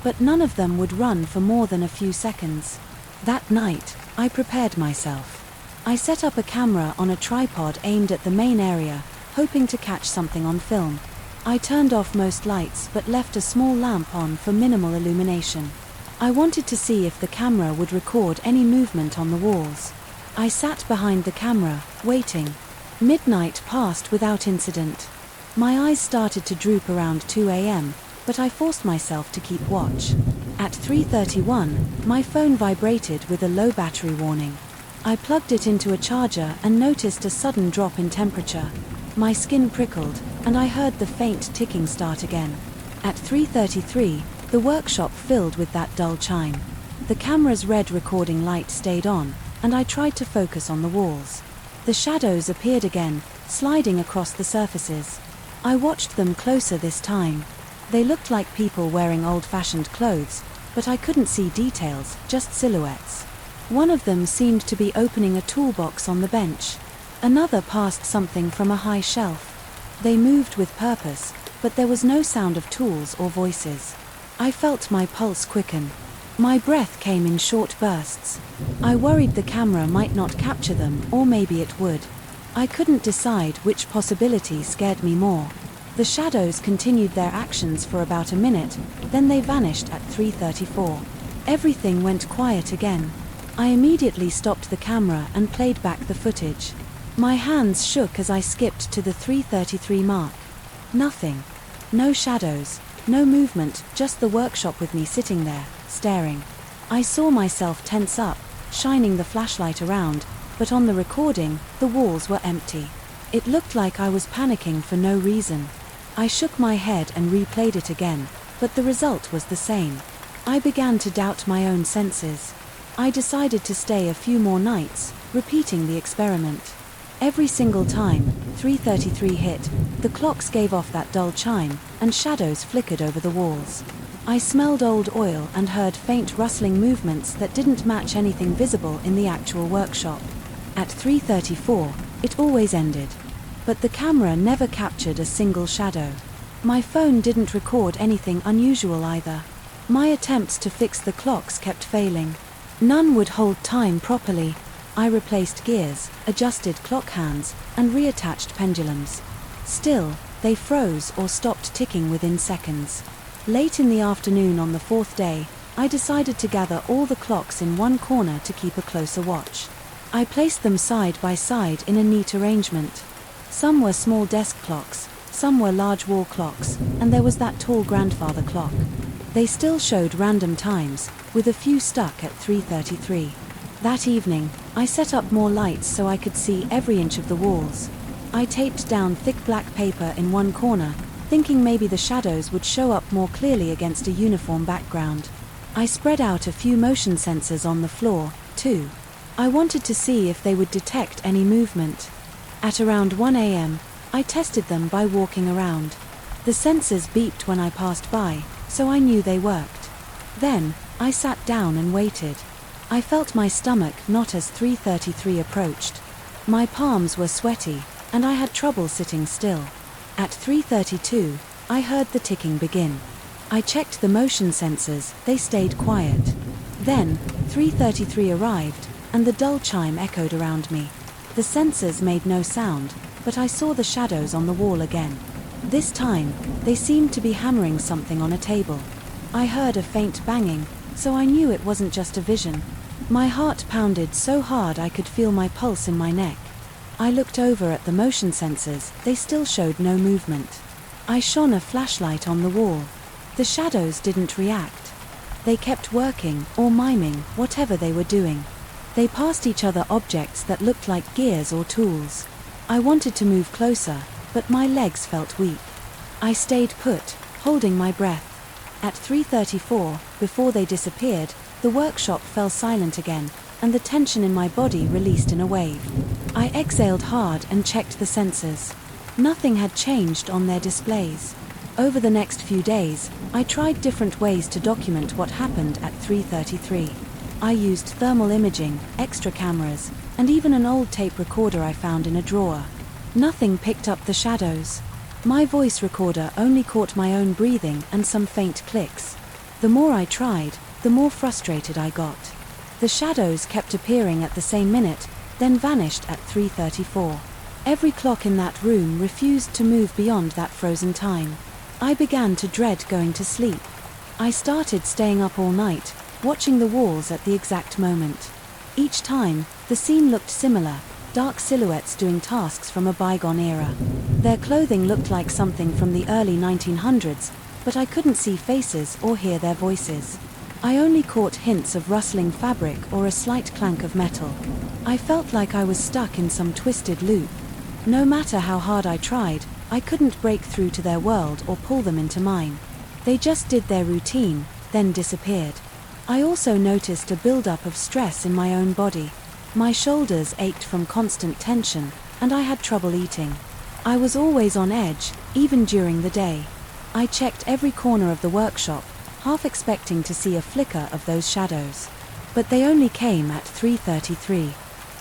But none of them would run for more than a few seconds. That night, I prepared myself. I set up a camera on a tripod aimed at the main area, hoping to catch something on film. I turned off most lights but left a small lamp on for minimal illumination. I wanted to see if the camera would record any movement on the walls. I sat behind the camera, waiting. Midnight passed without incident. My eyes started to droop around 2 a.m., but I forced myself to keep watch. At 3:31, my phone vibrated with a low battery warning. I plugged it into a charger and noticed a sudden drop in temperature. My skin prickled, and I heard the faint ticking start again. At 3:33, the workshop filled with that dull chime. The camera's red recording light stayed on, and I tried to focus on the walls. The shadows appeared again, sliding across the surfaces. I watched them closer this time. They looked like people wearing old-fashioned clothes, but I couldn't see details, just silhouettes. One of them seemed to be opening a toolbox on the bench. Another passed something from a high shelf. They moved with purpose, but there was no sound of tools or voices. I felt my pulse quicken. My breath came in short bursts. I worried the camera might not capture them, or maybe it would. I couldn't decide which possibility scared me more. The shadows continued their actions for about a minute, then they vanished at 3:34. Everything went quiet again. I immediately stopped the camera and played back the footage. My hands shook as I skipped to the 3:33 mark. Nothing. No shadows, no movement, just the workshop with me sitting there, staring. I saw myself tense up, shining the flashlight around, but on the recording, the walls were empty. It looked like I was panicking for no reason. I shook my head and replayed it again, but the result was the same. I began to doubt my own senses. I decided to stay a few more nights, repeating the experiment. Every single time 3:33 hit, the clocks gave off that dull chime, and shadows flickered over the walls. I smelled old oil and heard faint rustling movements that didn't match anything visible in the actual workshop. At 3:34, it always ended. But the camera never captured a single shadow. My phone didn't record anything unusual either. My attempts to fix the clocks kept failing. None would hold time properly. I replaced gears, adjusted clock hands, and reattached pendulums. Still, they froze or stopped ticking within seconds. Late in the afternoon on the fourth day, I decided to gather all the clocks in one corner to keep a closer watch. I placed them side by side in a neat arrangement. Some were small desk clocks, some were large wall clocks, and there was that tall grandfather clock. They still showed random times, with a few stuck at 3:33. That evening, I set up more lights so I could see every inch of the walls. I taped down thick black paper in one corner, thinking maybe the shadows would show up more clearly against a uniform background. I spread out a few motion sensors on the floor, too. I wanted to see if they would detect any movement. At around 1 a.m., I tested them by walking around. The sensors beeped when I passed by, so I knew they worked. Then, I sat down and waited. I felt my stomach knot as 3:33 approached. My palms were sweaty, and I had trouble sitting still. At 3:32, I heard the ticking begin. I checked the motion sensors, they stayed quiet. Then, 3:33 arrived, and the dull chime echoed around me. The sensors made no sound, but I saw the shadows on the wall again. This time, they seemed to be hammering something on a table. I heard a faint banging, so I knew it wasn't just a vision. My heart pounded so hard I could feel my pulse in my neck. I looked over at the motion sensors, they still showed no movement. I shone a flashlight on the wall. The shadows didn't react. They kept working, or miming, whatever they were doing. They passed each other objects that looked like gears or tools. I wanted to move closer, but my legs felt weak. I stayed put, holding my breath. At 3:34, before they disappeared, the workshop fell silent again, and the tension in my body released in a wave. I exhaled hard and checked the sensors. Nothing had changed on their displays. Over the next few days, I tried different ways to document what happened at 3:33. I used thermal imaging, extra cameras, and even an old tape recorder I found in a drawer. Nothing picked up the shadows. My voice recorder only caught my own breathing and some faint clicks. The more I tried, the more frustrated I got. The shadows kept appearing at the same minute, then vanished at 3:34. Every clock in that room refused to move beyond that frozen time. I began to dread going to sleep. I started staying up all night, watching the walls at the exact moment. Each time, the scene looked similar, dark silhouettes doing tasks from a bygone era. Their clothing looked like something from the early 1900s, but I couldn't see faces or hear their voices. I only caught hints of rustling fabric or a slight clank of metal. I felt like I was stuck in some twisted loop. No matter how hard I tried, I couldn't break through to their world or pull them into mine. They just did their routine, then disappeared. I also noticed a buildup of stress in my own body. My shoulders ached from constant tension, and I had trouble eating. I was always on edge, even during the day. I checked every corner of the workshop, half expecting to see a flicker of those shadows. But they only came at 3:33.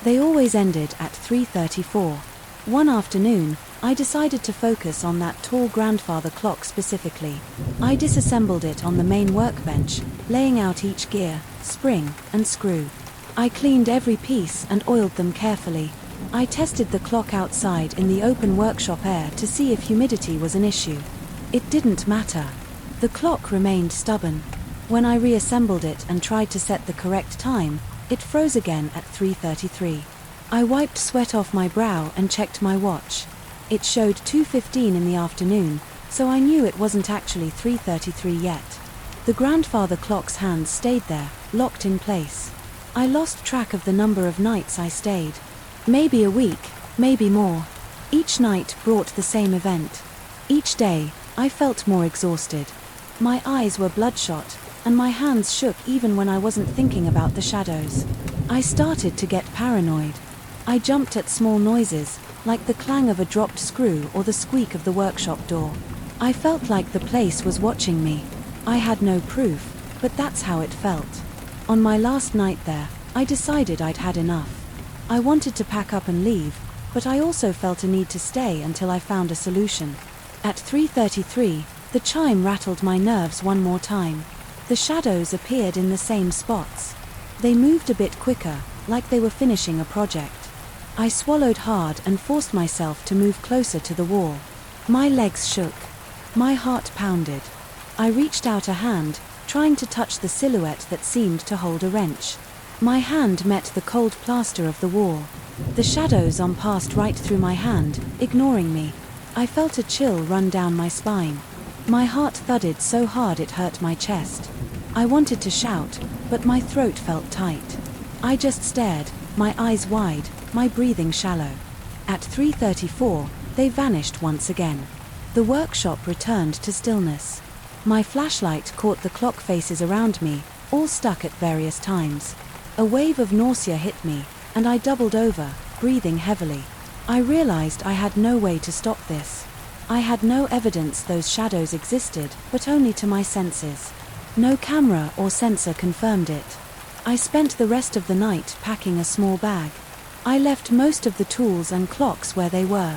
They always ended at 3:34. One afternoon, I decided to focus on that tall grandfather clock specifically. I disassembled it on the main workbench, laying out each gear, spring, and screw. I cleaned every piece and oiled them carefully. I tested the clock outside in the open workshop air to see if humidity was an issue. It didn't matter. The clock remained stubborn. When I reassembled it and tried to set the correct time, it froze again at 3:33. I wiped sweat off my brow and checked my watch. It showed 2:15 in the afternoon, so I knew it wasn't actually 3:33 yet. The grandfather clock's hands stayed there, locked in place. I lost track of the number of nights I stayed. Maybe a week, maybe more. Each night brought the same event. Each day, I felt more exhausted. My eyes were bloodshot, and my hands shook even when I wasn't thinking about the shadows. I started to get paranoid. I jumped at small noises, like the clang of a dropped screw or the squeak of the workshop door. I felt like the place was watching me. I had no proof, but that's how it felt. On my last night there, I decided I'd had enough. I wanted to pack up and leave, but I also felt a need to stay until I found a solution. At 3:33, the chime rattled my nerves one more time. The shadows appeared in the same spots. They moved a bit quicker, like they were finishing a project. I swallowed hard and forced myself to move closer to the wall. My legs shook. My heart pounded. I reached out a hand, trying to touch the silhouette that seemed to hold a wrench. My hand met the cold plaster of the wall. The shadows passed right through my hand, ignoring me. I felt a chill run down my spine. My heart thudded so hard it hurt my chest. I wanted to shout, but my throat felt tight. I just stared, my eyes wide, my breathing shallow. At 3:34, they vanished once again. The workshop returned to stillness. My flashlight caught the clock faces around me, all stuck at various times. A wave of nausea hit me, and I doubled over, breathing heavily. I realized I had no way to stop this. I had no evidence those shadows existed, but only to my senses. No camera or sensor confirmed it. I spent the rest of the night packing a small bag. I left most of the tools and clocks where they were.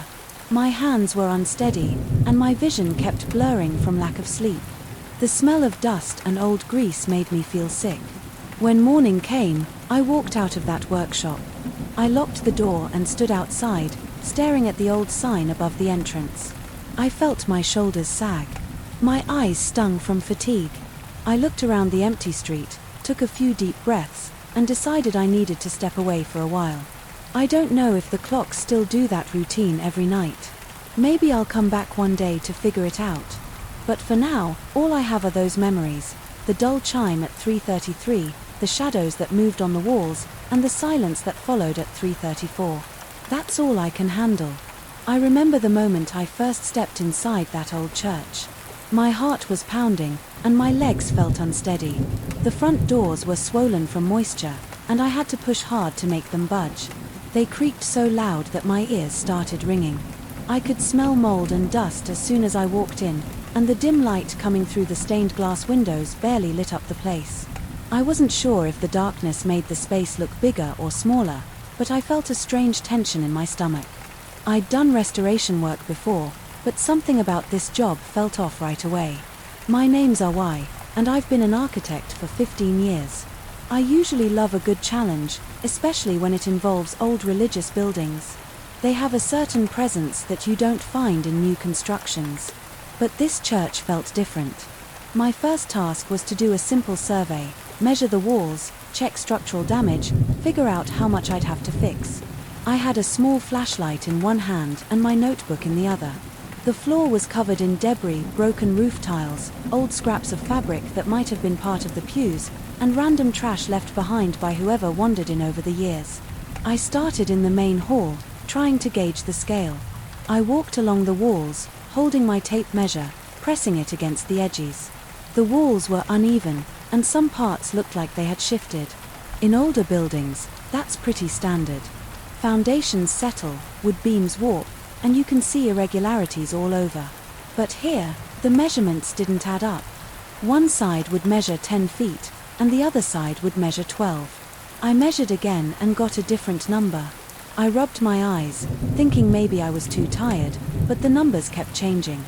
My hands were unsteady, and my vision kept blurring from lack of sleep. The smell of dust and old grease made me feel sick. When morning came, I walked out of that workshop. I locked the door and stood outside, staring at the old sign above the entrance. I felt my shoulders sag. My eyes stung from fatigue. I looked around the empty street, took a few deep breaths, and decided I needed to step away for a while. I don't know if the clocks still do that routine every night. Maybe I'll come back one day to figure it out. But for now, all I have are those memories, the dull chime at 3:33, the shadows that moved on the walls, and the silence that followed at 3:34. That's all I can handle. I remember the moment I first stepped inside that old church. My heart was pounding, and my legs felt unsteady. The front doors were swollen from moisture, and I had to push hard to make them budge. They creaked so loud that my ears started ringing. I could smell mold and dust as soon as I walked in, and the dim light coming through the stained glass windows barely lit up the place. I wasn't sure if the darkness made the space look bigger or smaller, but I felt a strange tension in my stomach. I'd done restoration work before, but something about this job felt off right away. My name's Y, and I've been an architect for 15 years. I usually love a good challenge, especially when it involves old religious buildings. They have a certain presence that you don't find in new constructions. But this church felt different. My first task was to do a simple survey, measure the walls, check structural damage, figure out how much I'd have to fix. I had a small flashlight in one hand and my notebook in the other. The floor was covered in debris, broken roof tiles, old scraps of fabric that might have been part of the pews, and random trash left behind by whoever wandered in over the years. I started in the main hall, trying to gauge the scale. I walked along the walls, holding my tape measure, pressing it against the edges. The walls were uneven, and some parts looked like they had shifted. In older buildings, that's pretty standard. Foundations settle, wood beams warp, and you can see irregularities all over. But here, the measurements didn't add up. One side would measure 10 feet, and the other side would measure 12. I measured again and got a different number. I rubbed my eyes, thinking maybe I was too tired, but the numbers kept changing.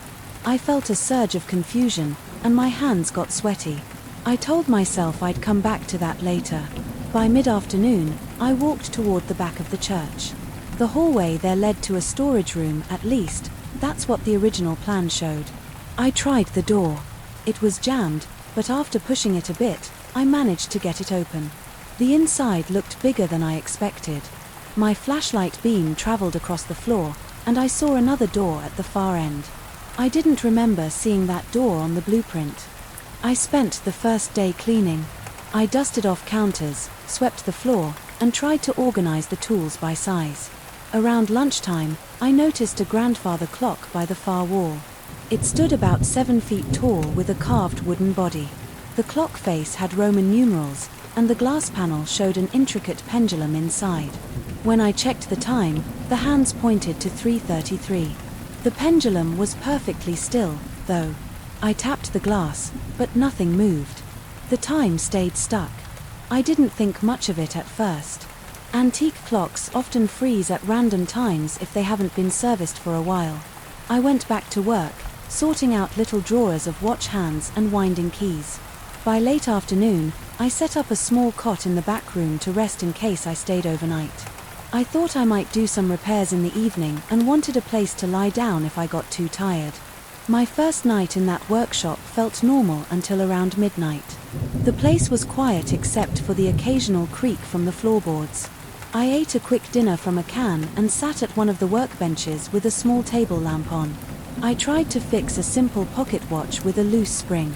I felt a surge of confusion, and my hands got sweaty. I told myself I'd come back to that later. By mid-afternoon, I walked toward the back of the church. The hallway there led to a storage room, at least, that's what the original plan showed. I tried the door. It was jammed, but after pushing it a bit, I managed to get it open. The inside looked bigger than I expected. My flashlight beam traveled across the floor, and I saw another door at the far end. I didn't remember seeing that door on the blueprint. I spent the first day cleaning. I dusted off counters, swept the floor, and tried to organize the tools by size. Around lunchtime, I noticed a grandfather clock by the far wall. It stood about 7 feet tall with a carved wooden body. The clock face had Roman numerals, and the glass panel showed an intricate pendulum inside. When I checked the time, the hands pointed to 3:33. The pendulum was perfectly still, though. I tapped the glass, but nothing moved. The time stayed stuck. I didn't think much of it at first. Antique clocks often freeze at random times if they haven't been serviced for a while. I went back to work, sorting out little drawers of watch hands and winding keys. By late afternoon, I set up a small cot in the back room to rest in case I stayed overnight. I thought I might do some repairs in the evening and wanted a place to lie down if I got too tired. My first night in that workshop felt normal until around midnight. The place was quiet except for the occasional creak from the floorboards. I ate a quick dinner from a can and sat at one of the workbenches with a small table lamp on. I tried to fix a simple pocket watch with a loose spring.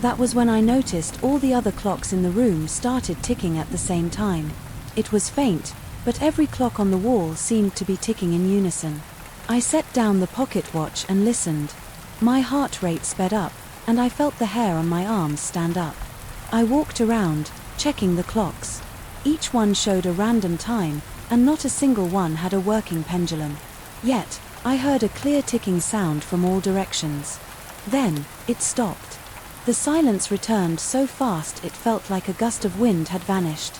That was when I noticed all the other clocks in the room started ticking at the same time. It was faint, but every clock on the wall seemed to be ticking in unison. I set down the pocket watch and listened. My heart rate sped up, and I felt the hair on my arms stand up. I walked around, checking the clocks. Each one showed a random time, and not a single one had a working pendulum. Yet, I heard a clear ticking sound from all directions. Then, it stopped. The silence returned so fast it felt like a gust of wind had vanished.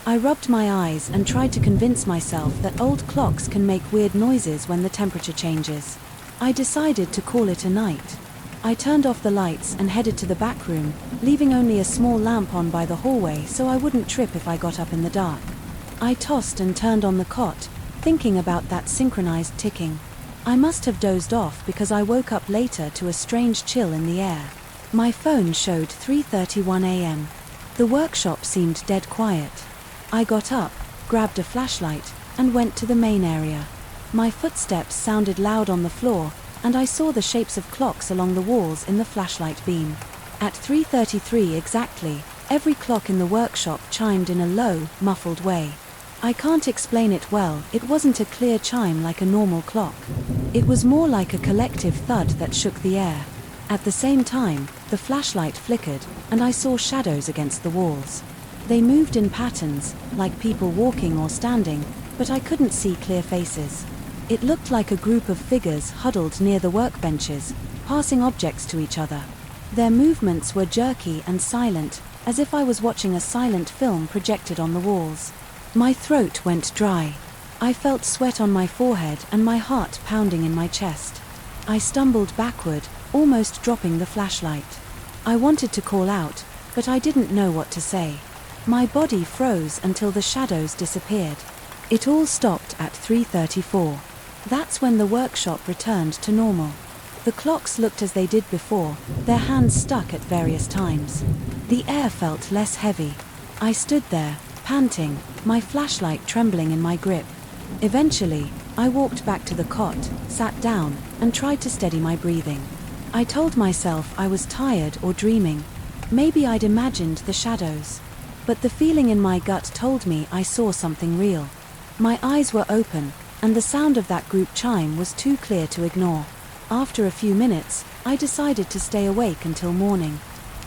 I rubbed my eyes and tried to convince myself that old clocks can make weird noises when the temperature changes. I decided to call it a night. I turned off the lights and headed to the back room, leaving only a small lamp on by the hallway so I wouldn't trip if I got up in the dark. I tossed and turned on the cot, thinking about that synchronized ticking. I must have dozed off because I woke up later to a strange chill in the air. My phone showed 3:31 a.m. The workshop seemed dead quiet. I got up, grabbed a flashlight, and went to the main area. My footsteps sounded loud on the floor, and I saw the shapes of clocks along the walls in the flashlight beam. At 3:33 exactly, every clock in the workshop chimed in a low, muffled way. I can't explain it well, it wasn't a clear chime like a normal clock. It was more like a collective thud that shook the air. At the same time, the flashlight flickered, and I saw shadows against the walls. They moved in patterns, like people walking or standing, but I couldn't see clear faces. It looked like a group of figures huddled near the workbenches, passing objects to each other. Their movements were jerky and silent, as if I was watching a silent film projected on the walls. My throat went dry. I felt sweat on my forehead and my heart pounding in my chest. I stumbled backward, almost dropping the flashlight. I wanted to call out, but I didn't know what to say. My body froze until the shadows disappeared. It all stopped at 3:34. That's when the workshop returned to normal. The clocks looked as they did before, their hands stuck at various times. The air felt less heavy. I stood there, panting, my flashlight trembling in my grip. Eventually, I walked back to the cot, sat down, and tried to steady my breathing. I told myself I was tired or dreaming. Maybe I'd imagined the shadows. But the feeling in my gut told me I saw something real. My eyes were open, and the sound of that group chime was too clear to ignore. After a few minutes, I decided to stay awake until morning.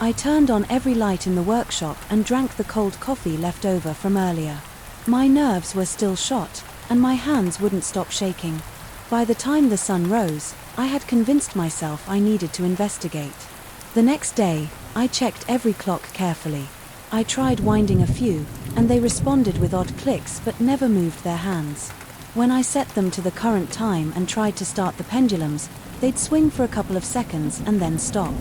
I turned on every light in the workshop and drank the cold coffee left over from earlier. My nerves were still shot, and my hands wouldn't stop shaking. By the time the sun rose, I had convinced myself I needed to investigate. The next day, I checked every clock carefully. I tried winding a few, and they responded with odd clicks but never moved their hands. When I set them to the current time and tried to start the pendulums, they'd swing for a couple of seconds and then stop.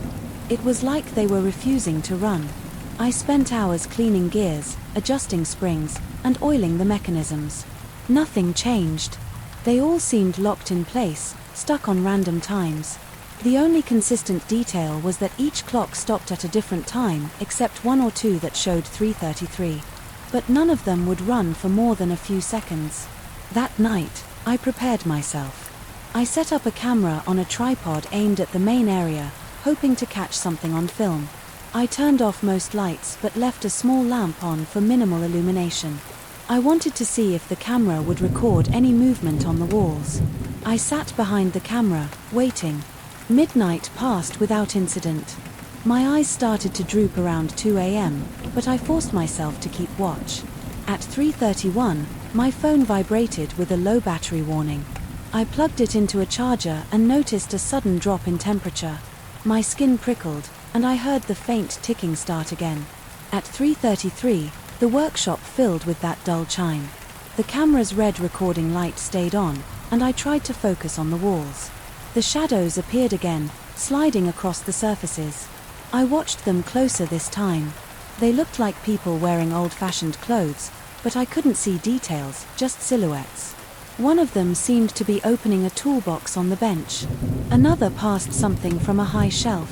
It was like they were refusing to run. I spent hours cleaning gears, adjusting springs, and oiling the mechanisms. Nothing changed. They all seemed locked in place, stuck on random times. The only consistent detail was that each clock stopped at a different time, except one or two that showed 3:33. But none of them would run for more than a few seconds. That night, I prepared myself. I set up a camera on a tripod aimed at the main area, hoping to catch something on film. I turned off most lights but left a small lamp on for minimal illumination. I wanted to see if the camera would record any movement on the walls. I sat behind the camera, waiting. Midnight passed without incident. My eyes started to droop around 2 a.m., but I forced myself to keep watch. At 3:31, my phone vibrated with a low battery warning. I plugged it into a charger and noticed a sudden drop in temperature. My skin prickled, and I heard the faint ticking start again. At 3:33, the workshop filled with that dull chime. The camera's red recording light stayed on, and I tried to focus on the walls. The shadows appeared again, sliding across the surfaces. I watched them closer this time. They looked like people wearing old-fashioned clothes, but I couldn't see details, just silhouettes. One of them seemed to be opening a toolbox on the bench. Another passed something from a high shelf.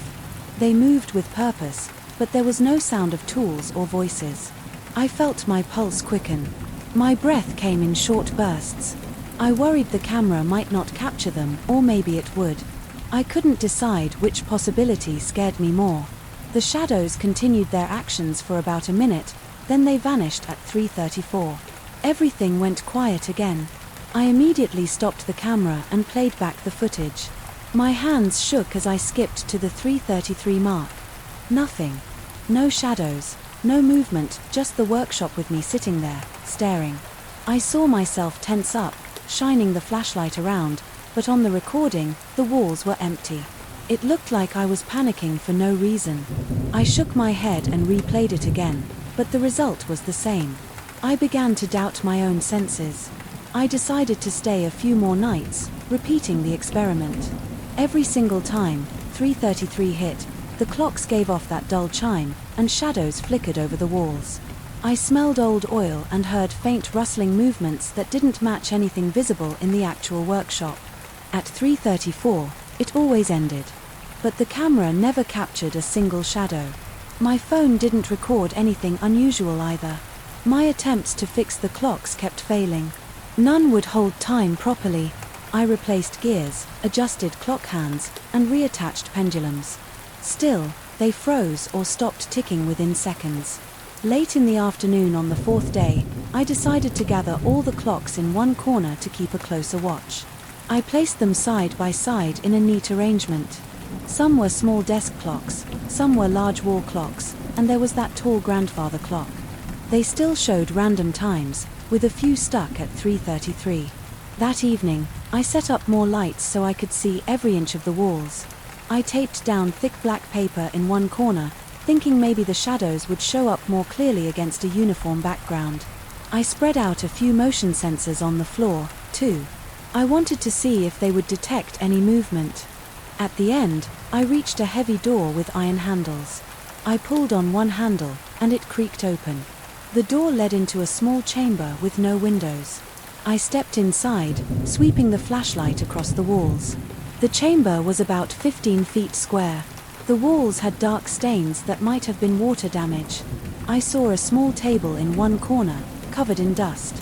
They moved with purpose, but there was no sound of tools or voices. I felt my pulse quicken. My breath came in short bursts. I worried the camera might not capture them, or maybe it would. I couldn't decide which possibility scared me more. The shadows continued their actions for about a minute, then they vanished at 3:34. Everything went quiet again. I immediately stopped the camera and played back the footage. My hands shook as I skipped to the 3:33 mark. Nothing. No shadows, no movement, just the workshop with me sitting there, staring. I saw myself tense up, shining the flashlight around, but on the recording, the walls were empty. It looked like I was panicking for no reason. I shook my head and replayed it again, but the result was the same. I began to doubt my own senses. I decided to stay a few more nights, repeating the experiment. Every single time 3:33 hit, the clocks gave off that dull chime, and shadows flickered over the walls. I smelled old oil and heard faint rustling movements that didn't match anything visible in the actual workshop. At 3:34, it always ended. But the camera never captured a single shadow. My phone didn't record anything unusual either. My attempts to fix the clocks kept failing. None would hold time properly. I replaced gears, adjusted clock hands, and reattached pendulums. Still, they froze or stopped ticking within seconds. Late in the afternoon on the fourth day, I decided to gather all the clocks in one corner to keep a closer watch. I placed them side by side in a neat arrangement. Some were small desk clocks, some were large wall clocks, and there was that tall grandfather clock. They still showed random times, with a few stuck at 3:33. That evening, I set up more lights so I could see every inch of the walls. I taped down thick black paper in one corner, thinking maybe the shadows would show up more clearly against a uniform background. I spread out a few motion sensors on the floor, too. I wanted to see if they would detect any movement. At the end, I reached a heavy door with iron handles. I pulled on one handle, and it creaked open. The door led into a small chamber with no windows. I stepped inside, sweeping the flashlight across the walls. The chamber was about 15 feet square. The walls had dark stains that might have been water damage. I saw a small table in one corner, covered in dust.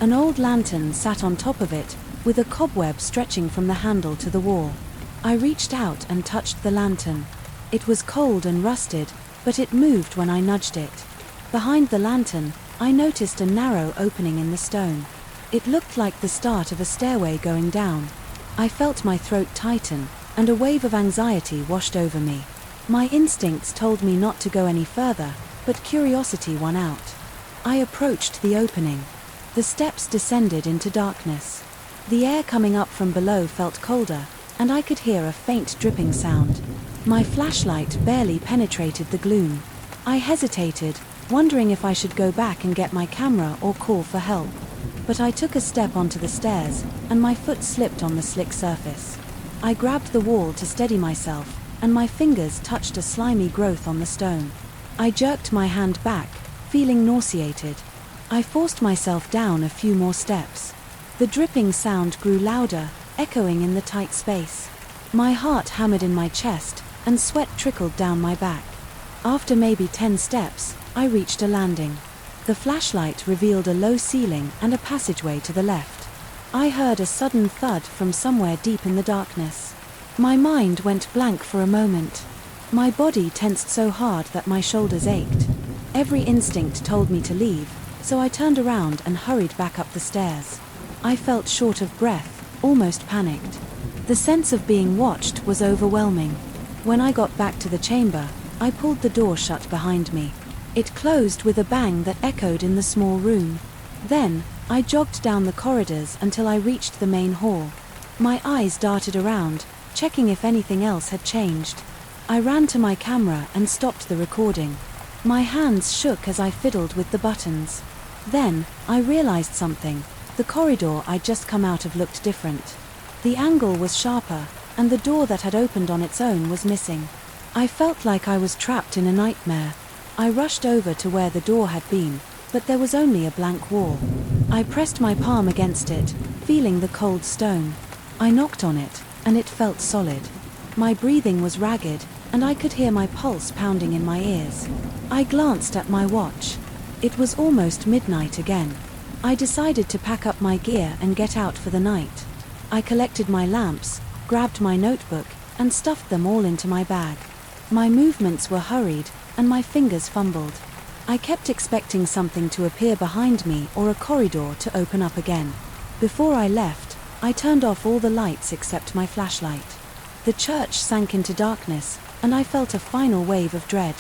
An old lantern sat on top of it, with a cobweb stretching from the handle to the wall. I reached out and touched the lantern. It was cold and rusted, but it moved when I nudged it. Behind the lantern, I noticed a narrow opening in the stone. It looked like the start of a stairway going down. I felt my throat tighten, and a wave of anxiety washed over me. My instincts told me not to go any further, but curiosity won out. I approached the opening. The steps descended into darkness. The air coming up from below felt colder, and I could hear a faint dripping sound. My flashlight barely penetrated the gloom. I hesitated, wondering if I should go back and get my camera or call for help. But I took a step onto the stairs, and my foot slipped on the slick surface. I grabbed the wall to steady myself, and my fingers touched a slimy growth on the stone. I jerked my hand back, feeling nauseated. I forced myself down a few more steps. The dripping sound grew louder, echoing in the tight space. My heart hammered in my chest, and sweat trickled down my back. After maybe 10 steps, I reached a landing. The flashlight revealed a low ceiling and a passageway to the left. I heard a sudden thud from somewhere deep in the darkness. My mind went blank for a moment. My body tensed so hard that my shoulders ached. Every instinct told me to leave, so I turned around and hurried back up the stairs. I felt short of breath, almost panicked. The sense of being watched was overwhelming. When I got back to the chamber, I pulled the door shut behind me. It closed with a bang that echoed in the small room. Then, I jogged down the corridors until I reached the main hall. My eyes darted around, checking if anything else had changed. I ran to my camera and stopped the recording. My hands shook as I fiddled with the buttons. Then, I realized something. The corridor I'd just come out of looked different. The angle was sharper, and the door that had opened on its own was missing. I felt like I was trapped in a nightmare. I rushed over to where the door had been, but there was only a blank wall. I pressed my palm against it, feeling the cold stone. I knocked on it, and it felt solid. My breathing was ragged, and I could hear my pulse pounding in my ears. I glanced at my watch. It was almost midnight again. I decided to pack up my gear and get out for the night. I collected my lamps, grabbed my notebook, and stuffed them all into my bag. My movements were hurried, and my fingers fumbled. I kept expecting something to appear behind me or a corridor to open up again. Before I left, I turned off all the lights except my flashlight. The church sank into darkness, and I felt a final wave of dread.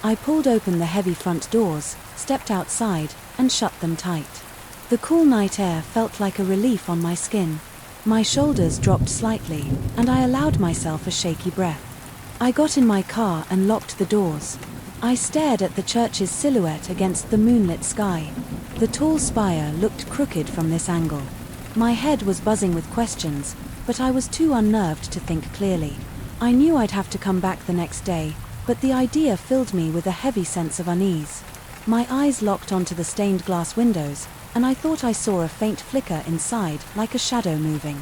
I pulled open the heavy front doors, stepped outside, and shut them tight. The cool night air felt like a relief on my skin. My shoulders dropped slightly, and I allowed myself a shaky breath. I got in my car and locked the doors. I stared at the church's silhouette against the moonlit sky. The tall spire looked crooked from this angle. My head was buzzing with questions, but I was too unnerved to think clearly. I knew I'd have to come back the next day, but the idea filled me with a heavy sense of unease. My eyes locked onto the stained glass windows, and I thought I saw a faint flicker inside, like a shadow moving.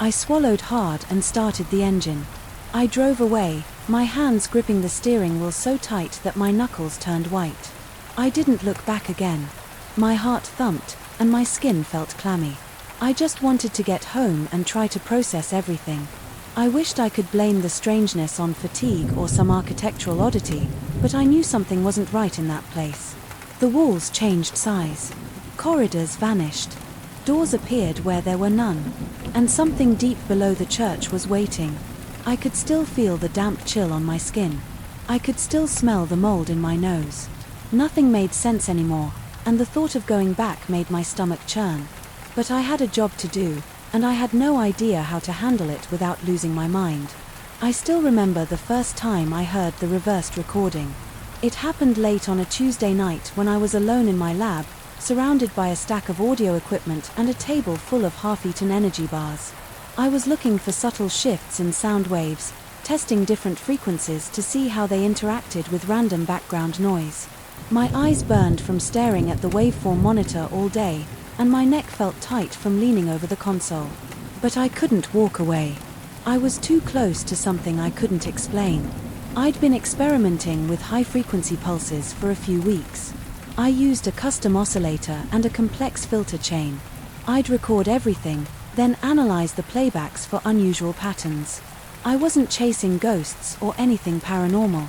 I swallowed hard and started the engine. I drove away, my hands gripping the steering wheel so tight that my knuckles turned white. I didn't look back again. My heart thumped, and my skin felt clammy. I just wanted to get home and try to process everything. I wished I could blame the strangeness on fatigue or some architectural oddity, but I knew something wasn't right in that place. The walls changed size. Corridors vanished. Doors appeared where there were none. And something deep below the church was waiting. I could still feel the damp chill on my skin. I could still smell the mold in my nose. Nothing made sense anymore, and the thought of going back made my stomach churn. But I had a job to do, and I had no idea how to handle it without losing my mind. I still remember the first time I heard the reversed recording. It happened late on a Tuesday night when I was alone in my lab, surrounded by a stack of audio equipment and a table full of half-eaten energy bars. I was looking for subtle shifts in sound waves, testing different frequencies to see how they interacted with random background noise. My eyes burned from staring at the waveform monitor all day, and my neck felt tight from leaning over the console. But I couldn't walk away. I was too close to something I couldn't explain. I'd been experimenting with high-frequency pulses for a few weeks. I used a custom oscillator and a complex filter chain. I'd record everything, then analyze the playbacks for unusual patterns. I wasn't chasing ghosts or anything paranormal.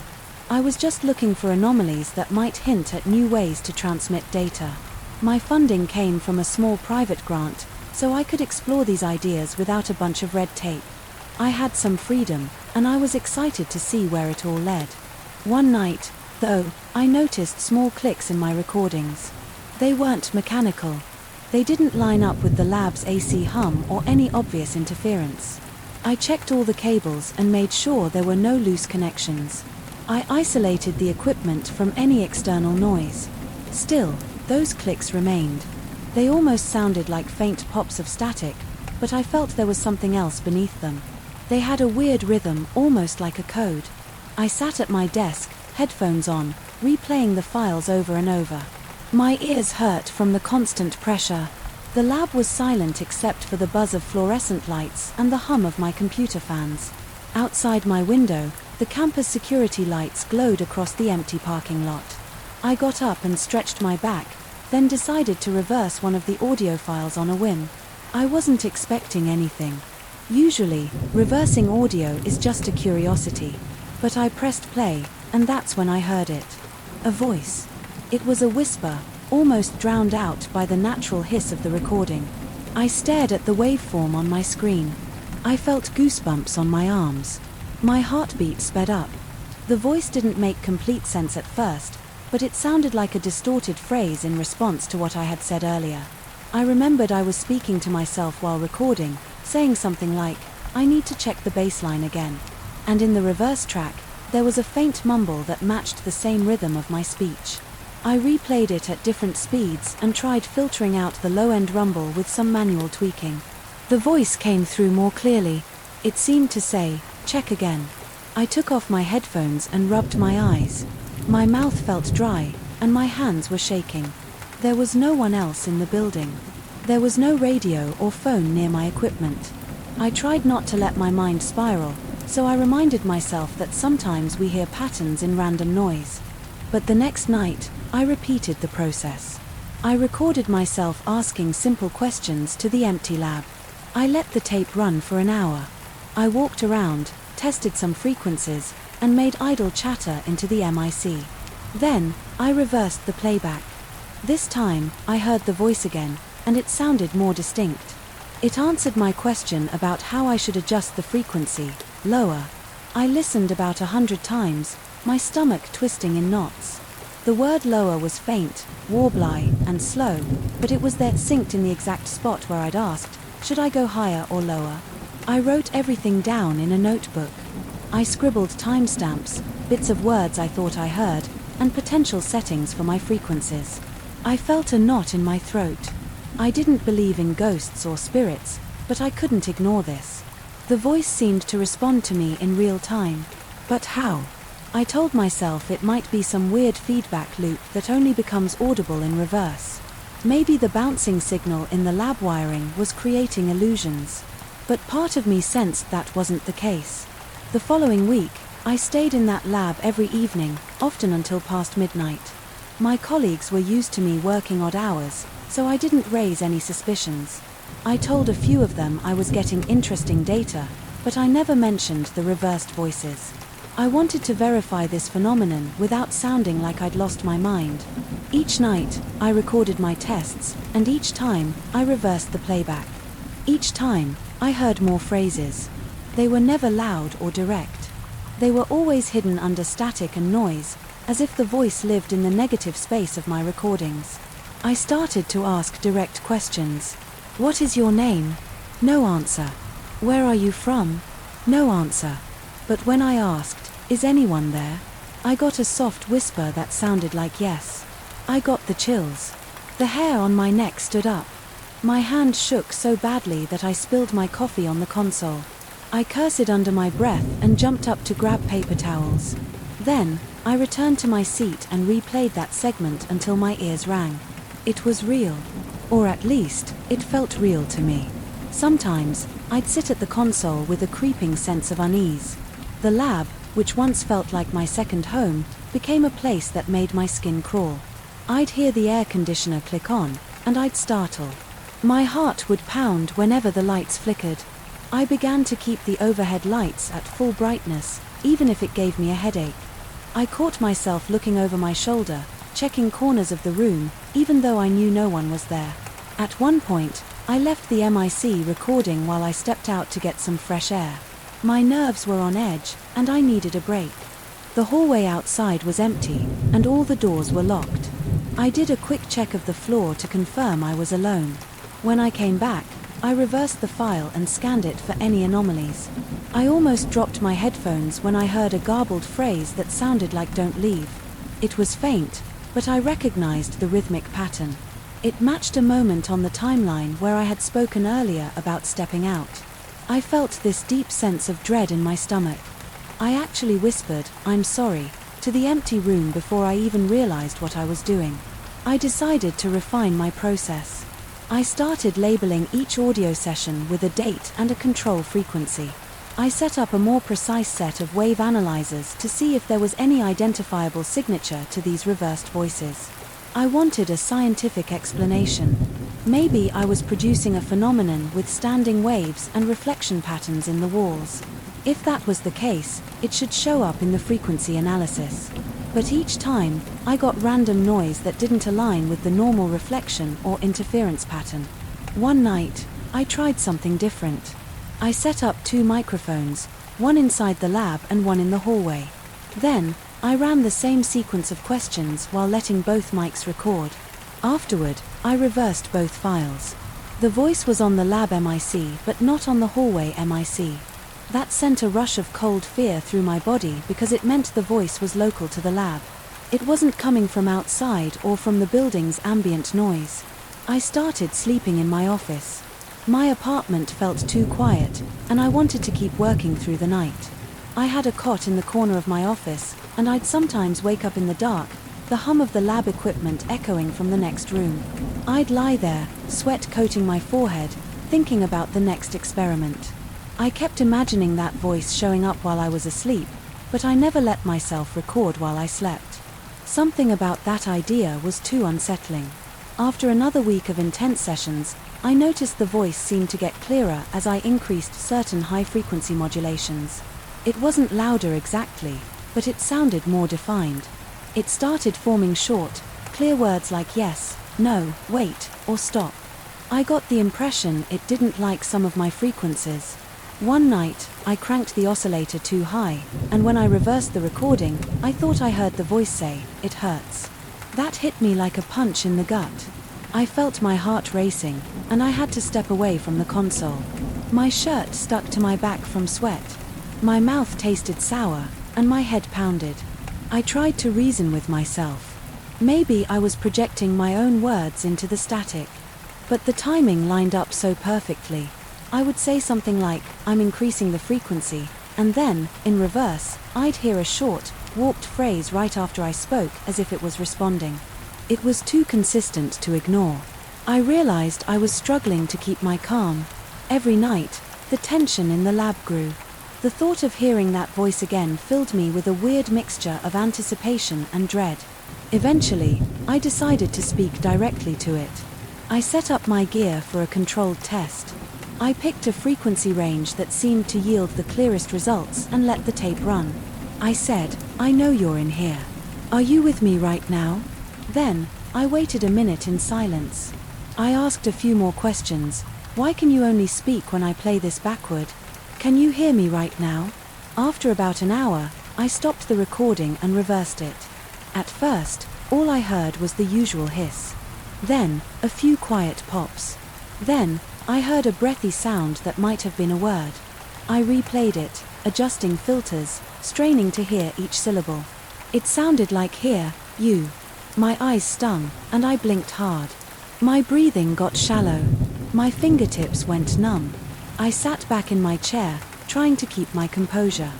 I was just looking for anomalies that might hint at new ways to transmit data. My funding came from a small private grant, so I could explore these ideas without a bunch of red tape. I had some freedom, and I was excited to see where it all led. One night, though, I noticed small clicks in my recordings. They weren't mechanical. They didn't line up with the lab's AC hum or any obvious interference. I checked all the cables and made sure there were no loose connections. I isolated the equipment from any external noise. Still, those clicks remained. They almost sounded like faint pops of static, but I felt there was something else beneath them. They had a weird rhythm, almost like a code. I sat at my desk, headphones on, replaying the files over and over. My ears hurt from the constant pressure. The lab was silent except for the buzz of fluorescent lights and the hum of my computer fans. Outside my window, the campus security lights glowed across the empty parking lot. I got up and stretched my back, then decided to reverse one of the audio files on a whim. I wasn't expecting anything. Usually, reversing audio is just a curiosity. But I pressed play, and that's when I heard it. A voice. It was a whisper, almost drowned out by the natural hiss of the recording. I stared at the waveform on my screen. I felt goosebumps on my arms. My heartbeat sped up. The voice didn't make complete sense at first, but it sounded like a distorted phrase in response to what I had said earlier. I remembered I was speaking to myself while recording, saying something like, "I need to check the bass line again." And in the reverse track, there was a faint mumble that matched the same rhythm of my speech. I replayed it at different speeds and tried filtering out the low-end rumble with some manual tweaking. The voice came through more clearly. It seemed to say, "Check again." I took off my headphones and rubbed my eyes. My mouth felt dry, and my hands were shaking. There was no one else in the building. There was no radio or phone near my equipment. I tried not to let my mind spiral, so I reminded myself that sometimes we hear patterns in random noise. But the next night, I repeated the process. I recorded myself asking simple questions to the empty lab. I let the tape run for an hour. I walked around, tested some frequencies, and made idle chatter into the MIC. Then, I reversed the playback. This time, I heard the voice again, and it sounded more distinct. It answered my question about how I should adjust the frequency, lower. I listened about 100 times, my stomach twisting in knots. The word lower was faint, warbly, and slow, but it was there synced in the exact spot where I'd asked, should I go higher or lower? I wrote everything down in a notebook. I scribbled timestamps, bits of words I thought I heard, and potential settings for my frequencies. I felt a knot in my throat. I didn't believe in ghosts or spirits, but I couldn't ignore this. The voice seemed to respond to me in real time. But how? I told myself it might be some weird feedback loop that only becomes audible in reverse. Maybe the bouncing signal in the lab wiring was creating illusions. But part of me sensed that wasn't the case. The following week, I stayed in that lab every evening, often until past midnight. My colleagues were used to me working odd hours, so I didn't raise any suspicions. I told a few of them I was getting interesting data, but I never mentioned the reversed voices. I wanted to verify this phenomenon without sounding like I'd lost my mind. Each night, I recorded my tests, and each time, I reversed the playback. Each time, I heard more phrases. They were never loud or direct. They were always hidden under static and noise, as if the voice lived in the negative space of my recordings. I started to ask direct questions. What is your name? No answer. Where are you from? No answer. But when I asked, is anyone there? I got a soft whisper that sounded like yes. I got the chills. The hair on my neck stood up. My hand shook so badly that I spilled my coffee on the console. I cursed under my breath and jumped up to grab paper towels. Then, I returned to my seat and replayed that segment until my ears rang. It was real. Or at least, it felt real to me. Sometimes, I'd sit at the console with a creeping sense of unease. The lab, which once felt like my second home, became a place that made my skin crawl. I'd hear the air conditioner click on, and I'd startle. My heart would pound whenever the lights flickered. I began to keep the overhead lights at full brightness, even if it gave me a headache. I caught myself looking over my shoulder, checking corners of the room, even though I knew no one was there. At one point, I left the MIC recording while I stepped out to get some fresh air. My nerves were on edge, and I needed a break. The hallway outside was empty, and all the doors were locked. I did a quick check of the floor to confirm I was alone. When I came back, I reversed the file and scanned it for any anomalies. I almost dropped my headphones when I heard a garbled phrase that sounded like "don't leave." It was faint, but I recognized the rhythmic pattern. It matched a moment on the timeline where I had spoken earlier about stepping out. I felt this deep sense of dread in my stomach. I actually whispered, "I'm sorry," to the empty room before I even realized what I was doing. I decided to refine my process. I started labeling each audio session with a date and a control frequency. I set up a more precise set of wave analyzers to see if there was any identifiable signature to these reversed voices. I wanted a scientific explanation. Maybe I was producing a phenomenon with standing waves and reflection patterns in the walls. If that was the case, it should show up in the frequency analysis. But each time, I got random noise that didn't align with the normal reflection or interference pattern. One night, I tried something different. I set up 2 microphones, one inside the lab and one in the hallway. Then, I ran the same sequence of questions while letting both mics record. Afterward, I reversed both files. The voice was on the lab MIC but not on the hallway MIC. That sent a rush of cold fear through my body because it meant the voice was local to the lab. It wasn't coming from outside or from the building's ambient noise. I started sleeping in my office. My apartment felt too quiet, and I wanted to keep working through the night. I had a cot in the corner of my office, and I'd sometimes wake up in the dark, the hum of the lab equipment echoing from the next room. I'd lie there, sweat coating my forehead, thinking about the next experiment. I kept imagining that voice showing up while I was asleep, but I never let myself record while I slept. Something about that idea was too unsettling. After another week of intense sessions, I noticed the voice seemed to get clearer as I increased certain high-frequency modulations. It wasn't louder exactly, but it sounded more defined. It started forming short, clear words like yes, no, wait, or stop. I got the impression it didn't like some of my frequencies. One night, I cranked the oscillator too high, and when I reversed the recording, I thought I heard the voice say, "It hurts." That hit me like a punch in the gut. I felt my heart racing, and I had to step away from the console. My shirt stuck to my back from sweat. My mouth tasted sour, and my head pounded. I tried to reason with myself. Maybe I was projecting my own words into the static. But the timing lined up so perfectly. I would say something like, "I'm increasing the frequency," and then, in reverse, I'd hear a short, warped phrase right after I spoke as if it was responding. It was too consistent to ignore. I realized I was struggling to keep my calm. Every night, the tension in the lab grew. The thought of hearing that voice again filled me with a weird mixture of anticipation and dread. Eventually, I decided to speak directly to it. I set up my gear for a controlled test. I picked a frequency range that seemed to yield the clearest results and let the tape run. I said, "I know you're in here. Are you with me right now?" Then, I waited a minute in silence. I asked a few more questions. Why can you only speak when I play this backward? Can you hear me right now? After about an hour, I stopped the recording and reversed it. At first, all I heard was the usual hiss. Then, a few quiet pops. Then, I heard a breathy sound that might have been a word. I replayed it, adjusting filters, straining to hear each syllable. It sounded like "here, you." My eyes stung, and I blinked hard. My breathing got shallow. My fingertips went numb. I sat back in my chair, trying to keep my composure.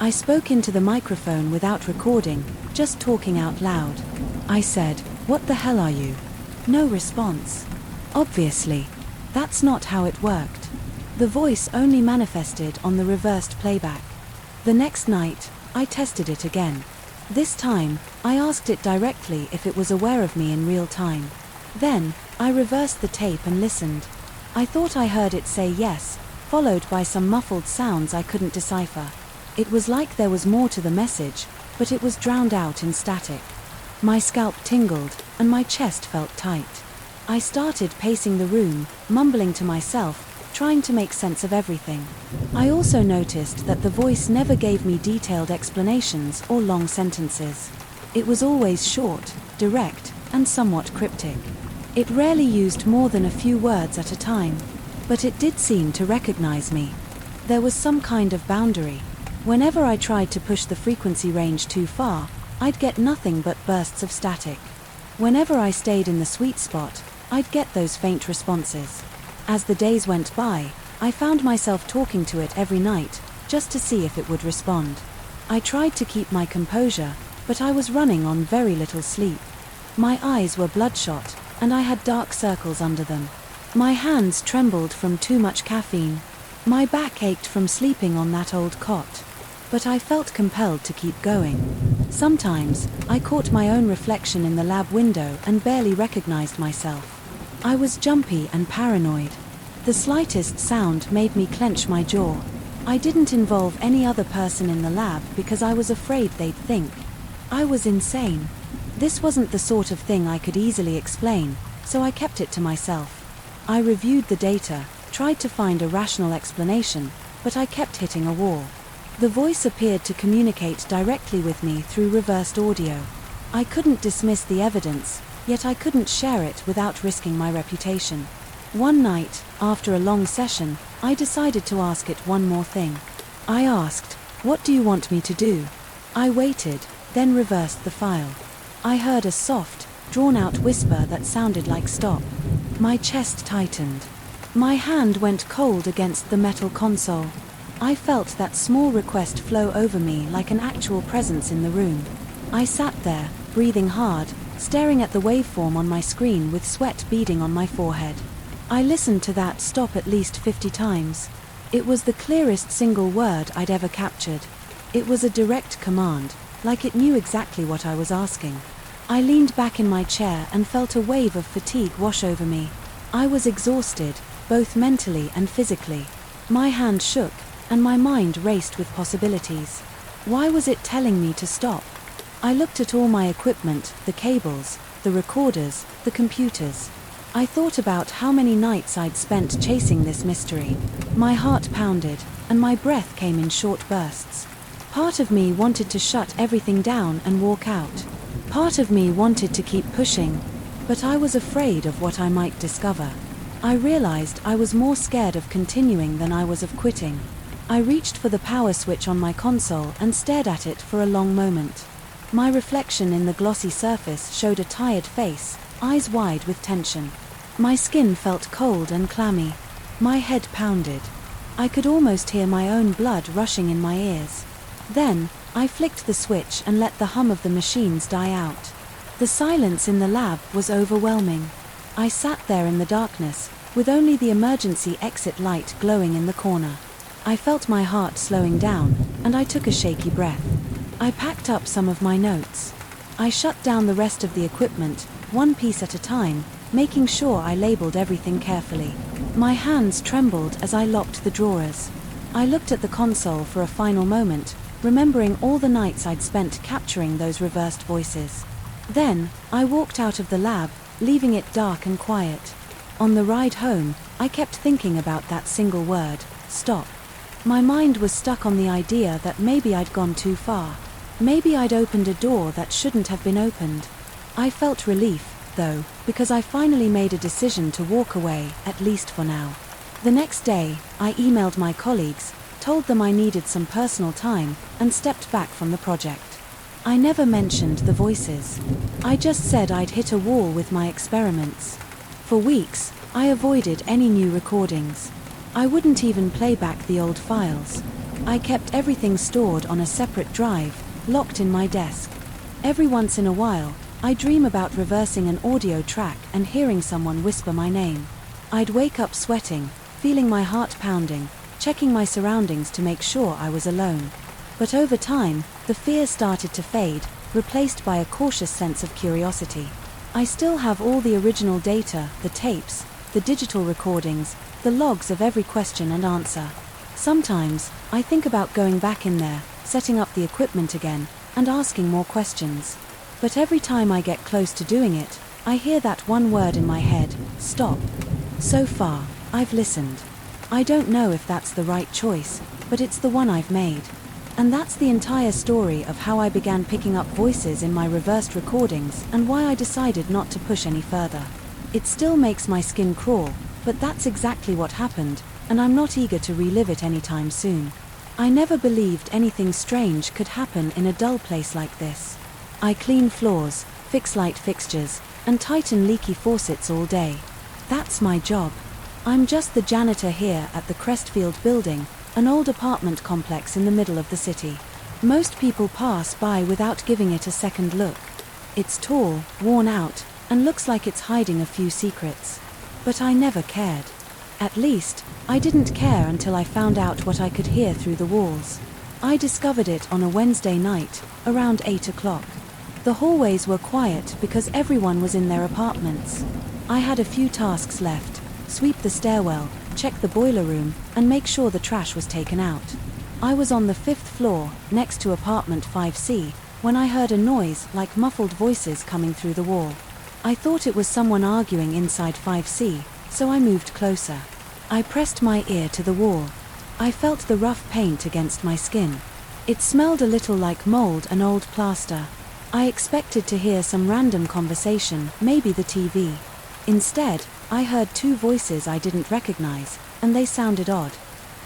I spoke into the microphone without recording, just talking out loud. I said, "What the hell are you?" No response. Obviously, that's not how it worked. The voice only manifested on the reversed playback. The next night, I tested it again. This time, I asked it directly if it was aware of me in real time. Then, I reversed the tape and listened. I thought I heard it say yes, followed by some muffled sounds I couldn't decipher. It was like there was more to the message, but it was drowned out in static. My scalp tingled, and my chest felt tight. I started pacing the room, mumbling to myself, trying to make sense of everything. I also noticed that the voice never gave me detailed explanations or long sentences. It was always short, direct, and somewhat cryptic. It rarely used more than a few words at a time. But it did seem to recognize me. There was some kind of boundary. Whenever I tried to push the frequency range too far, I'd get nothing but bursts of static. Whenever I stayed in the sweet spot, I'd get those faint responses. As the days went by, I found myself talking to it every night, just to see if it would respond. I tried to keep my composure, but I was running on very little sleep. My eyes were bloodshot, and I had dark circles under them. My hands trembled from too much caffeine. My back ached from sleeping on that old cot. But I felt compelled to keep going. Sometimes, I caught my own reflection in the lab window and barely recognized myself. I was jumpy and paranoid. The slightest sound made me clench my jaw. I didn't involve any other person in the lab because I was afraid they'd think I was insane. This wasn't the sort of thing I could easily explain, so I kept it to myself. I reviewed the data, tried to find a rational explanation, but I kept hitting a wall. The voice appeared to communicate directly with me through reversed audio. I couldn't dismiss the evidence, yet I couldn't share it without risking my reputation. One night, after a long session, I decided to ask it one more thing. I asked, "What do you want me to do?" I waited, then reversed the file. I heard a soft, drawn-out whisper that sounded like "stop." My chest tightened. My hand went cold against the metal console. I felt that small request flow over me like an actual presence in the room. I sat there, breathing hard, staring at the waveform on my screen with sweat beading on my forehead. I listened to that stop at least 50 times. It was the clearest single word I'd ever captured. It was a direct command, like it knew exactly what I was asking. I leaned back in my chair and felt a wave of fatigue wash over me. I was exhausted, both mentally and physically. My hand shook, and my mind raced with possibilities. Why was it telling me to stop? I looked at all my equipment, the cables, the recorders, the computers. I thought about how many nights I'd spent chasing this mystery. My heart pounded, and my breath came in short bursts. Part of me wanted to shut everything down and walk out. Part of me wanted to keep pushing, but I was afraid of what I might discover. I realized I was more scared of continuing than I was of quitting. I reached for the power switch on my console and stared at it for a long moment. My reflection in the glossy surface showed a tired face, eyes wide with tension. My skin felt cold and clammy. My head pounded. I could almost hear my own blood rushing in my ears. Then, I flicked the switch and let the hum of the machines die out. The silence in the lab was overwhelming. I sat there in the darkness, with only the emergency exit light glowing in the corner. I felt my heart slowing down, and I took a shaky breath. I packed up some of my notes. I shut down the rest of the equipment, one piece at a time, making sure I labeled everything carefully. My hands trembled as I locked the drawers. I looked at the console for a final moment, remembering all the nights I'd spent capturing those reversed voices. Then, I walked out of the lab, leaving it dark and quiet. On the ride home, I kept thinking about that single word, stop. My mind was stuck on the idea that maybe I'd gone too far. Maybe I'd opened a door that shouldn't have been opened. I felt relief, though, because I finally made a decision to walk away, at least for now. The next day, I emailed my colleagues, told them I needed some personal time, and stepped back from the project. I never mentioned the voices. I just said I'd hit a wall with my experiments. For weeks, I avoided any new recordings. I wouldn't even play back the old files. I kept everything stored on a separate drive, locked in my desk. Every once in a while, I dream about reversing an audio track and hearing someone whisper my name. I'd wake up sweating, feeling my heart pounding, checking my surroundings to make sure I was alone. But over time, the fear started to fade, replaced by a cautious sense of curiosity. I still have all the original data, the tapes, the digital recordings, the logs of every question and answer. Sometimes, I think about going back in there, setting up the equipment again, and asking more questions. But every time I get close to doing it, I hear that one word in my head, stop. So far, I've listened. I don't know if that's the right choice, but it's the one I've made. And that's the entire story of how I began picking up voices in my reversed recordings and why I decided not to push any further. It still makes my skin crawl, but that's exactly what happened, and I'm not eager to relive it anytime soon. I never believed anything strange could happen in a dull place like this. I clean floors, fix light fixtures, and tighten leaky faucets all day. That's my job. I'm just the janitor here at the Crestfield building, an old apartment complex in the middle of the city. Most people pass by without giving it a second look. It's tall, worn out, and looks like it's hiding a few secrets. But I never cared. At least, I didn't care until I found out what I could hear through the walls. I discovered it on a Wednesday night, around 8 o'clock. The hallways were quiet because everyone was in their apartments. I had a few tasks left: sweep the stairwell, check the boiler room, and make sure the trash was taken out. I was on the 5th floor, next to apartment 5C, when I heard a noise like muffled voices coming through the wall. I thought it was someone arguing inside 5C, so I moved closer. I pressed my ear to the wall. I felt the rough paint against my skin. It smelled a little like mold and old plaster. I expected to hear some random conversation, maybe the TV. Instead, I heard two voices I didn't recognize, and they sounded odd.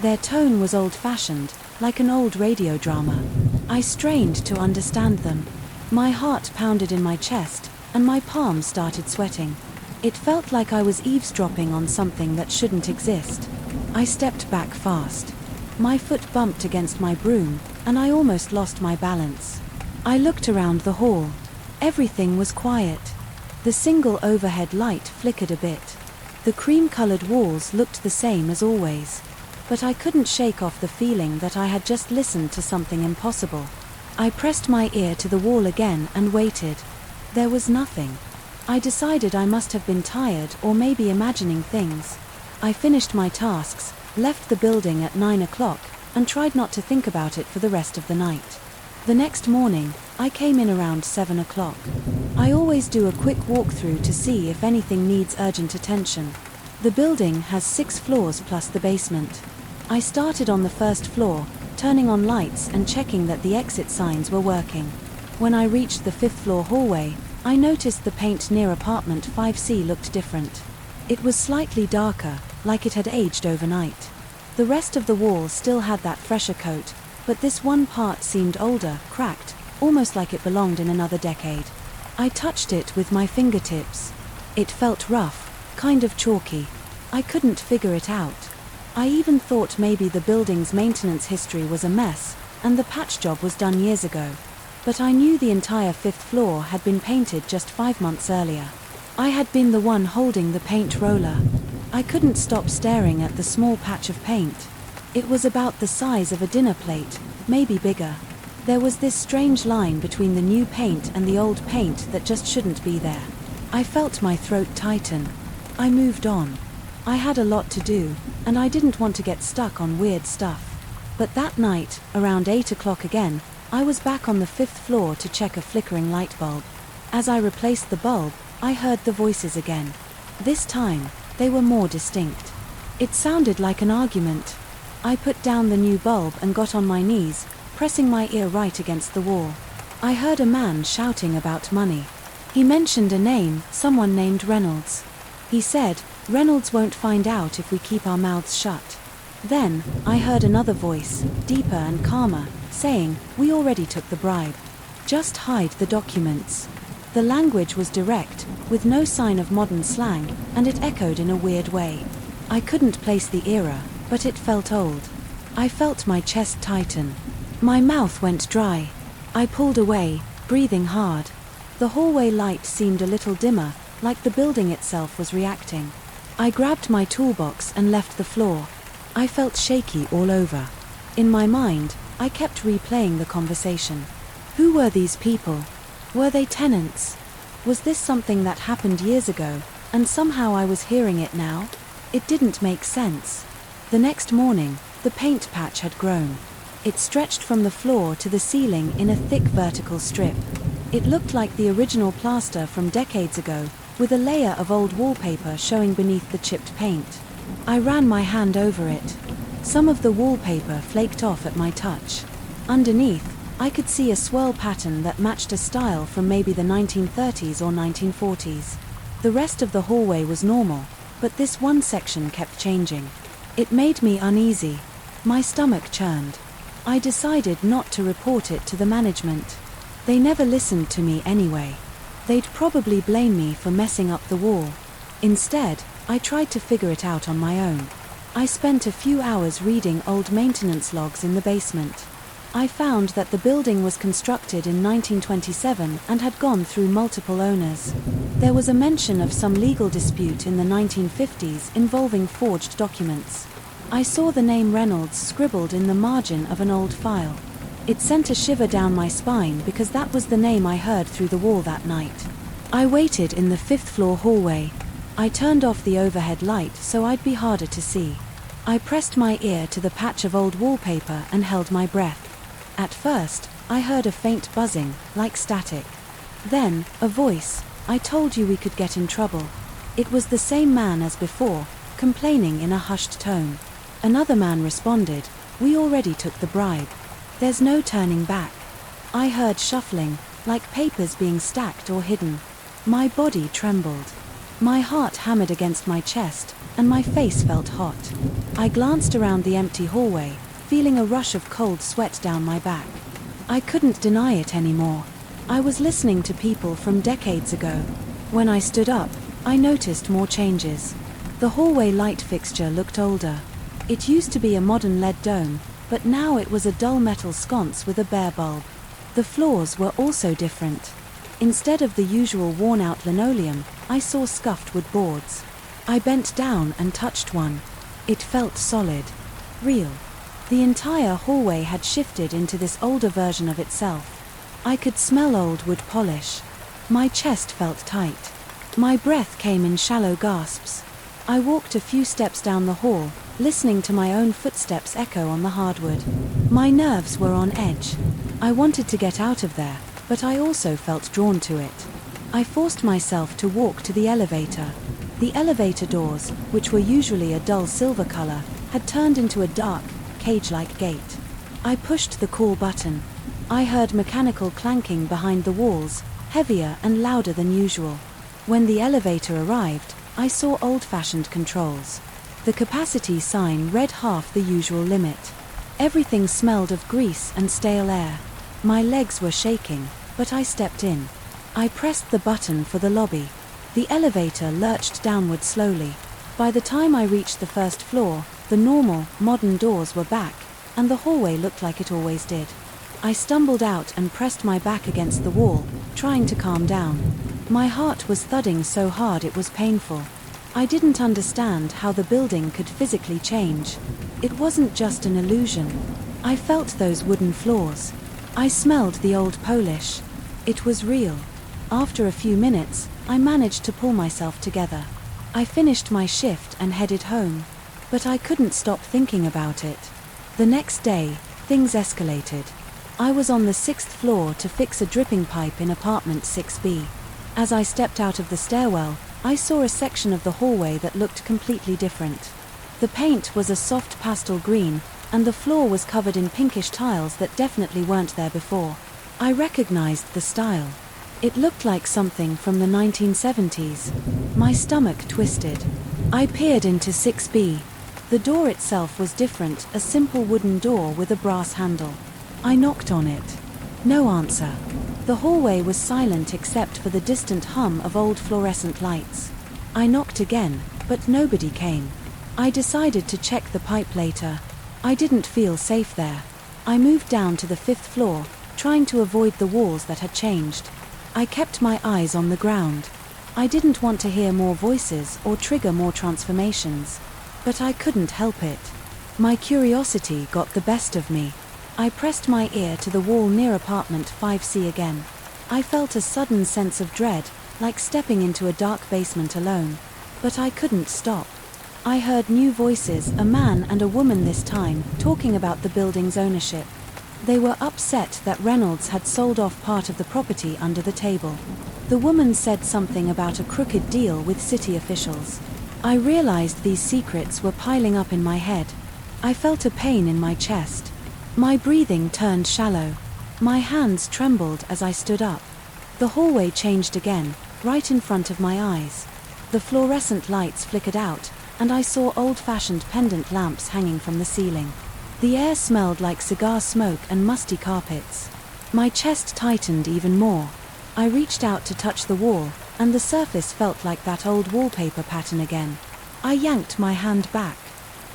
Their tone was old-fashioned, like an old radio drama. I strained to understand them. My heart pounded in my chest, and my palms started sweating. It felt like I was eavesdropping on something that shouldn't exist. I stepped back fast. My foot bumped against my broom, and I almost lost my balance. I looked around the hall. Everything was quiet. The single overhead light flickered a bit. The cream-colored walls looked the same as always. But I couldn't shake off the feeling that I had just listened to something impossible. I pressed my ear to the wall again and waited. There was nothing. I decided I must have been tired or maybe imagining things. I finished my tasks, left the building at 9 o'clock, and tried not to think about it for the rest of the night. The next morning, I came in around 7 o'clock. I always do a quick walkthrough to see if anything needs urgent attention. The building has 6 floors plus the basement. I started on the 1st floor, turning on lights and checking that the exit signs were working. When I reached the 5th floor hallway, I noticed the paint near apartment 5C looked different. It was slightly darker, like it had aged overnight. The rest of the wall still had that fresher coat, but this one part seemed older, cracked, almost like it belonged in another decade. I touched it with my fingertips. It felt rough, kind of chalky. I couldn't figure it out. I even thought maybe the building's maintenance history was a mess, and the patch job was done years ago. But I knew the entire 5th floor had been painted just 5 months earlier. I had been the one holding the paint roller. I couldn't stop staring at the small patch of paint. It was about the size of a dinner plate, maybe bigger. There was this strange line between the new paint and the old paint that just shouldn't be there. I felt my throat tighten. I moved on. I had a lot to do, and I didn't want to get stuck on weird stuff. But that night, around 8 o'clock again, I was back on the 5th floor to check a flickering light bulb. As I replaced the bulb, I heard the voices again. This time, they were more distinct. It sounded like an argument. I put down the new bulb and got on my knees, pressing my ear right against the wall. I heard a man shouting about money. He mentioned a name, someone named Reynolds. He said, "Reynolds won't find out if we keep our mouths shut." Then, I heard another voice, deeper and calmer, saying, "We already took the bribe. Just hide the documents." The language was direct, with no sign of modern slang, and it echoed in a weird way. I couldn't place the era, but it felt old. I felt my chest tighten. My mouth went dry. I pulled away, breathing hard. The hallway light seemed a little dimmer, like the building itself was reacting. I grabbed my toolbox and left the floor. I felt shaky all over. In my mind, I kept replaying the conversation. Who were these people? Were they tenants? Was this something that happened years ago, and somehow I was hearing it now? It didn't make sense. The next morning, the paint patch had grown. It stretched from the floor to the ceiling in a thick vertical strip. It looked like the original plaster from decades ago, with a layer of old wallpaper showing beneath the chipped paint. I ran my hand over it. Some of the wallpaper flaked off at my touch. Underneath, I could see a swirl pattern that matched a style from maybe the 1930s or 1940s. The rest of the hallway was normal, but this one section kept changing. It made me uneasy. My stomach churned. I decided not to report it to the management. They never listened to me anyway. They'd probably blame me for messing up the wall. Instead, I tried to figure it out on my own. I spent a few hours reading old maintenance logs in the basement. I found that the building was constructed in 1927 and had gone through multiple owners. There was a mention of some legal dispute in the 1950s involving forged documents. I saw the name Reynolds scribbled in the margin of an old file. It sent a shiver down my spine because that was the name I heard through the wall that night. I waited in the 5th floor hallway. I turned off the overhead light so I'd be harder to see. I pressed my ear to the patch of old wallpaper and held my breath. At first, I heard a faint buzzing, like static. Then, a voice, "I told you we could get in trouble." It was the same man as before, complaining in a hushed tone. Another man responded, "We already took the bribe. There's no turning back." I heard shuffling, like papers being stacked or hidden. My body trembled. My heart hammered against my chest, and my face felt hot. I glanced around the empty hallway, feeling a rush of cold sweat down my back. I couldn't deny it anymore. I was listening to people from decades ago. When I stood up, I noticed more changes. The hallway light fixture looked older. It used to be a modern lead dome, but now it was a dull metal sconce with a bare bulb. The floors were also different. Instead of the usual worn-out linoleum, I saw scuffed wood boards. I bent down and touched one. It felt solid. Real. The entire hallway had shifted into this older version of itself. I could smell old wood polish. My chest felt tight. My breath came in shallow gasps. I walked a few steps down the hall, listening to my own footsteps echo on the hardwood. My nerves were on edge. I wanted to get out of there, but I also felt drawn to it. I forced myself to walk to the elevator. The elevator doors, which were usually a dull silver color, had turned into a dark, cage-like gate. I pushed the call button. I heard mechanical clanking behind the walls, heavier and louder than usual. When the elevator arrived, I saw old-fashioned controls. The capacity sign read half the usual limit. Everything smelled of grease and stale air. My legs were shaking, but I stepped in. I pressed the button for the lobby. The elevator lurched downward slowly. By the time I reached the first floor, the normal, modern doors were back, and the hallway looked like it always did. I stumbled out and pressed my back against the wall, trying to calm down. My heart was thudding so hard it was painful. I didn't understand how the building could physically change. It wasn't just an illusion. I felt those wooden floors. I smelled the old polish. It was real. After a few minutes, I managed to pull myself together. I finished my shift and headed home. But I couldn't stop thinking about it. The next day, things escalated. I was on the 6th floor to fix a dripping pipe in apartment 6B. As I stepped out of the stairwell, I saw a section of the hallway that looked completely different. The paint was a soft pastel green, and the floor was covered in pinkish tiles that definitely weren't there before. I recognized the style. It looked like something from the 1970s. My stomach twisted. I peered into 6B. The door itself was different, a simple wooden door with a brass handle. I knocked on it. No answer. The hallway was silent except for the distant hum of old fluorescent lights. I knocked again, but nobody came. I decided to check the pipe later. I didn't feel safe there. I moved down to the 5th floor, trying to avoid the walls that had changed. I kept my eyes on the ground. I didn't want to hear more voices or trigger more transformations. But I couldn't help it. My curiosity got the best of me. I pressed my ear to the wall near apartment 5C again. I felt a sudden sense of dread, like stepping into a dark basement alone. But I couldn't stop. I heard new voices, a man and a woman this time, talking about the building's ownership. They were upset that Reynolds had sold off part of the property under the table. The woman said something about a crooked deal with city officials. I realized these secrets were piling up in my head. I felt a pain in my chest. My breathing turned shallow. My hands trembled as I stood up. The hallway changed again, right in front of my eyes. The fluorescent lights flickered out, and I saw old-fashioned pendant lamps hanging from the ceiling. The air smelled like cigar smoke and musty carpets. My chest tightened even more. I reached out to touch the wall, and the surface felt like that old wallpaper pattern again. I yanked my hand back.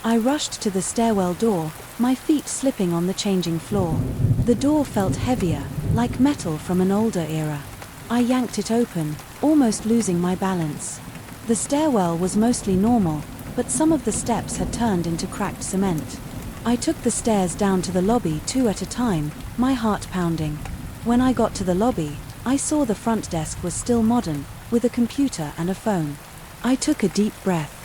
I rushed to the stairwell door, my feet slipping on the changing floor. The door felt heavier, like metal from an older era. I yanked it open, almost losing my balance. The stairwell was mostly normal, but some of the steps had turned into cracked cement. I took the stairs down to the lobby 2 at a time, my heart pounding. When I got to the lobby, I saw the front desk was still modern, with a computer and a phone. I took a deep breath.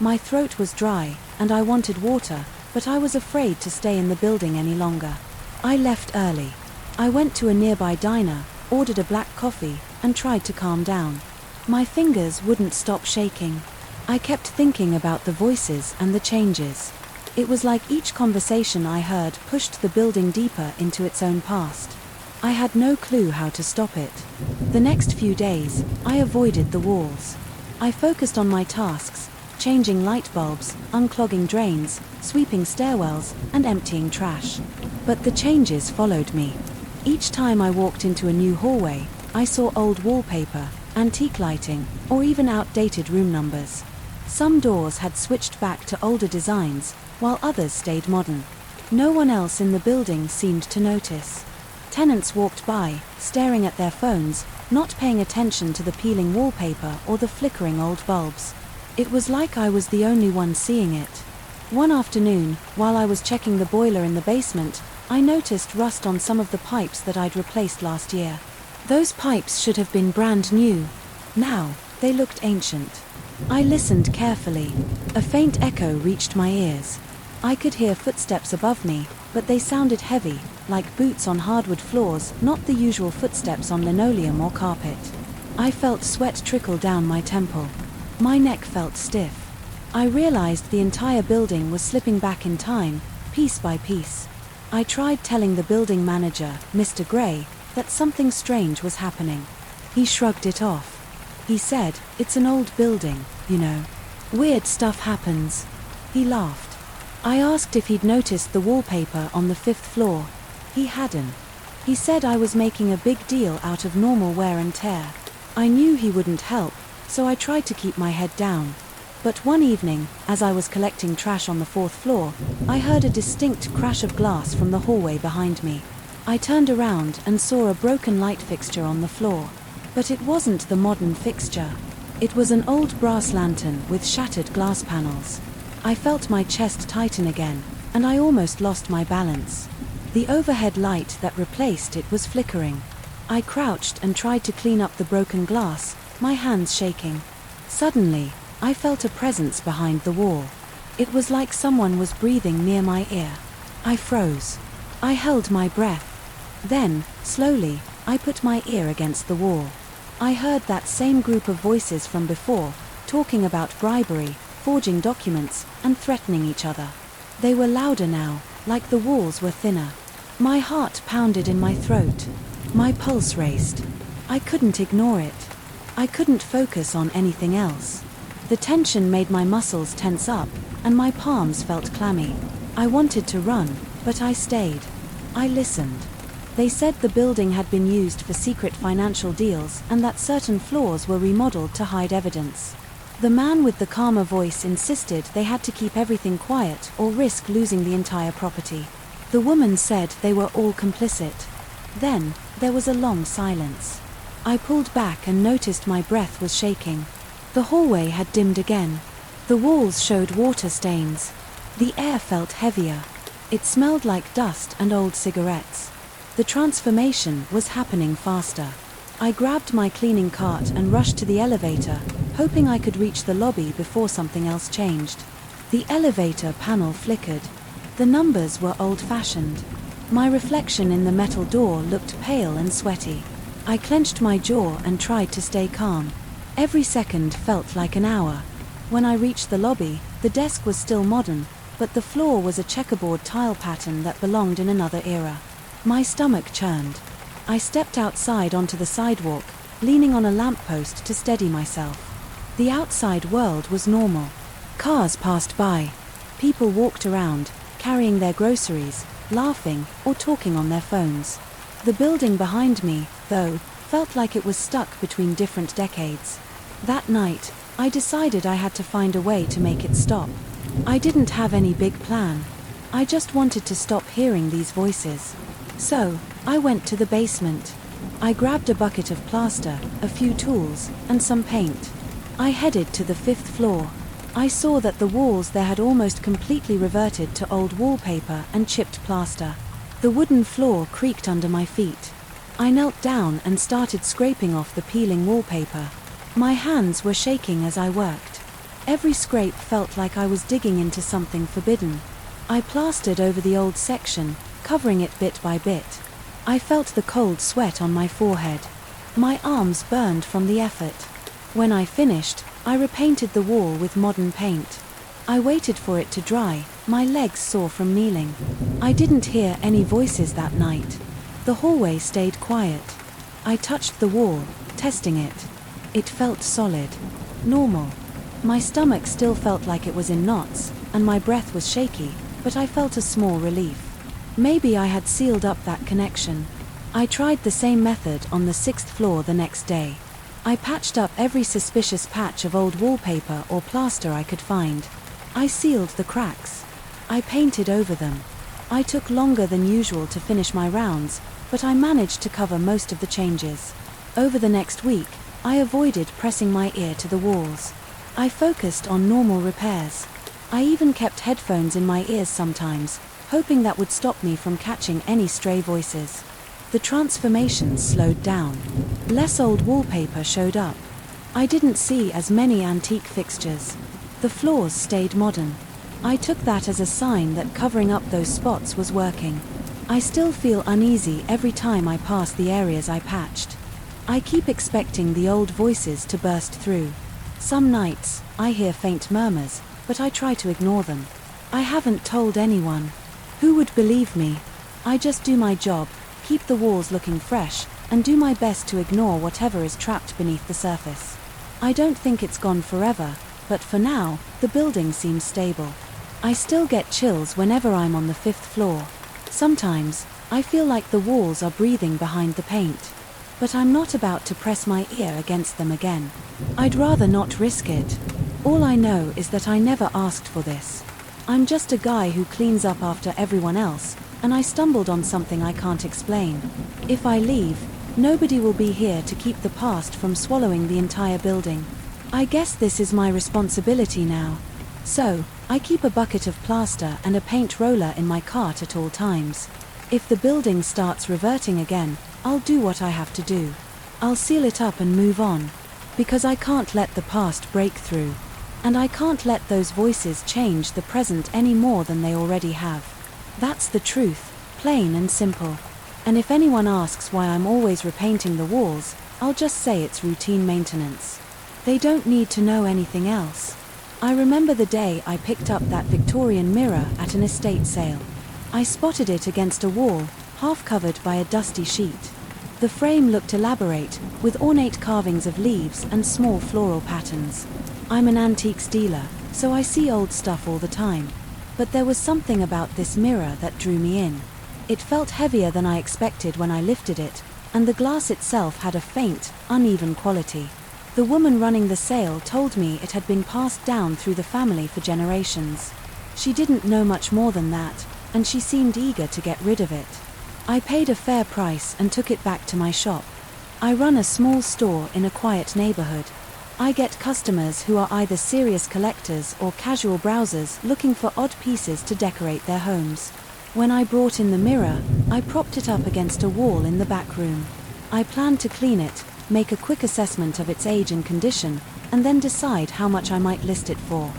My throat was dry, and I wanted water, but I was afraid to stay in the building any longer. I left early. I went to a nearby diner, ordered a black coffee, and tried to calm down. My fingers wouldn't stop shaking. I kept thinking about the voices and the changes. It was like each conversation I heard pushed the building deeper into its own past. I had no clue how to stop it. The next few days, I avoided the walls. I focused on my tasks, changing light bulbs, unclogging drains, sweeping stairwells, and emptying trash. But the changes followed me. Each time I walked into a new hallway, I saw old wallpaper, antique lighting, or even outdated room numbers. Some doors had switched back to older designs, while others stayed modern. No one else in the building seemed to notice. Tenants walked by, staring at their phones, not paying attention to the peeling wallpaper or the flickering old bulbs. It was like I was the only one seeing it. One afternoon, while I was checking the boiler in the basement, I noticed rust on some of the pipes that I'd replaced last year. Those pipes should have been brand new. Now, they looked ancient. I listened carefully. A faint echo reached my ears. I could hear footsteps above me, but they sounded heavy, like boots on hardwood floors, not the usual footsteps on linoleum or carpet. I felt sweat trickle down my temple. My neck felt stiff. I realized the entire building was slipping back in time, piece by piece. I tried telling the building manager, Mr. Gray, that something strange was happening. He shrugged it off. He said, "It's an old building, you know. Weird stuff happens." He laughed. I asked if he'd noticed the wallpaper on the 5th floor. He hadn't. He said I was making a big deal out of normal wear and tear. I knew he wouldn't help, so I tried to keep my head down. But one evening, as I was collecting trash on the 4th floor, I heard a distinct crash of glass from the hallway behind me. I turned around and saw a broken light fixture on the floor. But it wasn't the modern fixture. It was an old brass lantern with shattered glass panels. I felt my chest tighten again, and I almost lost my balance. The overhead light that replaced it was flickering. I crouched and tried to clean up the broken glass, my hands shaking. Suddenly, I felt a presence behind the wall. It was like someone was breathing near my ear. I froze. I held my breath. Then, slowly, I put my ear against the wall. I heard that same group of voices from before, talking about bribery, forging documents, and threatening each other. They were louder now, like the walls were thinner. My heart pounded in my throat. My pulse raced. I couldn't ignore it. I couldn't focus on anything else. The tension made my muscles tense up, and my palms felt clammy. I wanted to run, but I stayed. I listened. They said the building had been used for secret financial deals and that certain floors were remodeled to hide evidence. The man with the calmer voice insisted they had to keep everything quiet or risk losing the entire property. The woman said they were all complicit. Then, there was a long silence. I pulled back and noticed my breath was shaking. The hallway had dimmed again. The walls showed water stains. The air felt heavier. It smelled like dust and old cigarettes. The transformation was happening faster. I grabbed my cleaning cart and rushed to the elevator, hoping I could reach the lobby before something else changed. The elevator panel flickered. The numbers were old-fashioned. My reflection in the metal door looked pale and sweaty. I clenched my jaw and tried to stay calm. Every second felt like an hour. When I reached the lobby, the desk was still modern, but the floor was a checkerboard tile pattern that belonged in another era. My stomach churned. I stepped outside onto the sidewalk, leaning on a lamppost to steady myself. The outside world was normal. Cars passed by. People walked around, carrying their groceries, laughing, or talking on their phones. The building behind me, though, felt like it was stuck between different decades. That night, I decided I had to find a way to make it stop. I didn't have any big plan. I just wanted to stop hearing these voices. So, I went to the basement. I grabbed a bucket of plaster, a few tools, and some paint. I headed to the 5th floor. I saw that the walls there had almost completely reverted to old wallpaper and chipped plaster. The wooden floor creaked under my feet. I knelt down and started scraping off the peeling wallpaper. My hands were shaking as I worked. Every scrape felt like I was digging into something forbidden. I plastered over the old section, covering it bit by bit. I felt the cold sweat on my forehead. My arms burned from the effort. When I finished, I repainted the wall with modern paint. I waited for it to dry, my legs sore from kneeling. I didn't hear any voices that night. The hallway stayed quiet. I touched the wall, testing it. It felt solid. Normal. My stomach still felt like it was in knots, and my breath was shaky, but I felt a small relief. Maybe I had sealed up that connection. I tried the same method on the 6th floor the next day. I patched up every suspicious patch of old wallpaper or plaster I could find. I sealed the cracks. I painted over them. I took longer than usual to finish my rounds, but I managed to cover most of the changes. Over the next week, I avoided pressing my ear to the walls. I focused on normal repairs. I even kept headphones in my ears sometimes, hoping that would stop me from catching any stray voices. The transformations slowed down. Less old wallpaper showed up. I didn't see as many antique fixtures. The floors stayed modern. I took that as a sign that covering up those spots was working. I still feel uneasy every time I pass the areas I patched. I keep expecting the old voices to burst through. Some nights, I hear faint murmurs, but I try to ignore them. I haven't told anyone. Who would believe me? I just do my job, keep the walls looking fresh, and do my best to ignore whatever is trapped beneath the surface. I don't think it's gone forever, but for now, the building seems stable. I still get chills whenever I'm on the 5th floor. Sometimes, I feel like the walls are breathing behind the paint. But I'm not about to press my ear against them again. I'd rather not risk it. All I know is that I never asked for this. I'm just a guy who cleans up after everyone else, and I stumbled on something I can't explain. If I leave, nobody will be here to keep the past from swallowing the entire building. I guess this is my responsibility now. So, I keep a bucket of plaster and a paint roller in my cart at all times. If the building starts reverting again, I'll do what I have to do. I'll seal it up and move on. Because I can't let the past break through. And I can't let those voices change the present any more than they already have. That's the truth, plain and simple. And if anyone asks why I'm always repainting the walls, I'll just say it's routine maintenance. They don't need to know anything else. I remember the day I picked up that Victorian mirror at an estate sale. I spotted it against a wall, half covered by a dusty sheet. The frame looked elaborate, with ornate carvings of leaves and small floral patterns. I'm an antiques dealer, so I see old stuff all the time. But there was something about this mirror that drew me in. It felt heavier than I expected when I lifted it, and the glass itself had a faint, uneven quality. The woman running the sale told me it had been passed down through the family for generations. She didn't know much more than that, and she seemed eager to get rid of it. I paid a fair price and took it back to my shop. I run a small store in a quiet neighborhood. I get customers who are either serious collectors or casual browsers looking for odd pieces to decorate their homes. When I brought in the mirror, I propped it up against a wall in the back room. I planned to clean it, make a quick assessment of its age and condition, and then decide how much I might list it for.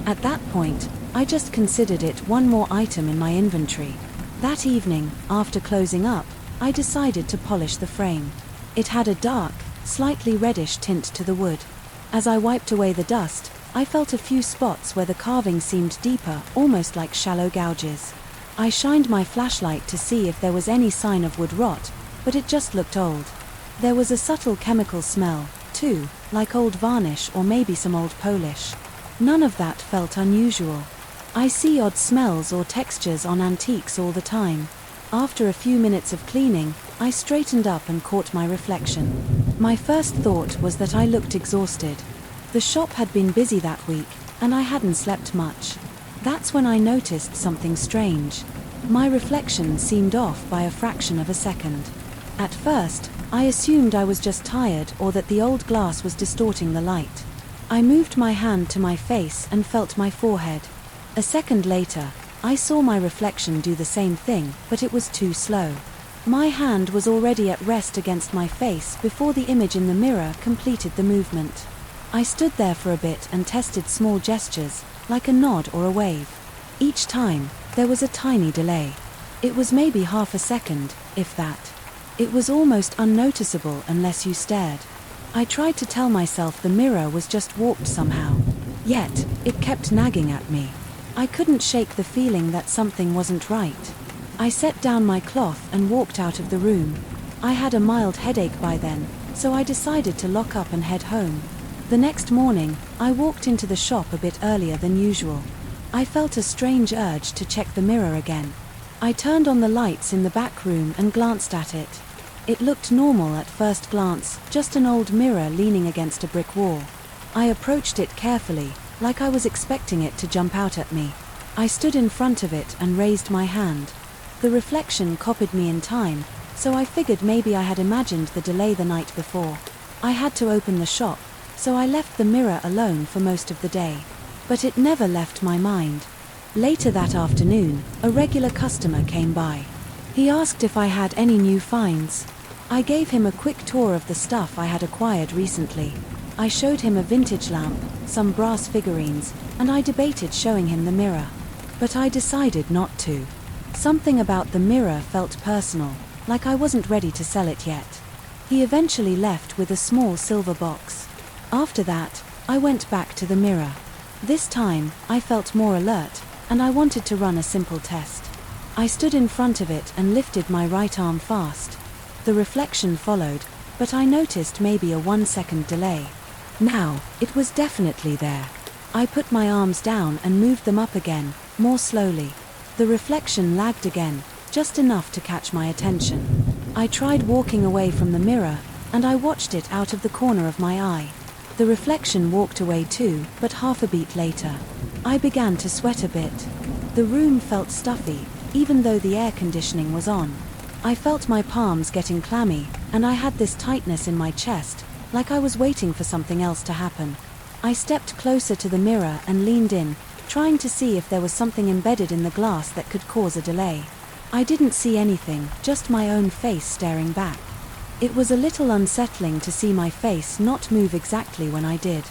At that point, I just considered it one more item in my inventory. That evening, after closing up, I decided to polish the frame. It had a dark, slightly reddish tint to the wood. As I wiped away the dust, I felt a few spots where the carving seemed deeper, almost like shallow gouges. I shined my flashlight to see if there was any sign of wood rot, but it just looked old. There was a subtle chemical smell, too, like old varnish or maybe some old polish. None of that felt unusual. I see odd smells or textures on antiques all the time. After a few minutes of cleaning, I straightened up and caught my reflection. My first thought was that I looked exhausted. The shop had been busy that week, and I hadn't slept much. That's when I noticed something strange. My reflection seemed off by a fraction of a second. At first, I assumed I was just tired or that the old glass was distorting the light. I moved my hand to my face and felt my forehead. A second later, I saw my reflection do the same thing, but it was too slow. My hand was already at rest against my face before the image in the mirror completed the movement. I stood there for a bit and tested small gestures, like a nod or a wave. Each time, there was a tiny delay. It was maybe half a second, if that. It was almost unnoticeable unless you stared. I tried to tell myself the mirror was just warped somehow. Yet, it kept nagging at me. I couldn't shake the feeling that something wasn't right. I set down my cloth and walked out of the room. I had a mild headache by then, so I decided to lock up and head home. The next morning, I walked into the shop a bit earlier than usual. I felt a strange urge to check the mirror again. I turned on the lights in the back room and glanced at it. It looked normal at first glance, just an old mirror leaning against a brick wall. I approached it carefully, like I was expecting it to jump out at me. I stood in front of it and raised my hand. The reflection copied me in time, so I figured maybe I had imagined the delay the night before. I had to open the shop, so I left the mirror alone for most of the day. But it never left my mind. Later that afternoon, a regular customer came by. He asked if I had any new finds. I gave him a quick tour of the stuff I had acquired recently. I showed him a vintage lamp, some brass figurines, and I debated showing him the mirror. But I decided not to. Something about the mirror felt personal, like I wasn't ready to sell it yet. He eventually left with a small silver box. After that, I went back to the mirror. This time, I felt more alert, and I wanted to run a simple test. I stood in front of it and lifted my right arm fast. The reflection followed, but I noticed maybe a 1-second delay. Now, it was definitely there. I put my arms down and moved them up again, more slowly. The reflection lagged again, just enough to catch my attention. I tried walking away from the mirror, and I watched it out of the corner of my eye. The reflection walked away too, but half a beat later. I began to sweat a bit. The room felt stuffy, even though the air conditioning was on. I felt my palms getting clammy, and I had this tightness in my chest, like I was waiting for something else to happen. I stepped closer to the mirror and leaned in, trying to see if there was something embedded in the glass that could cause a delay. I didn't see anything, just my own face staring back. It was a little unsettling to see my face not move exactly when I did.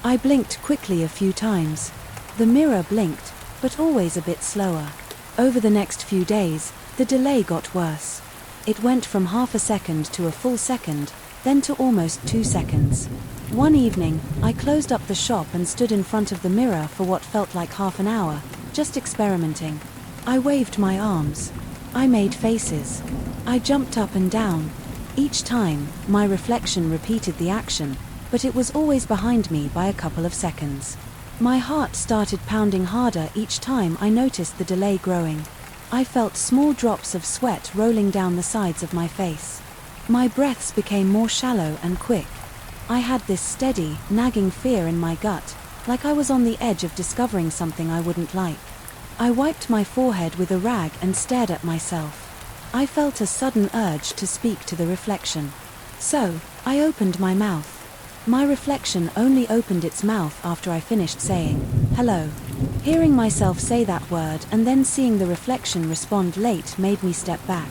I blinked quickly a few times. The mirror blinked, but always a bit slower. Over the next few days, the delay got worse. It went from half a second to a full second, then to almost 2 seconds. One evening, I closed up the shop and stood in front of the mirror for what felt like half an hour, just experimenting. I waved my arms. I made faces. I jumped up and down. Each time, my reflection repeated the action, but it was always behind me by a couple of seconds. My heart started pounding harder each time I noticed the delay growing. I felt small drops of sweat rolling down the sides of my face. My breaths became more shallow and quick. I had this steady, nagging fear in my gut, like I was on the edge of discovering something I wouldn't like. I wiped my forehead with a rag and stared at myself. I felt a sudden urge to speak to the reflection. So, I opened my mouth. My reflection only opened its mouth after I finished saying, "Hello." Hearing myself say that word and then seeing the reflection respond late made me step back.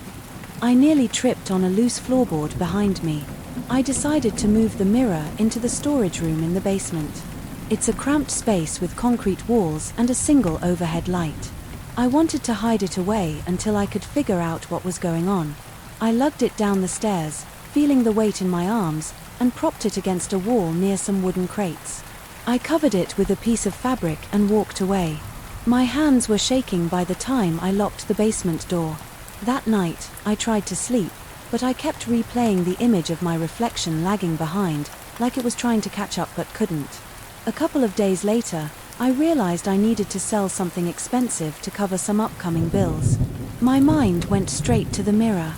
I nearly tripped on a loose floorboard behind me. I decided to move the mirror into the storage room in the basement. It's a cramped space with concrete walls and a single overhead light. I wanted to hide it away until I could figure out what was going on. I lugged it down the stairs, feeling the weight in my arms, and propped it against a wall near some wooden crates. I covered it with a piece of fabric and walked away. My hands were shaking by the time I locked the basement door. That night, I tried to sleep, but I kept replaying the image of my reflection lagging behind, like it was trying to catch up but couldn't. A couple of days later, I realized I needed to sell something expensive to cover some upcoming bills. My mind went straight to the mirror.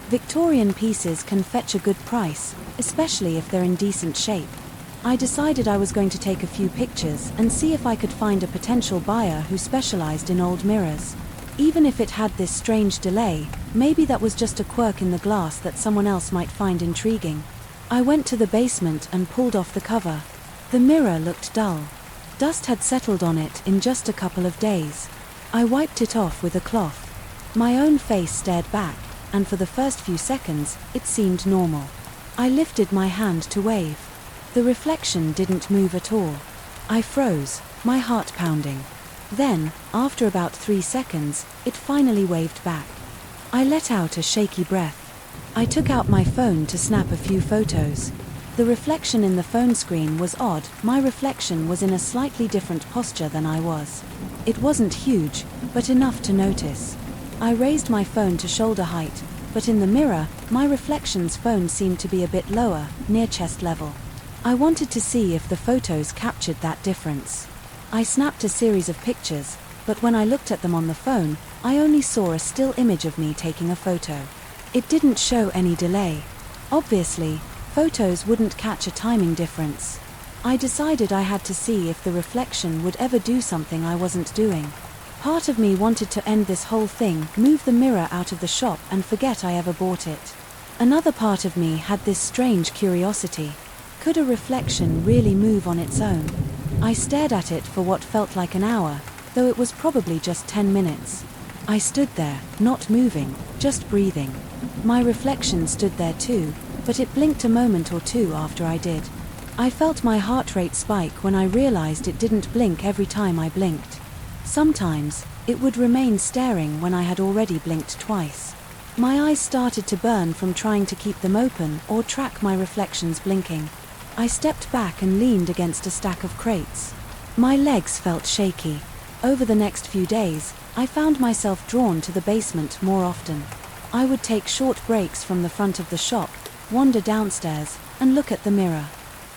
Victorian pieces can fetch a good price, especially if they're in decent shape. I decided I was going to take a few pictures and see if I could find a potential buyer who specialized in old mirrors. Even if it had this strange delay, maybe that was just a quirk in the glass that someone else might find intriguing. I went to the basement and pulled off the cover. The mirror looked dull. Dust had settled on it in just a couple of days. I wiped it off with a cloth. My own face stared back, and for the first few seconds, it seemed normal. I lifted my hand to wave. The reflection didn't move at all. I froze, my heart pounding. Then, after about 3 seconds, it finally waved back. I let out a shaky breath. I took out my phone to snap a few photos. The reflection in the phone screen was odd. My reflection was in a slightly different posture than I was. It wasn't huge, but enough to notice. I raised my phone to shoulder height, but in the mirror, my reflection's phone seemed to be a bit lower, near chest level. I wanted to see if the photos captured that difference. I snapped a series of pictures, but when I looked at them on the phone, I only saw a still image of me taking a photo. It didn't show any delay. Obviously, photos wouldn't catch a timing difference. I decided I had to see if the reflection would ever do something I wasn't doing. Part of me wanted to end this whole thing, move the mirror out of the shop and forget I ever bought it. Another part of me had this strange curiosity. Could a reflection really move on its own? I stared at it for what felt like an hour, though it was probably just 10 minutes. I stood there, not moving, just breathing. My reflection stood there too, but it blinked a moment or two after I did. I felt my heart rate spike when I realized it didn't blink every time I blinked. Sometimes, it would remain staring when I had already blinked twice. My eyes started to burn from trying to keep them open or track my reflections blinking. I stepped back and leaned against a stack of crates. My legs felt shaky. Over the next few days, I found myself drawn to the basement more often. I would take short breaks from the front of the shop, wander downstairs, and look at the mirror.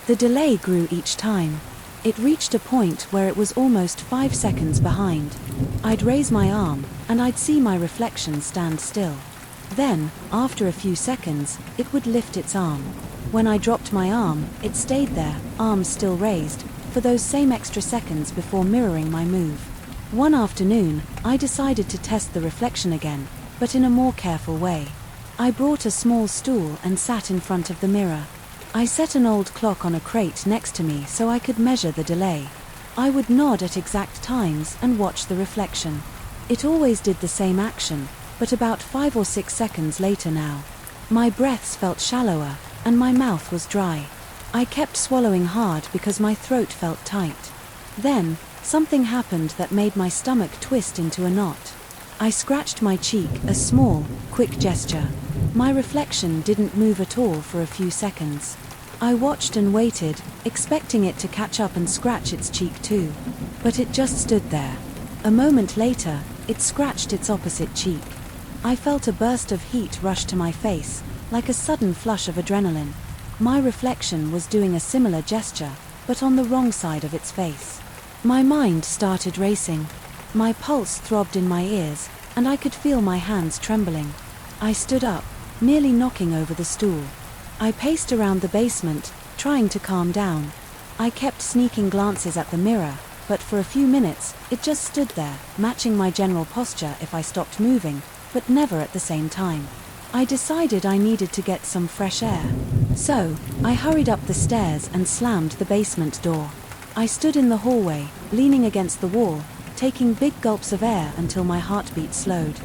The delay grew each time. It reached a point where it was almost 5 seconds behind. I'd raise my arm, and I'd see my reflection stand still. Then, after a few seconds, it would lift its arm. When I dropped my arm, it stayed there, arms still raised, for those same extra seconds before mirroring my move. One afternoon, I decided to test the reflection again, but in a more careful way. I brought a small stool and sat in front of the mirror. I set an old clock on a crate next to me so I could measure the delay. I would nod at exact times and watch the reflection. It always did the same action, but about 5 or 6 seconds later now. My breaths felt shallower, and my mouth was dry. I kept swallowing hard because my throat felt tight. Then, something happened that made my stomach twist into a knot. I scratched my cheek, a small, quick gesture. My reflection didn't move at all for a few seconds. I watched and waited, expecting it to catch up and scratch its cheek too. But it just stood there. A moment later, it scratched its opposite cheek. I felt a burst of heat rush to my face, like a sudden flush of adrenaline. My reflection was doing a similar gesture, but on the wrong side of its face. My mind started racing. My pulse throbbed in my ears, and I could feel my hands trembling. I stood up, nearly knocking over the stool. I paced around the basement, trying to calm down. I kept sneaking glances at the mirror, but for a few minutes, it just stood there, matching my general posture if I stopped moving, but never at the same time. I decided I needed to get some fresh air. So, I hurried up the stairs and slammed the basement door. I stood in the hallway, leaning against the wall, taking big gulps of air until my heartbeat slowed.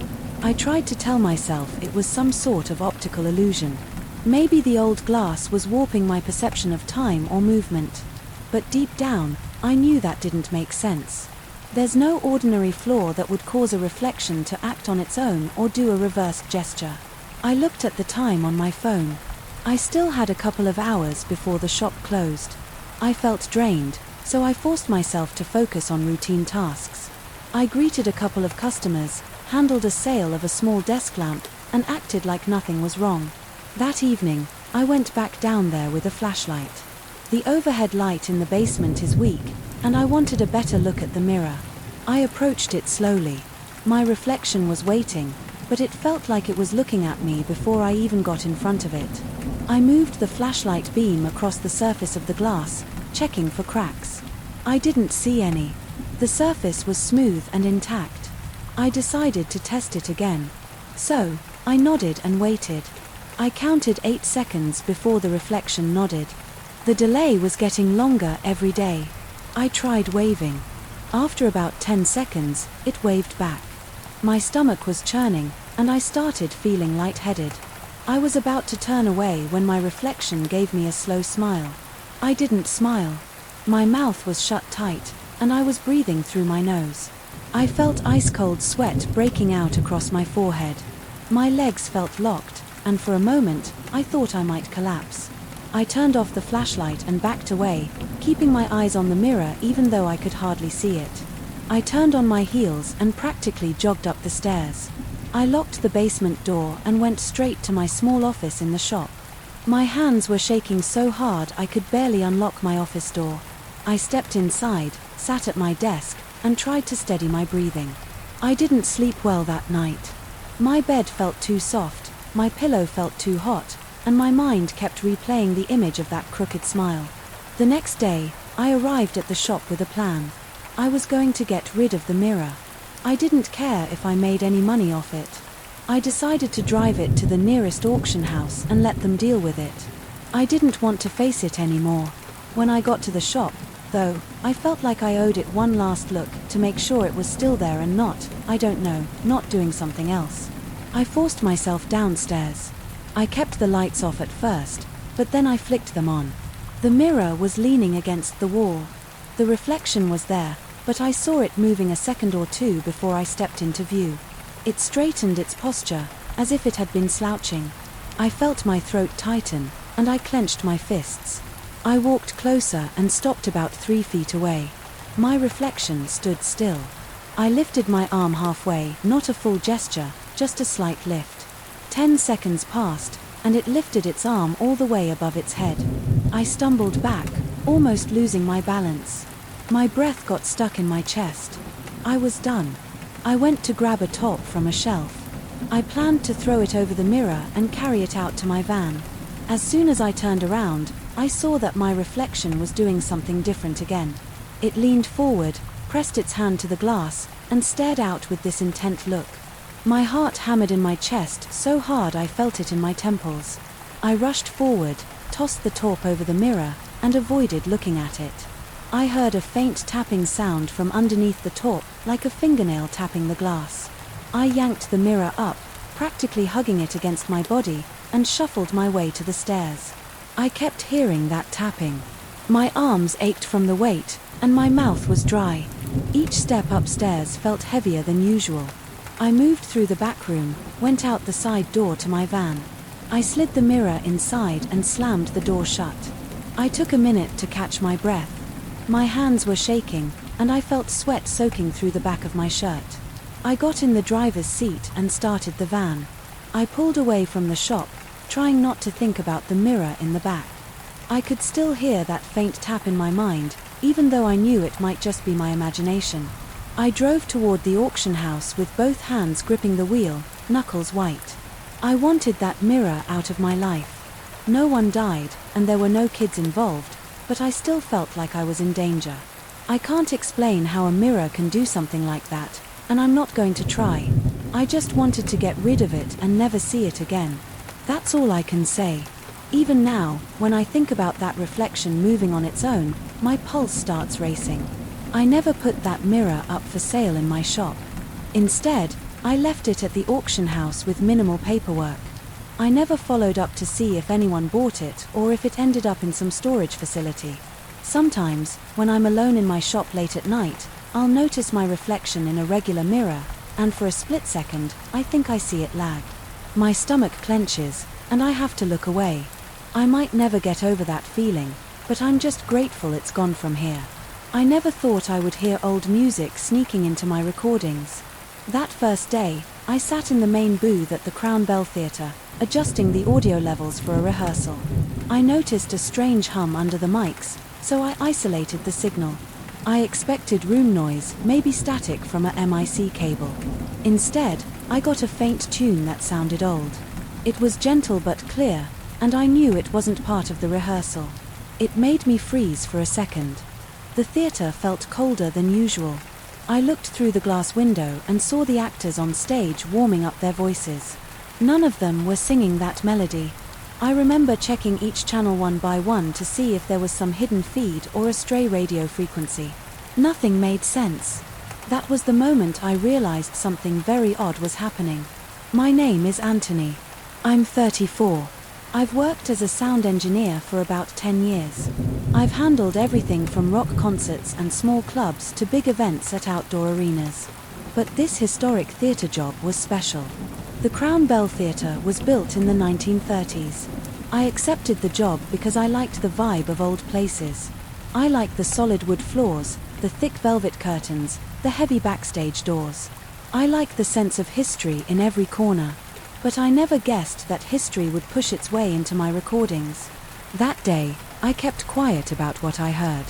I tried to tell myself it was some sort of optical illusion. Maybe the old glass was warping my perception of time or movement. But deep down, I knew that didn't make sense. There's no ordinary flaw that would cause a reflection to act on its own or do a reversed gesture. I looked at the time on my phone. I still had a couple of hours before the shop closed. I felt drained, so I forced myself to focus on routine tasks. I greeted a couple of customers, handled a sale of a small desk lamp, and acted like nothing was wrong. That evening, I went back down there with a flashlight. The overhead light in the basement is weak, and I wanted a better look at the mirror. I approached it slowly. My reflection was waiting, but it felt like it was looking at me before I even got in front of it. I moved the flashlight beam across the surface of the glass, checking for cracks. I didn't see any. The surface was smooth and intact. I decided to test it again. So, I nodded and waited. I counted 8 seconds before the reflection nodded. The delay was getting longer every day. I tried waving. After about 10 seconds, it waved back. My stomach was churning, and I started feeling lightheaded. I was about to turn away when my reflection gave me a slow smile. I didn't smile. My mouth was shut tight, and I was breathing through my nose. I felt ice-cold sweat breaking out across my forehead. My legs felt locked, and for a moment, I thought I might collapse. I turned off the flashlight and backed away, keeping my eyes on the mirror even though I could hardly see it. I turned on my heels and practically jogged up the stairs. I locked the basement door and went straight to my small office in the shop. My hands were shaking so hard I could barely unlock my office door. I stepped inside, sat at my desk, and tried to steady my breathing. I didn't sleep well that night. My bed felt too soft, my pillow felt too hot, and my mind kept replaying the image of that crooked smile. The next day, I arrived at the shop with a plan. I was going to get rid of the mirror. I didn't care if I made any money off it. I decided to drive it to the nearest auction house and let them deal with it. I didn't want to face it anymore. When I got to the shop, though, I felt like I owed it one last look to make sure it was still there and not, I don't know, not doing something else. I forced myself downstairs. I kept the lights off at first, but then I flicked them on. The mirror was leaning against the wall. The reflection was there, but I saw it moving a second or two before I stepped into view. It straightened its posture, as if it had been slouching. I felt my throat tighten, and I clenched my fists. I walked closer and stopped about 3 feet away. My reflection stood still. I lifted my arm halfway, not a full gesture, just a slight lift. 10 seconds passed, and it lifted its arm all the way above its head. I stumbled back, almost losing my balance. My breath got stuck in my chest. I was done. I went to grab a top from a shelf. I planned to throw it over the mirror and carry it out to my van. As soon as I turned around, I saw that my reflection was doing something different again. It leaned forward, pressed its hand to the glass, and stared out with this intent look. My heart hammered in my chest so hard I felt it in my temples. I rushed forward, tossed the taupe over the mirror, and avoided looking at it. I heard a faint tapping sound from underneath the taupe, like a fingernail tapping the glass. I yanked the mirror up, practically hugging it against my body, and shuffled my way to the stairs. I kept hearing that tapping. My arms ached from the weight, and my mouth was dry. Each step upstairs felt heavier than usual. I moved through the back room, went out the side door to my van. I slid the mirror inside and slammed the door shut. I took a minute to catch my breath. My hands were shaking, and I felt sweat soaking through the back of my shirt. I got in the driver's seat and started the van. I pulled away from the shop, trying not to think about the mirror in the back. I could still hear that faint tap in my mind, even though I knew it might just be my imagination. I drove toward the auction house with both hands gripping the wheel, knuckles white. I wanted that mirror out of my life. No one died, and there were no kids involved, but I still felt like I was in danger. I can't explain how a mirror can do something like that, and I'm not going to try. I just wanted to get rid of it and never see it again. That's all I can say. Even now, when I think about that reflection moving on its own, my pulse starts racing. I never put that mirror up for sale in my shop. Instead, I left it at the auction house with minimal paperwork. I never followed up to see if anyone bought it or if it ended up in some storage facility. Sometimes, when I'm alone in my shop late at night, I'll notice my reflection in a regular mirror, and for a split second, I think I see it lag. My stomach clenches, and I have to look away. I might never get over that feeling, but I'm just grateful it's gone from here. I never thought I would hear old music sneaking into my recordings. That first day, I sat in the main booth at the Crown Bell Theatre, adjusting the audio levels for a rehearsal. I noticed a strange hum under the mics, so I isolated the signal. I expected room noise, maybe static from a MIC cable. Instead, I got a faint tune that sounded old. It was gentle but clear, and I knew it wasn't part of the rehearsal. It made me freeze for a second. The theatre felt colder than usual. I looked through the glass window and saw the actors on stage warming up their voices. None of them were singing that melody. I remember checking each channel one by one to see if there was some hidden feed or a stray radio frequency. Nothing made sense. That was the moment I realized something very odd was happening. My name is Anthony. I'm 34. I've worked as a sound engineer for about 10 years. I've handled everything from rock concerts and small clubs to big events at outdoor arenas. But this historic theatre job was special. The Crown Bell Theatre was built in the 1930s. I accepted the job because I liked the vibe of old places. I liked the solid wood floors, the thick velvet curtains, the heavy backstage doors. I liked the sense of history in every corner. But I never guessed that history would push its way into my recordings. That day, I kept quiet about what I heard.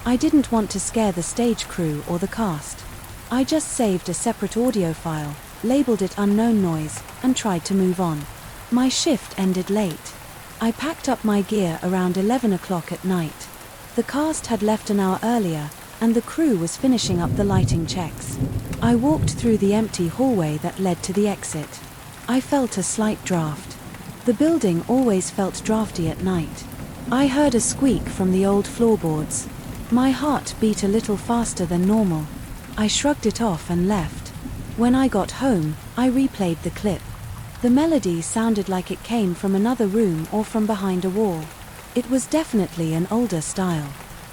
I didn't want to scare the stage crew or the cast. I just saved a separate audio file, labeled it unknown noise, and tried to move on. My shift ended late. I packed up my gear around 11 o'clock at night. The cast had left an hour earlier, and the crew was finishing up the lighting checks. I walked through the empty hallway that led to the exit. I felt a slight draft. The building always felt drafty at night. I heard a squeak from the old floorboards. My heart beat a little faster than normal. I shrugged it off and left. When I got home, I replayed the clip. The melody sounded like it came from another room or from behind a wall. It was definitely an older style.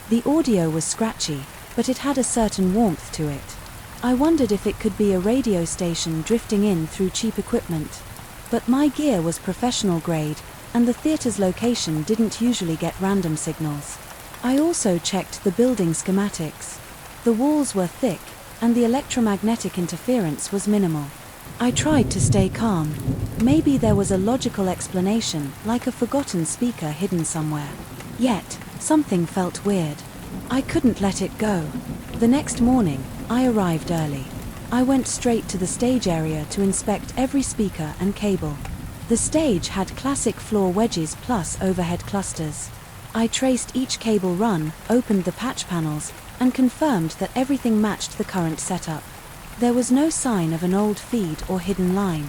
The audio was scratchy, but it had a certain warmth to it. I wondered if it could be a radio station drifting in through cheap equipment. But my gear was professional grade, and the theatre's location didn't usually get random signals. I also checked the building schematics. The walls were thick, and the electromagnetic interference was minimal. I tried to stay calm. Maybe there was a logical explanation, like a forgotten speaker hidden somewhere. Yet, something felt weird. I couldn't let it go. The next morning, I arrived early. I went straight to the stage area to inspect every speaker and cable. The stage had classic floor wedges plus overhead clusters. I traced each cable run, opened the patch panels, and confirmed that everything matched the current setup. There was no sign of an old feed or hidden line.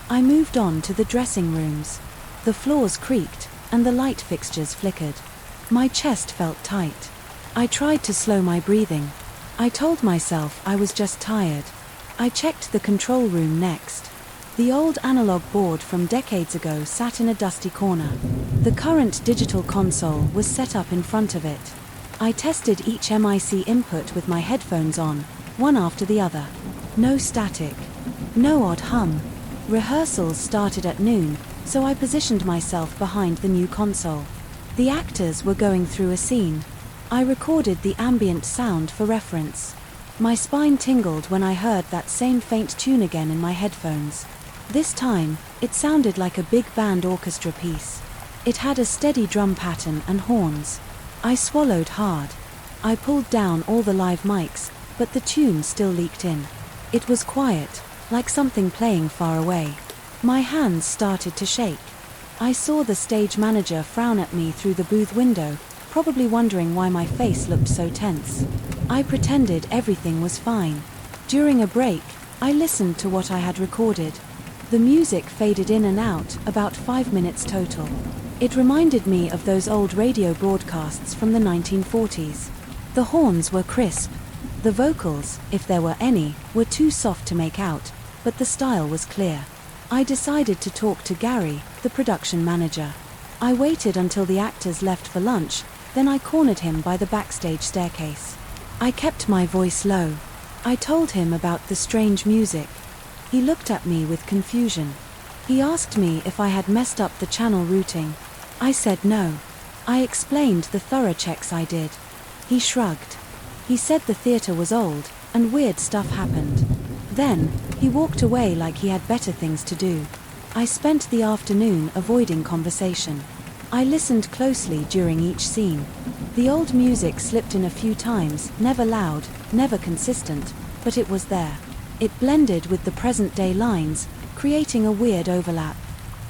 I moved on to the dressing rooms. The floors creaked, and the light fixtures flickered. My chest felt tight. I tried to slow my breathing. I told myself I was just tired. I checked the control room next. The old analog board from decades ago sat in a dusty corner. The current digital console was set up in front of it. I tested each MIC input with my headphones on, one after the other. No static. No odd hum. Rehearsals started at noon, so I positioned myself behind the new console. The actors were going through a scene. I recorded the ambient sound for reference. My spine tingled when I heard that same faint tune again in my headphones. This time, it sounded like a big band orchestra piece. It had a steady drum pattern and horns. I swallowed hard. I pulled down all the live mics, but the tune still leaked in. It was quiet, like something playing far away. My hands started to shake. I saw the stage manager frown at me through the booth window, probably wondering why my face looked so tense. I pretended everything was fine. During a break, I listened to what I had recorded. The music faded in and out, about 5 minutes total. It reminded me of those old radio broadcasts from the 1940s. The horns were crisp. The vocals, if there were any, were too soft to make out, but the style was clear. I decided to talk to Gary, the production manager. I waited until the actors left for lunch, then I cornered him by the backstage staircase. I kept my voice low. I told him about the strange music. He looked at me with confusion. He asked me if I had messed up the channel routing. I said no. I explained the thorough checks I did. He shrugged. He said the theater was old, and weird stuff happened. Then, he walked away like he had better things to do. I spent the afternoon avoiding conversation. I listened closely during each scene. The old music slipped in a few times, never loud, never consistent, but it was there. It blended with the present-day lines, creating a weird overlap.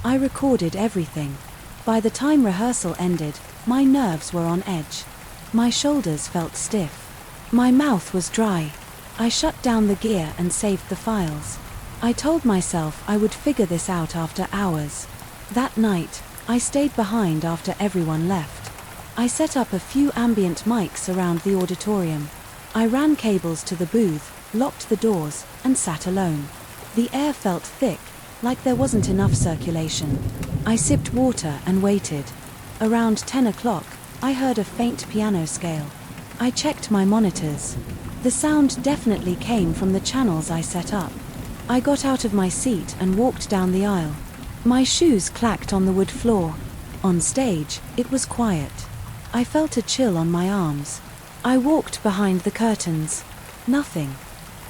I recorded everything. By the time rehearsal ended, my nerves were on edge. My shoulders felt stiff. My mouth was dry. I shut down the gear and saved the files. I told myself I would figure this out after hours. That night, I stayed behind after everyone left. I set up a few ambient mics around the auditorium. I ran cables to the booth, locked the doors, and sat alone. The air felt thick, like there wasn't enough circulation. I sipped water and waited. Around 10 o'clock, I heard a faint piano scale. I checked my monitors. The sound definitely came from the channels I set up. I got out of my seat and walked down the aisle. My shoes clacked on the wood floor. On stage, it was quiet. I felt a chill on my arms. I walked behind the curtains. Nothing.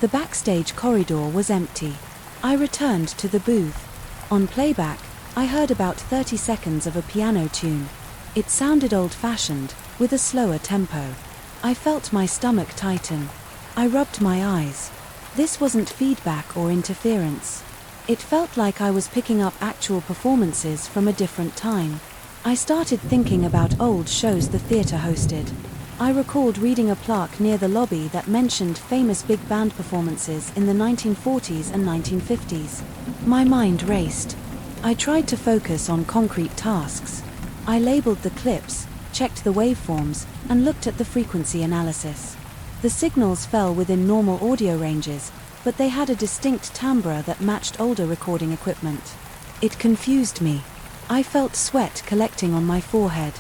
The backstage corridor was empty. I returned to the booth. On playback, I heard about 30 seconds of a piano tune. It sounded old-fashioned, with a slower tempo. I felt my stomach tighten. I rubbed my eyes. This wasn't feedback or interference. It felt like I was picking up actual performances from a different time. I started thinking about old shows the theater hosted. I recalled reading a plaque near the lobby that mentioned famous big band performances in the 1940s and 1950s. My mind raced. I tried to focus on concrete tasks. I labeled the clips, checked the waveforms, and looked at the frequency analysis. The signals fell within normal audio ranges, but they had a distinct timbre that matched older recording equipment. It confused me. I felt sweat collecting on my forehead.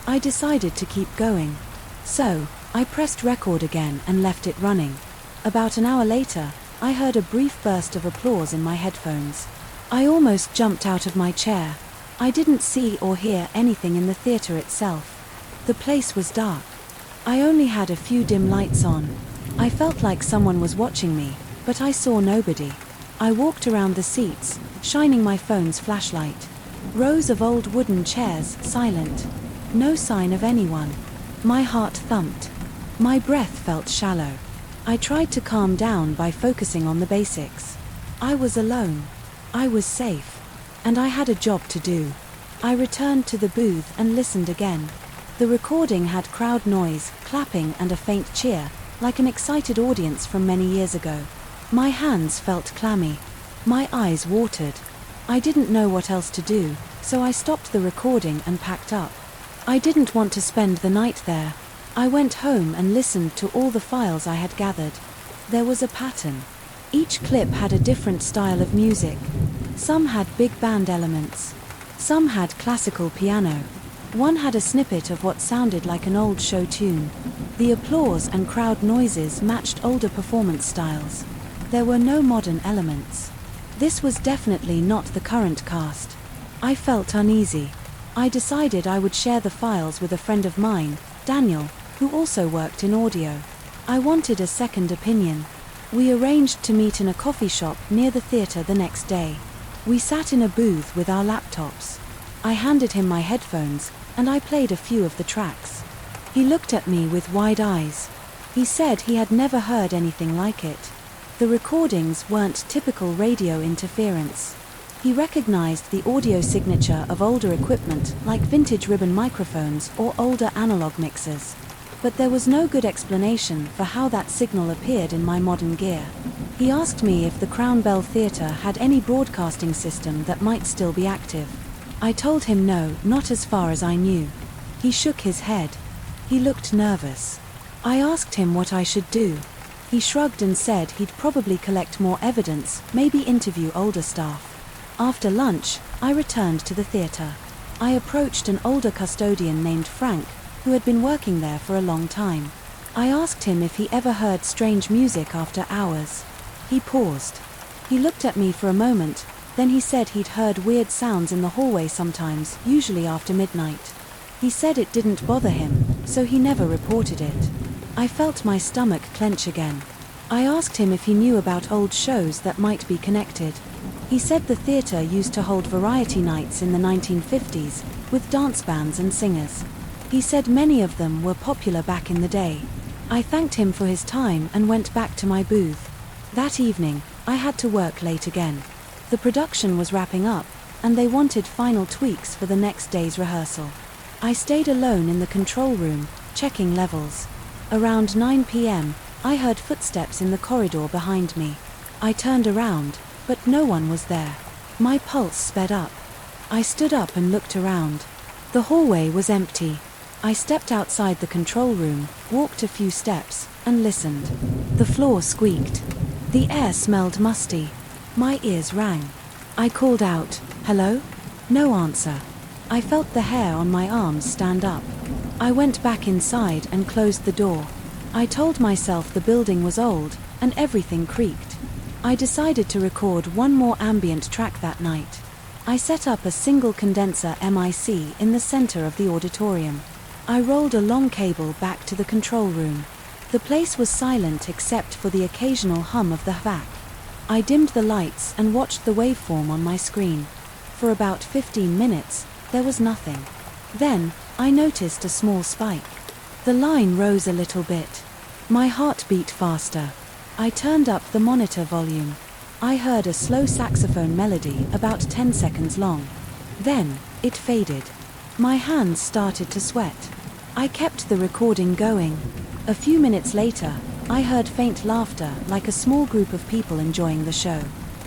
I decided to keep going. So, I pressed record again and left it running. About an hour later, I heard a brief burst of applause in my headphones. I almost jumped out of my chair. I didn't see or hear anything in the theater itself. The place was dark. I only had a few dim lights on. I felt like someone was watching me, but I saw nobody. I walked around the seats, shining my phone's flashlight. Rows of old wooden chairs, silent. No sign of anyone. My heart thumped. My breath felt shallow. I tried to calm down by focusing on the basics. I was alone. I was safe. and I had a job to do. I returned to the booth and listened again. The recording had crowd noise, clapping and a faint cheer, like an excited audience from many years ago. My hands felt clammy. My eyes watered. I didn't know what else to do, so I stopped the recording and packed up. I didn't want to spend the night there. I went home and listened to all the files I had gathered. There was a pattern. Each clip had a different style of music. Some had big band elements. Some had classical piano. One had a snippet of what sounded like an old show tune. The applause and crowd noises matched older performance styles. There were no modern elements. This was definitely not the current cast. I felt uneasy. I decided I would share the files with a friend of mine, Daniel, who also worked in audio. I wanted a second opinion. We arranged to meet in a coffee shop near the theater the next day. We sat in a booth with our laptops. I handed him my headphones, and I played a few of the tracks. He looked at me with wide eyes. He said he had never heard anything like it. The recordings weren't typical radio interference. He recognized the audio signature of older equipment like vintage ribbon microphones or older analog mixers. But there was no good explanation for how that signal appeared in my modern gear. He asked me if the Crown Bell Theatre had any broadcasting system that might still be active. I told him no, not as far as I knew. He shook his head. He looked nervous. I asked him what I should do. He shrugged and said he'd probably collect more evidence, maybe interview older staff. After lunch, I returned to the theatre. I approached an older custodian named Frank, who had been working there for a long time. I asked him if he ever heard strange music after hours. He paused. He looked at me for a moment, then he said he'd heard weird sounds in the hallway sometimes, usually after midnight. He said it didn't bother him, so he never reported it. I felt my stomach clench again. I asked him if he knew about old shows that might be connected. He said the theatre used to hold variety nights in the 1950s, with dance bands and singers. He said many of them were popular back in the day. I thanked him for his time and went back to my booth. That evening, I had to work late again. The production was wrapping up, and they wanted final tweaks for the next day's rehearsal. I stayed alone in the control room, checking levels. Around 9 p.m., I heard footsteps in the corridor behind me. I turned around, but no one was there. My pulse sped up. I stood up and looked around. The hallway was empty. I stepped outside the control room, walked a few steps, and listened. The floor squeaked. The air smelled musty. My ears rang. I called out, "Hello?" No answer. I felt the hair on my arms stand up. I went back inside and closed the door. I told myself the building was old, and everything creaked. I decided to record one more ambient track that night. I set up a single condenser MIC in the center of the auditorium. I rolled a long cable back to the control room. The place was silent except for the occasional hum of the HVAC. I dimmed the lights and watched the waveform on my screen. For about 15 minutes, there was nothing. Then, I noticed a small spike. The line rose a little bit. My heart beat faster. I turned up the monitor volume. I heard a slow saxophone melody about 10 seconds long. Then, it faded. My hands started to sweat. I kept the recording going. A few minutes later, I heard faint laughter like a small group of people enjoying the show.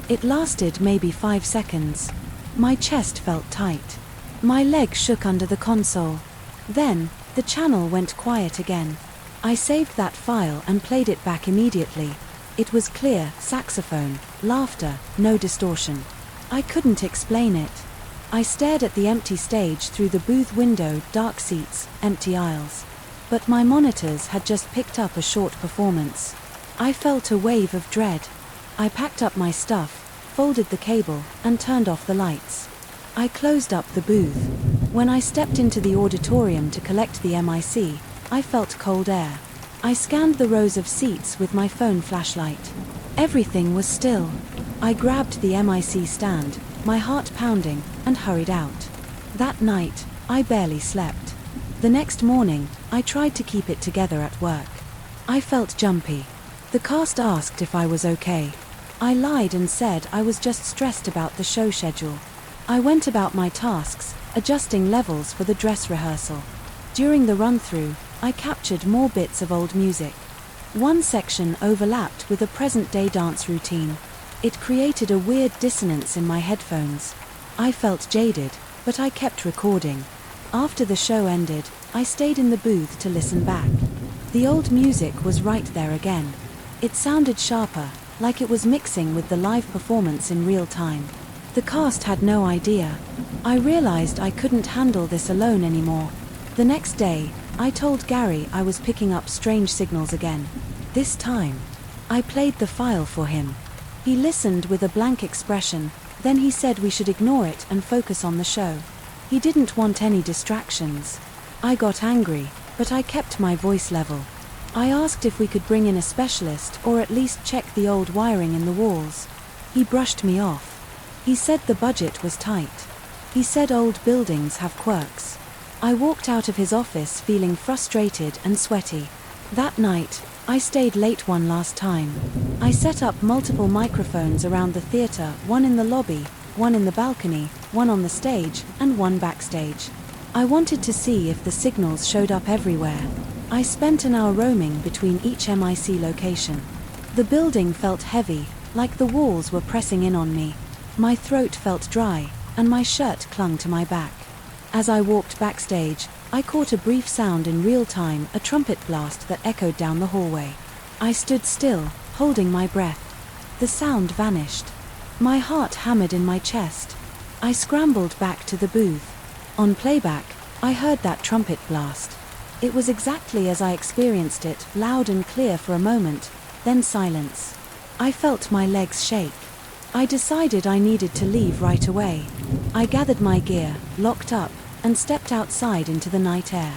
It lasted maybe 5 seconds. My chest felt tight. My leg shook under the console. Then, the channel went quiet again. I saved that file and played it back immediately. It was clear, saxophone, laughter, no distortion. I couldn't explain it. I stared at the empty stage through the booth window, dark seats, empty aisles. But my monitors had just picked up a short performance. I felt a wave of dread. I packed up my stuff, folded the cable, and turned off the lights. I closed up the booth. When I stepped into the auditorium to collect the MIC, I felt cold air. I scanned the rows of seats with my phone flashlight. Everything was still. I grabbed the MIC stand, my heart pounding, and hurried out. That night, I barely slept. The next morning, I tried to keep it together at work. I felt jumpy. The cast asked if I was okay. I lied and said I was just stressed about the show schedule. I went about my tasks, adjusting levels for the dress rehearsal. During the run-through, I captured more bits of old music. One section overlapped with a present-day dance routine. It created a weird dissonance in my headphones. I felt jaded, but I kept recording. After the show ended, I stayed in the booth to listen back. The old music was right there again. It sounded sharper, like it was mixing with the live performance in real time. The cast had no idea. I realized I couldn't handle this alone anymore. The next day, I told Gary I was picking up strange signals again. This time, I played the file for him. He listened with a blank expression, then he said we should ignore it and focus on the show. He didn't want any distractions. I got angry, but I kept my voice level. I asked if we could bring in a specialist or at least check the old wiring in the walls. He brushed me off. He said the budget was tight. He said old buildings have quirks. I walked out of his office feeling frustrated and sweaty. That night, I stayed late one last time. I set up multiple microphones around the theater, one in the lobby, one in the balcony, one on the stage, and one backstage. I wanted to see if the signals showed up everywhere. I spent an hour roaming between each MIC location. The building felt heavy, like the walls were pressing in on me. My throat felt dry, and my shirt clung to my back. As I walked backstage, I caught a brief sound in real time, a trumpet blast that echoed down the hallway. I stood still, holding my breath. The sound vanished. My heart hammered in my chest. I scrambled back to the booth. On playback, I heard that trumpet blast. It was exactly as I experienced it, loud and clear for a moment, then silence. I felt my legs shake. I decided I needed to leave right away. I gathered my gear, locked up, and stepped outside into the night air.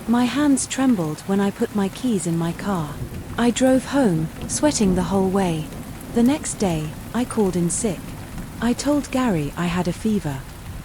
My hands trembled when I put my keys in my car. I drove home, sweating the whole way. The next day, I called in sick. I told Gary I had a fever.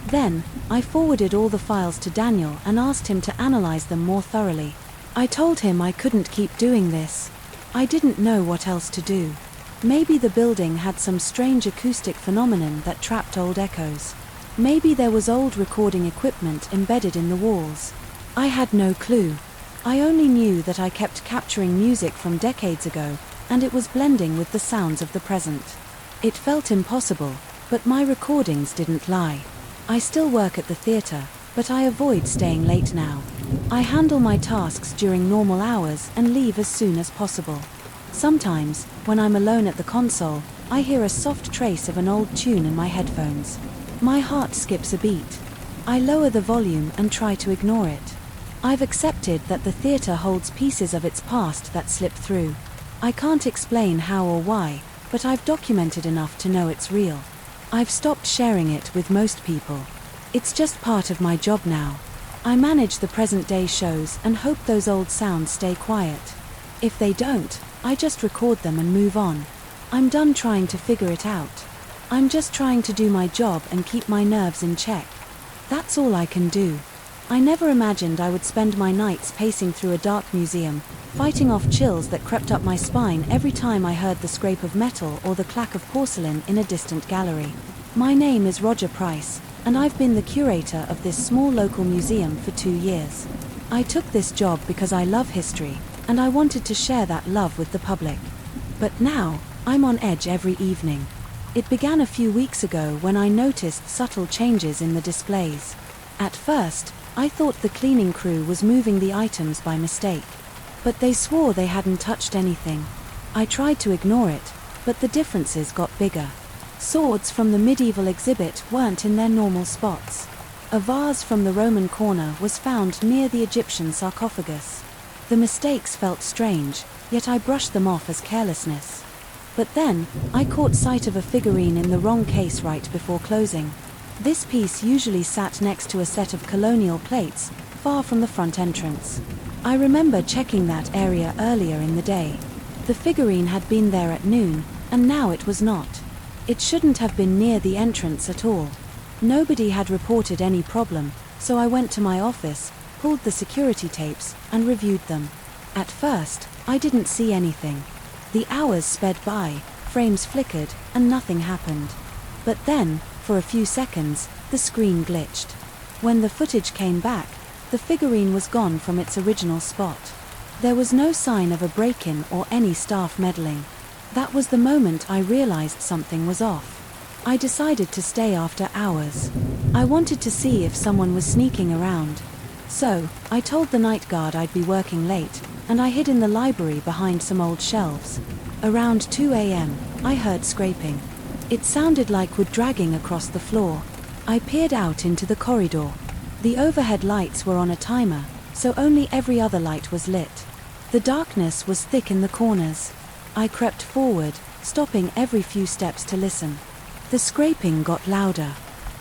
Then, I forwarded all the files to Daniel and asked him to analyze them more thoroughly. I told him I couldn't keep doing this. I didn't know what else to do. Maybe the building had some strange acoustic phenomenon that trapped old echoes. Maybe there was old recording equipment embedded in the walls. I had no clue. I only knew that I kept capturing music from decades ago, and it was blending with the sounds of the present. It felt impossible, but my recordings didn't lie. I still work at the theater, but I avoid staying late now. I handle my tasks during normal hours and leave as soon as possible. Sometimes, when I'm alone at the console, I hear a soft trace of an old tune in my headphones. My heart skips a beat. I lower the volume and try to ignore it. I've accepted that the theater holds pieces of its past that slip through. I can't explain how or why, but I've documented enough to know it's real. I've stopped sharing it with most people. It's just part of my job now. I manage the present-day shows and hope those old sounds stay quiet. If they don't, I just record them and move on. I'm done trying to figure it out. I'm just trying to do my job and keep my nerves in check. That's all I can do. I never imagined I would spend my nights pacing through a dark museum, fighting off chills that crept up my spine every time I heard the scrape of metal or the clack of porcelain in a distant gallery. My name is Roger Price, and I've been the curator of this small local museum for 2 years. I took this job because I love history, and I wanted to share that love with the public. But now, I'm on edge every evening. It began a few weeks ago when I noticed subtle changes in the displays. At first, I thought the cleaning crew was moving the items by mistake. But they swore they hadn't touched anything. I tried to ignore it, but the differences got bigger. Swords from the medieval exhibit weren't in their normal spots. A vase from the Roman corner was found near the Egyptian sarcophagus. The mistakes felt strange, yet I brushed them off as carelessness. But then, I caught sight of a figurine in the wrong case right before closing. This piece usually sat next to a set of colonial plates, far from the front entrance. I remember checking that area earlier in the day. The figurine had been there at noon, and now it was not. It shouldn't have been near the entrance at all. Nobody had reported any problem, so I went to my office, pulled the security tapes, and reviewed them. At first, I didn't see anything. The hours sped by, frames flickered, and nothing happened. But then, for a few seconds, the screen glitched. When the footage came back, the figurine was gone from its original spot. There was no sign of a break-in or any staff meddling. That was the moment I realized something was off. I decided to stay after hours. I wanted to see if someone was sneaking around. So, I told the night guard I'd be working late, and I hid in the library behind some old shelves. Around 2 a.m., I heard scraping. It sounded like wood dragging across the floor. I peered out into the corridor. The overhead lights were on a timer, so only every other light was lit. The darkness was thick in the corners. I crept forward, stopping every few steps to listen. The scraping got louder.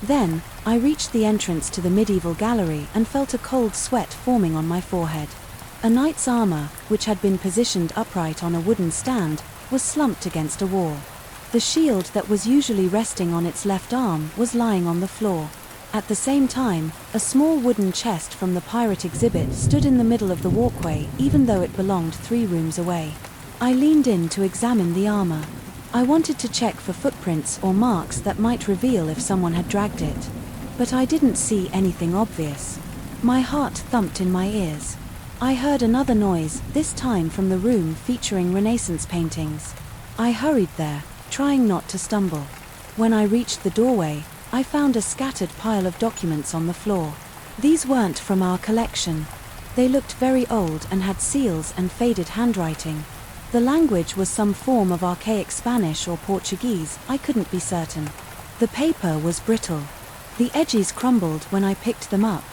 Then, I reached the entrance to the medieval gallery and felt a cold sweat forming on my forehead. A knight's armor, which had been positioned upright on a wooden stand, was slumped against a wall. The shield that was usually resting on its left arm was lying on the floor. At the same time, a small wooden chest from the pirate exhibit stood in the middle of the walkway, even though it belonged 3 rooms away. I leaned in to examine the armor. I wanted to check for footprints or marks that might reveal if someone had dragged it. But I didn't see anything obvious. My heart thumped in my ears. I heard another noise, this time from the room featuring Renaissance paintings. I hurried there, trying not to stumble. When I reached the doorway, I found a scattered pile of documents on the floor. These weren't from our collection. They looked very old and had seals and faded handwriting. The language was some form of archaic Spanish or Portuguese, I couldn't be certain. The paper was brittle. The edges crumbled when I picked them up.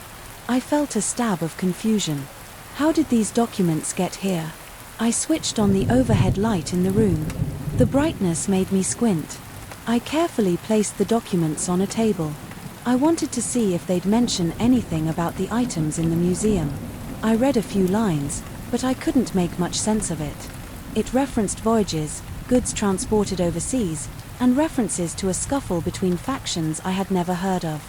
I felt a stab of confusion. How did these documents get here? I switched on the overhead light in the room. The brightness made me squint. I carefully placed the documents on a table. I wanted to see if they'd mention anything about the items in the museum. I read a few lines, but I couldn't make much sense of it. It referenced voyages, goods transported overseas, and references to a scuffle between factions I had never heard of.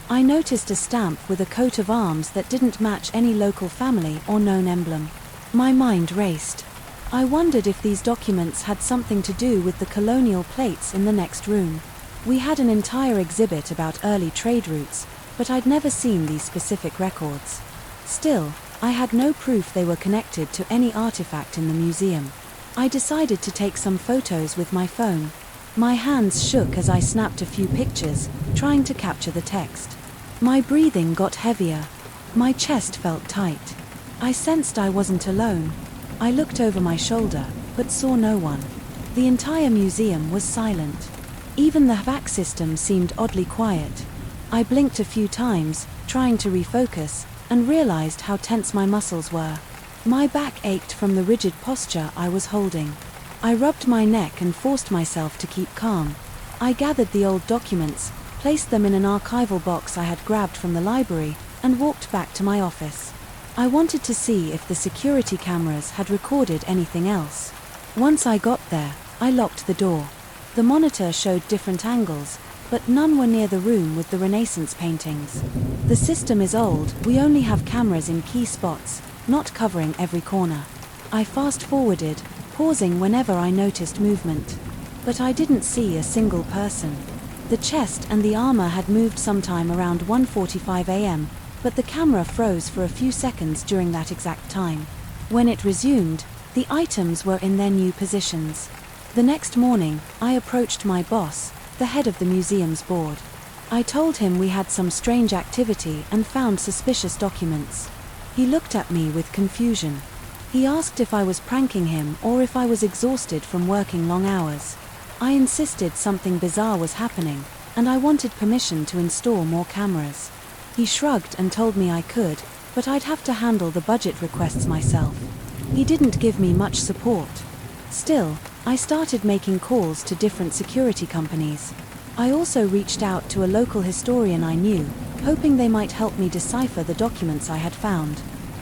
I noticed a stamp with a coat of arms that didn't match any local family or known emblem. My mind raced. I wondered if these documents had something to do with the colonial plates in the next room. We had an entire exhibit about early trade routes, but I'd never seen these specific records. Still, I had no proof they were connected to any artifact in the museum. I decided to take some photos with my phone. My hands shook as I snapped a few pictures, trying to capture the text. My breathing got heavier. My chest felt tight. I sensed I wasn't alone. I looked over my shoulder, but saw no one. The entire museum was silent. Even the HVAC system seemed oddly quiet. I blinked a few times, trying to refocus, and realized how tense my muscles were. My back ached from the rigid posture I was holding. I rubbed my neck and forced myself to keep calm. I gathered the old documents, placed them in an archival box I had grabbed from the library, and walked back to my office. I wanted to see if the security cameras had recorded anything else. Once I got there, I locked the door. The monitor showed different angles, but none were near the room with the Renaissance paintings. The system is old, we only have cameras in key spots, not covering every corner. I fast-forwarded, pausing whenever I noticed movement. But I didn't see a single person. The chest and the armor had moved sometime around 1:45 a.m., but the camera froze for a few seconds during that exact time. When it resumed, the items were in their new positions. The next morning, I approached my boss, the head of the museum's board. I told him we had some strange activity and found suspicious documents. He looked at me with confusion. He asked if I was pranking him or if I was exhausted from working long hours. I insisted something bizarre was happening, and I wanted permission to install more cameras. He shrugged and told me I could, but I'd have to handle the budget requests myself. He didn't give me much support. Still, I started making calls to different security companies. I also reached out to a local historian I knew, hoping they might help me decipher the documents I had found.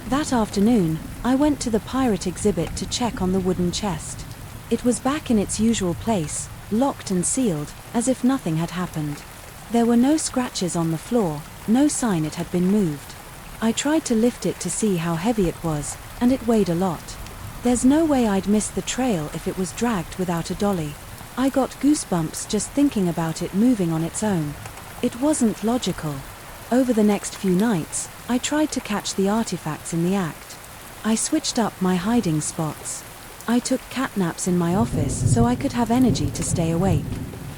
That afternoon, I went to the pirate exhibit to check on the wooden chest. It was back in its usual place, locked and sealed, as if nothing had happened. There were no scratches on the floor, no sign it had been moved. I tried to lift it to see how heavy it was, and it weighed a lot. There's no way I'd miss the trail if it was dragged without a dolly. I got goosebumps just thinking about it moving on its own. It wasn't logical. Over the next few nights, I tried to catch the artifacts in the act. I switched up my hiding spots. I took catnaps in my office so I could have energy to stay awake.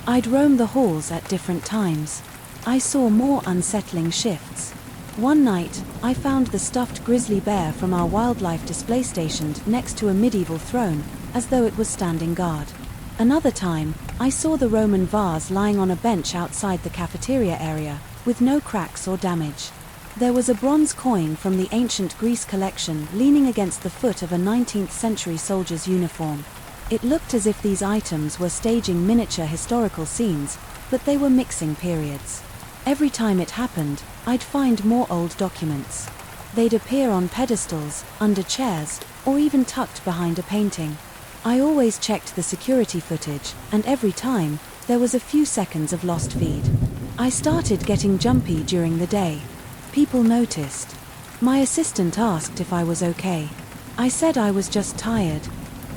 I'd roam the halls at different times. I saw more unsettling shifts. One night, I found the stuffed grizzly bear from our wildlife display stationed next to a medieval throne, as though it was standing guard. Another time, I saw the Roman vase lying on a bench outside the cafeteria area, with no cracks or damage. There was a bronze coin from the ancient Greece collection leaning against the foot of a 19th century soldier's uniform. It looked as if these items were staging miniature historical scenes, but they were mixing periods. Every time it happened, I'd find more old documents. They'd appear on pedestals, under chairs, or even tucked behind a painting. I always checked the security footage, and every time, there was a few seconds of lost feed. I started getting jumpy during the day. People noticed. My assistant asked if I was okay. I said I was just tired.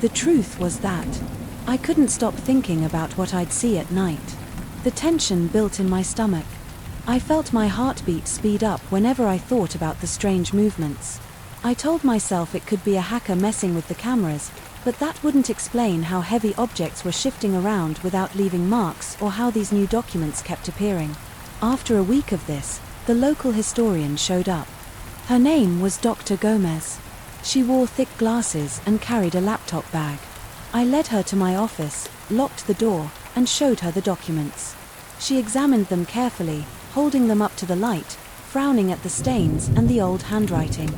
The truth was that I couldn't stop thinking about what I'd see at night. The tension built in my stomach. I felt my heartbeat speed up whenever I thought about the strange movements. I told myself it could be a hacker messing with the cameras, but that wouldn't explain how heavy objects were shifting around without leaving marks or how these new documents kept appearing. After a week of this, the local historian showed up. Her name was Dr. Gomez. She wore thick glasses and carried a laptop bag. I led her to my office, locked the door, and showed her the documents. She examined them carefully, holding them up to the light, frowning at the stains and the old handwriting.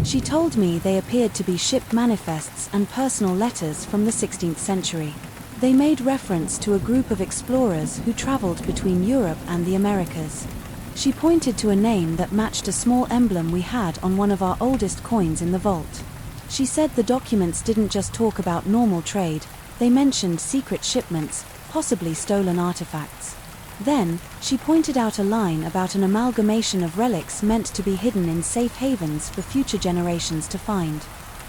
She told me they appeared to be ship manifests and personal letters from the 16th century. They made reference to a group of explorers who traveled between Europe and the Americas. She pointed to a name that matched a small emblem we had on one of our oldest coins in the vault. She said the documents didn't just talk about normal trade, they mentioned secret shipments, possibly stolen artifacts. Then, she pointed out a line about an amalgamation of relics meant to be hidden in safe havens for future generations to find.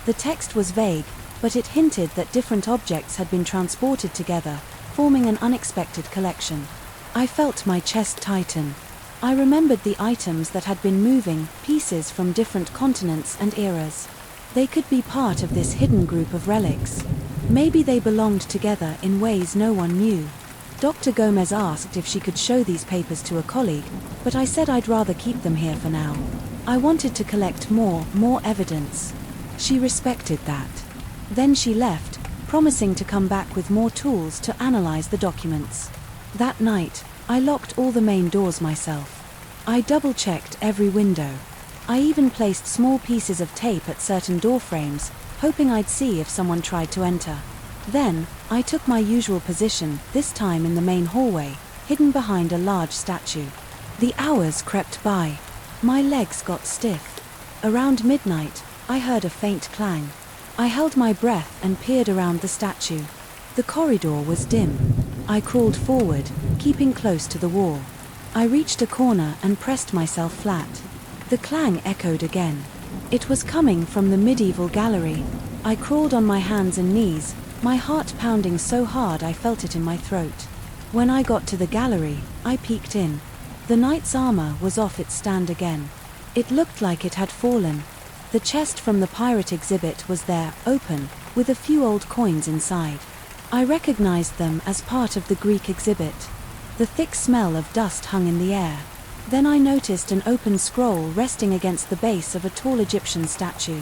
The text was vague, but it hinted that different objects had been transported together, forming an unexpected collection. I felt my chest tighten. I remembered the items that had been moving, pieces from different continents and eras. They could be part of this hidden group of relics. Maybe they belonged together in ways no one knew. Dr. Gomez asked if she could show these papers to a colleague, but I said I'd rather keep them here for now. I wanted to collect more evidence. She respected that. Then she left, promising to come back with more tools to analyze the documents. That night, I locked all the main doors myself. I double-checked every window. I even placed small pieces of tape at certain door frames, hoping I'd see if someone tried to enter. Then, I took my usual position, this time in the main hallway, hidden behind a large statue. The hours crept by. My legs got stiff. Around midnight, I heard a faint clang. I held my breath and peered around the statue. The corridor was dim. I crawled forward, keeping close to the wall. I reached a corner and pressed myself flat. The clang echoed again. It was coming from the medieval gallery. I crawled on my hands and knees, my heart pounding so hard I felt it in my throat. When I got to the gallery, I peeked in. The knight's armor was off its stand again. It looked like it had fallen. The chest from the pirate exhibit was there, open, with a few old coins inside. I recognized them as part of the Greek exhibit. The thick smell of dust hung in the air. Then I noticed an open scroll resting against the base of a tall Egyptian statue.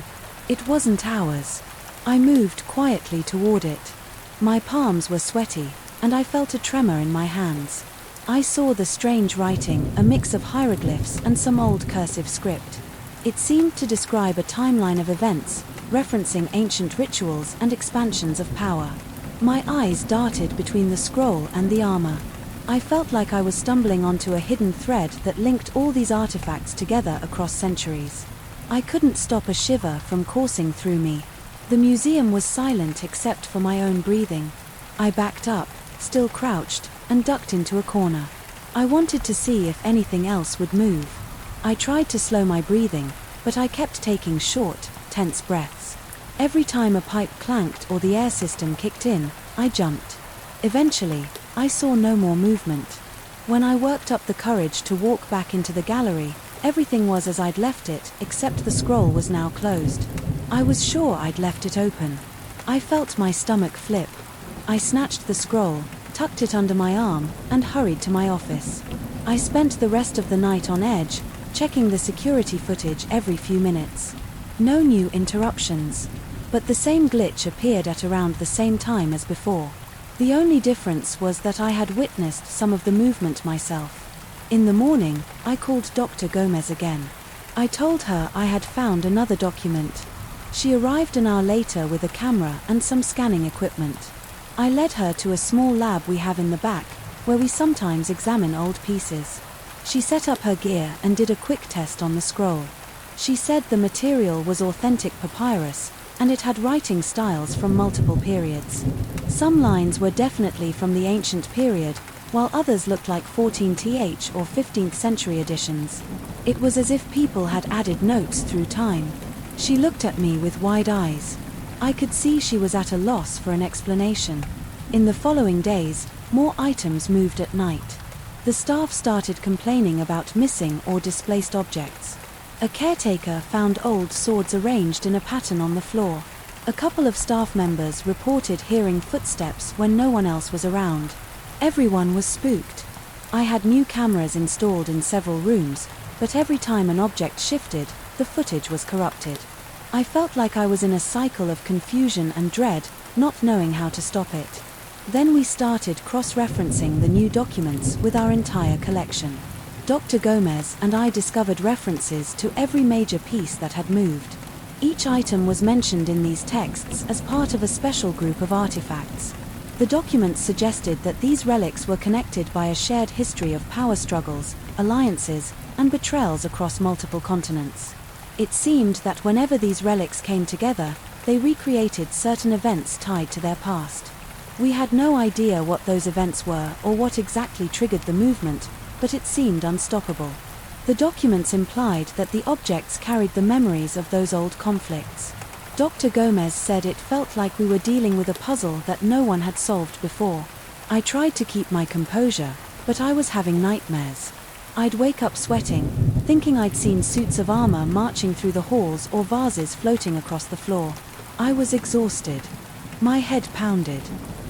It wasn't ours. I moved quietly toward it. My palms were sweaty, and I felt a tremor in my hands. I saw the strange writing, a mix of hieroglyphs and some old cursive script. It seemed to describe a timeline of events, referencing ancient rituals and expansions of power. My eyes darted between the scroll and the armor. I felt like I was stumbling onto a hidden thread that linked all these artifacts together across centuries. I couldn't stop a shiver from coursing through me. The museum was silent except for my own breathing. I backed up, still crouched, and ducked into a corner. I wanted to see if anything else would move. I tried to slow my breathing, but I kept taking short, tense breaths. Every time a pipe clanked or the air system kicked in, I jumped. Eventually, I saw no more movement. When I worked up the courage to walk back into the gallery, everything was as I'd left it, except the scroll was now closed. I was sure I'd left it open. I felt my stomach flip. I snatched the scroll, tucked it under my arm, and hurried to my office. I spent the rest of the night on edge, checking the security footage every few minutes. No new interruptions. But the same glitch appeared at around the same time as before. The only difference was that I had witnessed some of the movement myself. In the morning, I called Dr. Gomez again. I told her I had found another document. She arrived an hour later with a camera and some scanning equipment. I led her to a small lab we have in the back, where we sometimes examine old pieces. She set up her gear and did a quick test on the scroll. She said the material was authentic papyrus, and it had writing styles from multiple periods. Some lines were definitely from the ancient period, while others looked like 14th or 15th century editions. It was as if people had added notes through time. She looked at me with wide eyes. I could see she was at a loss for an explanation. In the following days, more items moved at night. The staff started complaining about missing or displaced objects. A caretaker found old swords arranged in a pattern on the floor. A couple of staff members reported hearing footsteps when no one else was around. Everyone was spooked. I had new cameras installed in several rooms, but every time an object shifted, the footage was corrupted. I felt like I was in a cycle of confusion and dread, not knowing how to stop it. Then we started cross-referencing the new documents with our entire collection. Dr. Gomez and I discovered references to every major piece that had moved. Each item was mentioned in these texts as part of a special group of artifacts. The documents suggested that these relics were connected by a shared history of power struggles, alliances, and betrayals across multiple continents. It seemed that whenever these relics came together, they recreated certain events tied to their past. We had no idea what those events were or what exactly triggered the movement, but it seemed unstoppable. The documents implied that the objects carried the memories of those old conflicts. Dr. Gomez said it felt like we were dealing with a puzzle that no one had solved before. I tried to keep my composure, but I was having nightmares. I'd wake up sweating, thinking I'd seen suits of armor marching through the halls or vases floating across the floor. I was exhausted. My head pounded.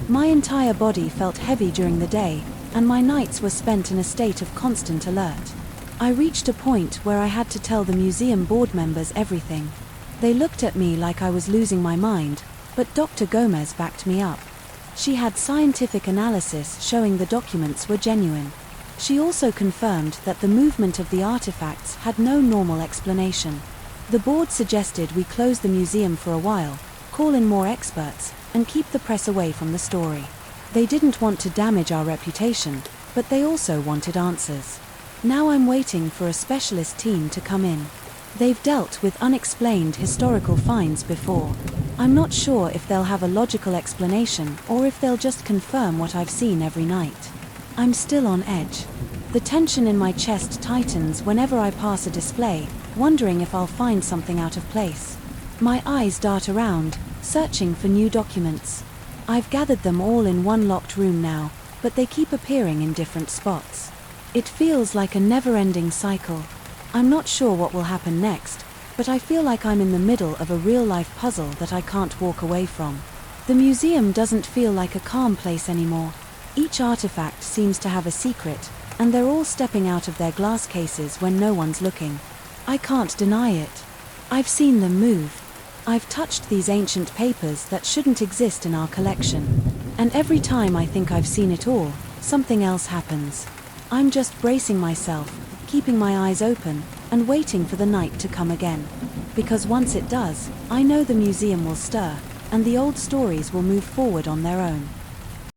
My entire body felt heavy during the day, and my nights were spent in a state of constant alert. I reached a point where I had to tell the museum board members everything. They looked at me like I was losing my mind, but Dr. Gomez backed me up. She had scientific analysis showing the documents were genuine. She also confirmed that the movement of the artifacts had no normal explanation. The board suggested we close the museum for a while, call in more experts, and keep the press away from the story. They didn't want to damage our reputation, but they also wanted answers. Now I'm waiting for a specialist team to come in. They've dealt with unexplained historical finds before. I'm not sure if they'll have a logical explanation or if they'll just confirm what I've seen every night. I'm still on edge. The tension in my chest tightens whenever I pass a display, wondering if I'll find something out of place. My eyes dart around, searching for new documents. I've gathered them all in one locked room now, but they keep appearing in different spots. It feels like a never-ending cycle. I'm not sure what will happen next, but I feel like I'm in the middle of a real-life puzzle that I can't walk away from. The museum doesn't feel like a calm place anymore. Each artifact seems to have a secret, and they're all stepping out of their glass cases when no one's looking. I can't deny it. I've seen them move. I've touched these ancient papers that shouldn't exist in our collection. And every time I think I've seen it all, something else happens. I'm just bracing myself, keeping my eyes open, and waiting for the night to come again. Because once it does, I know the museum will stir, and the old stories will move forward on their own.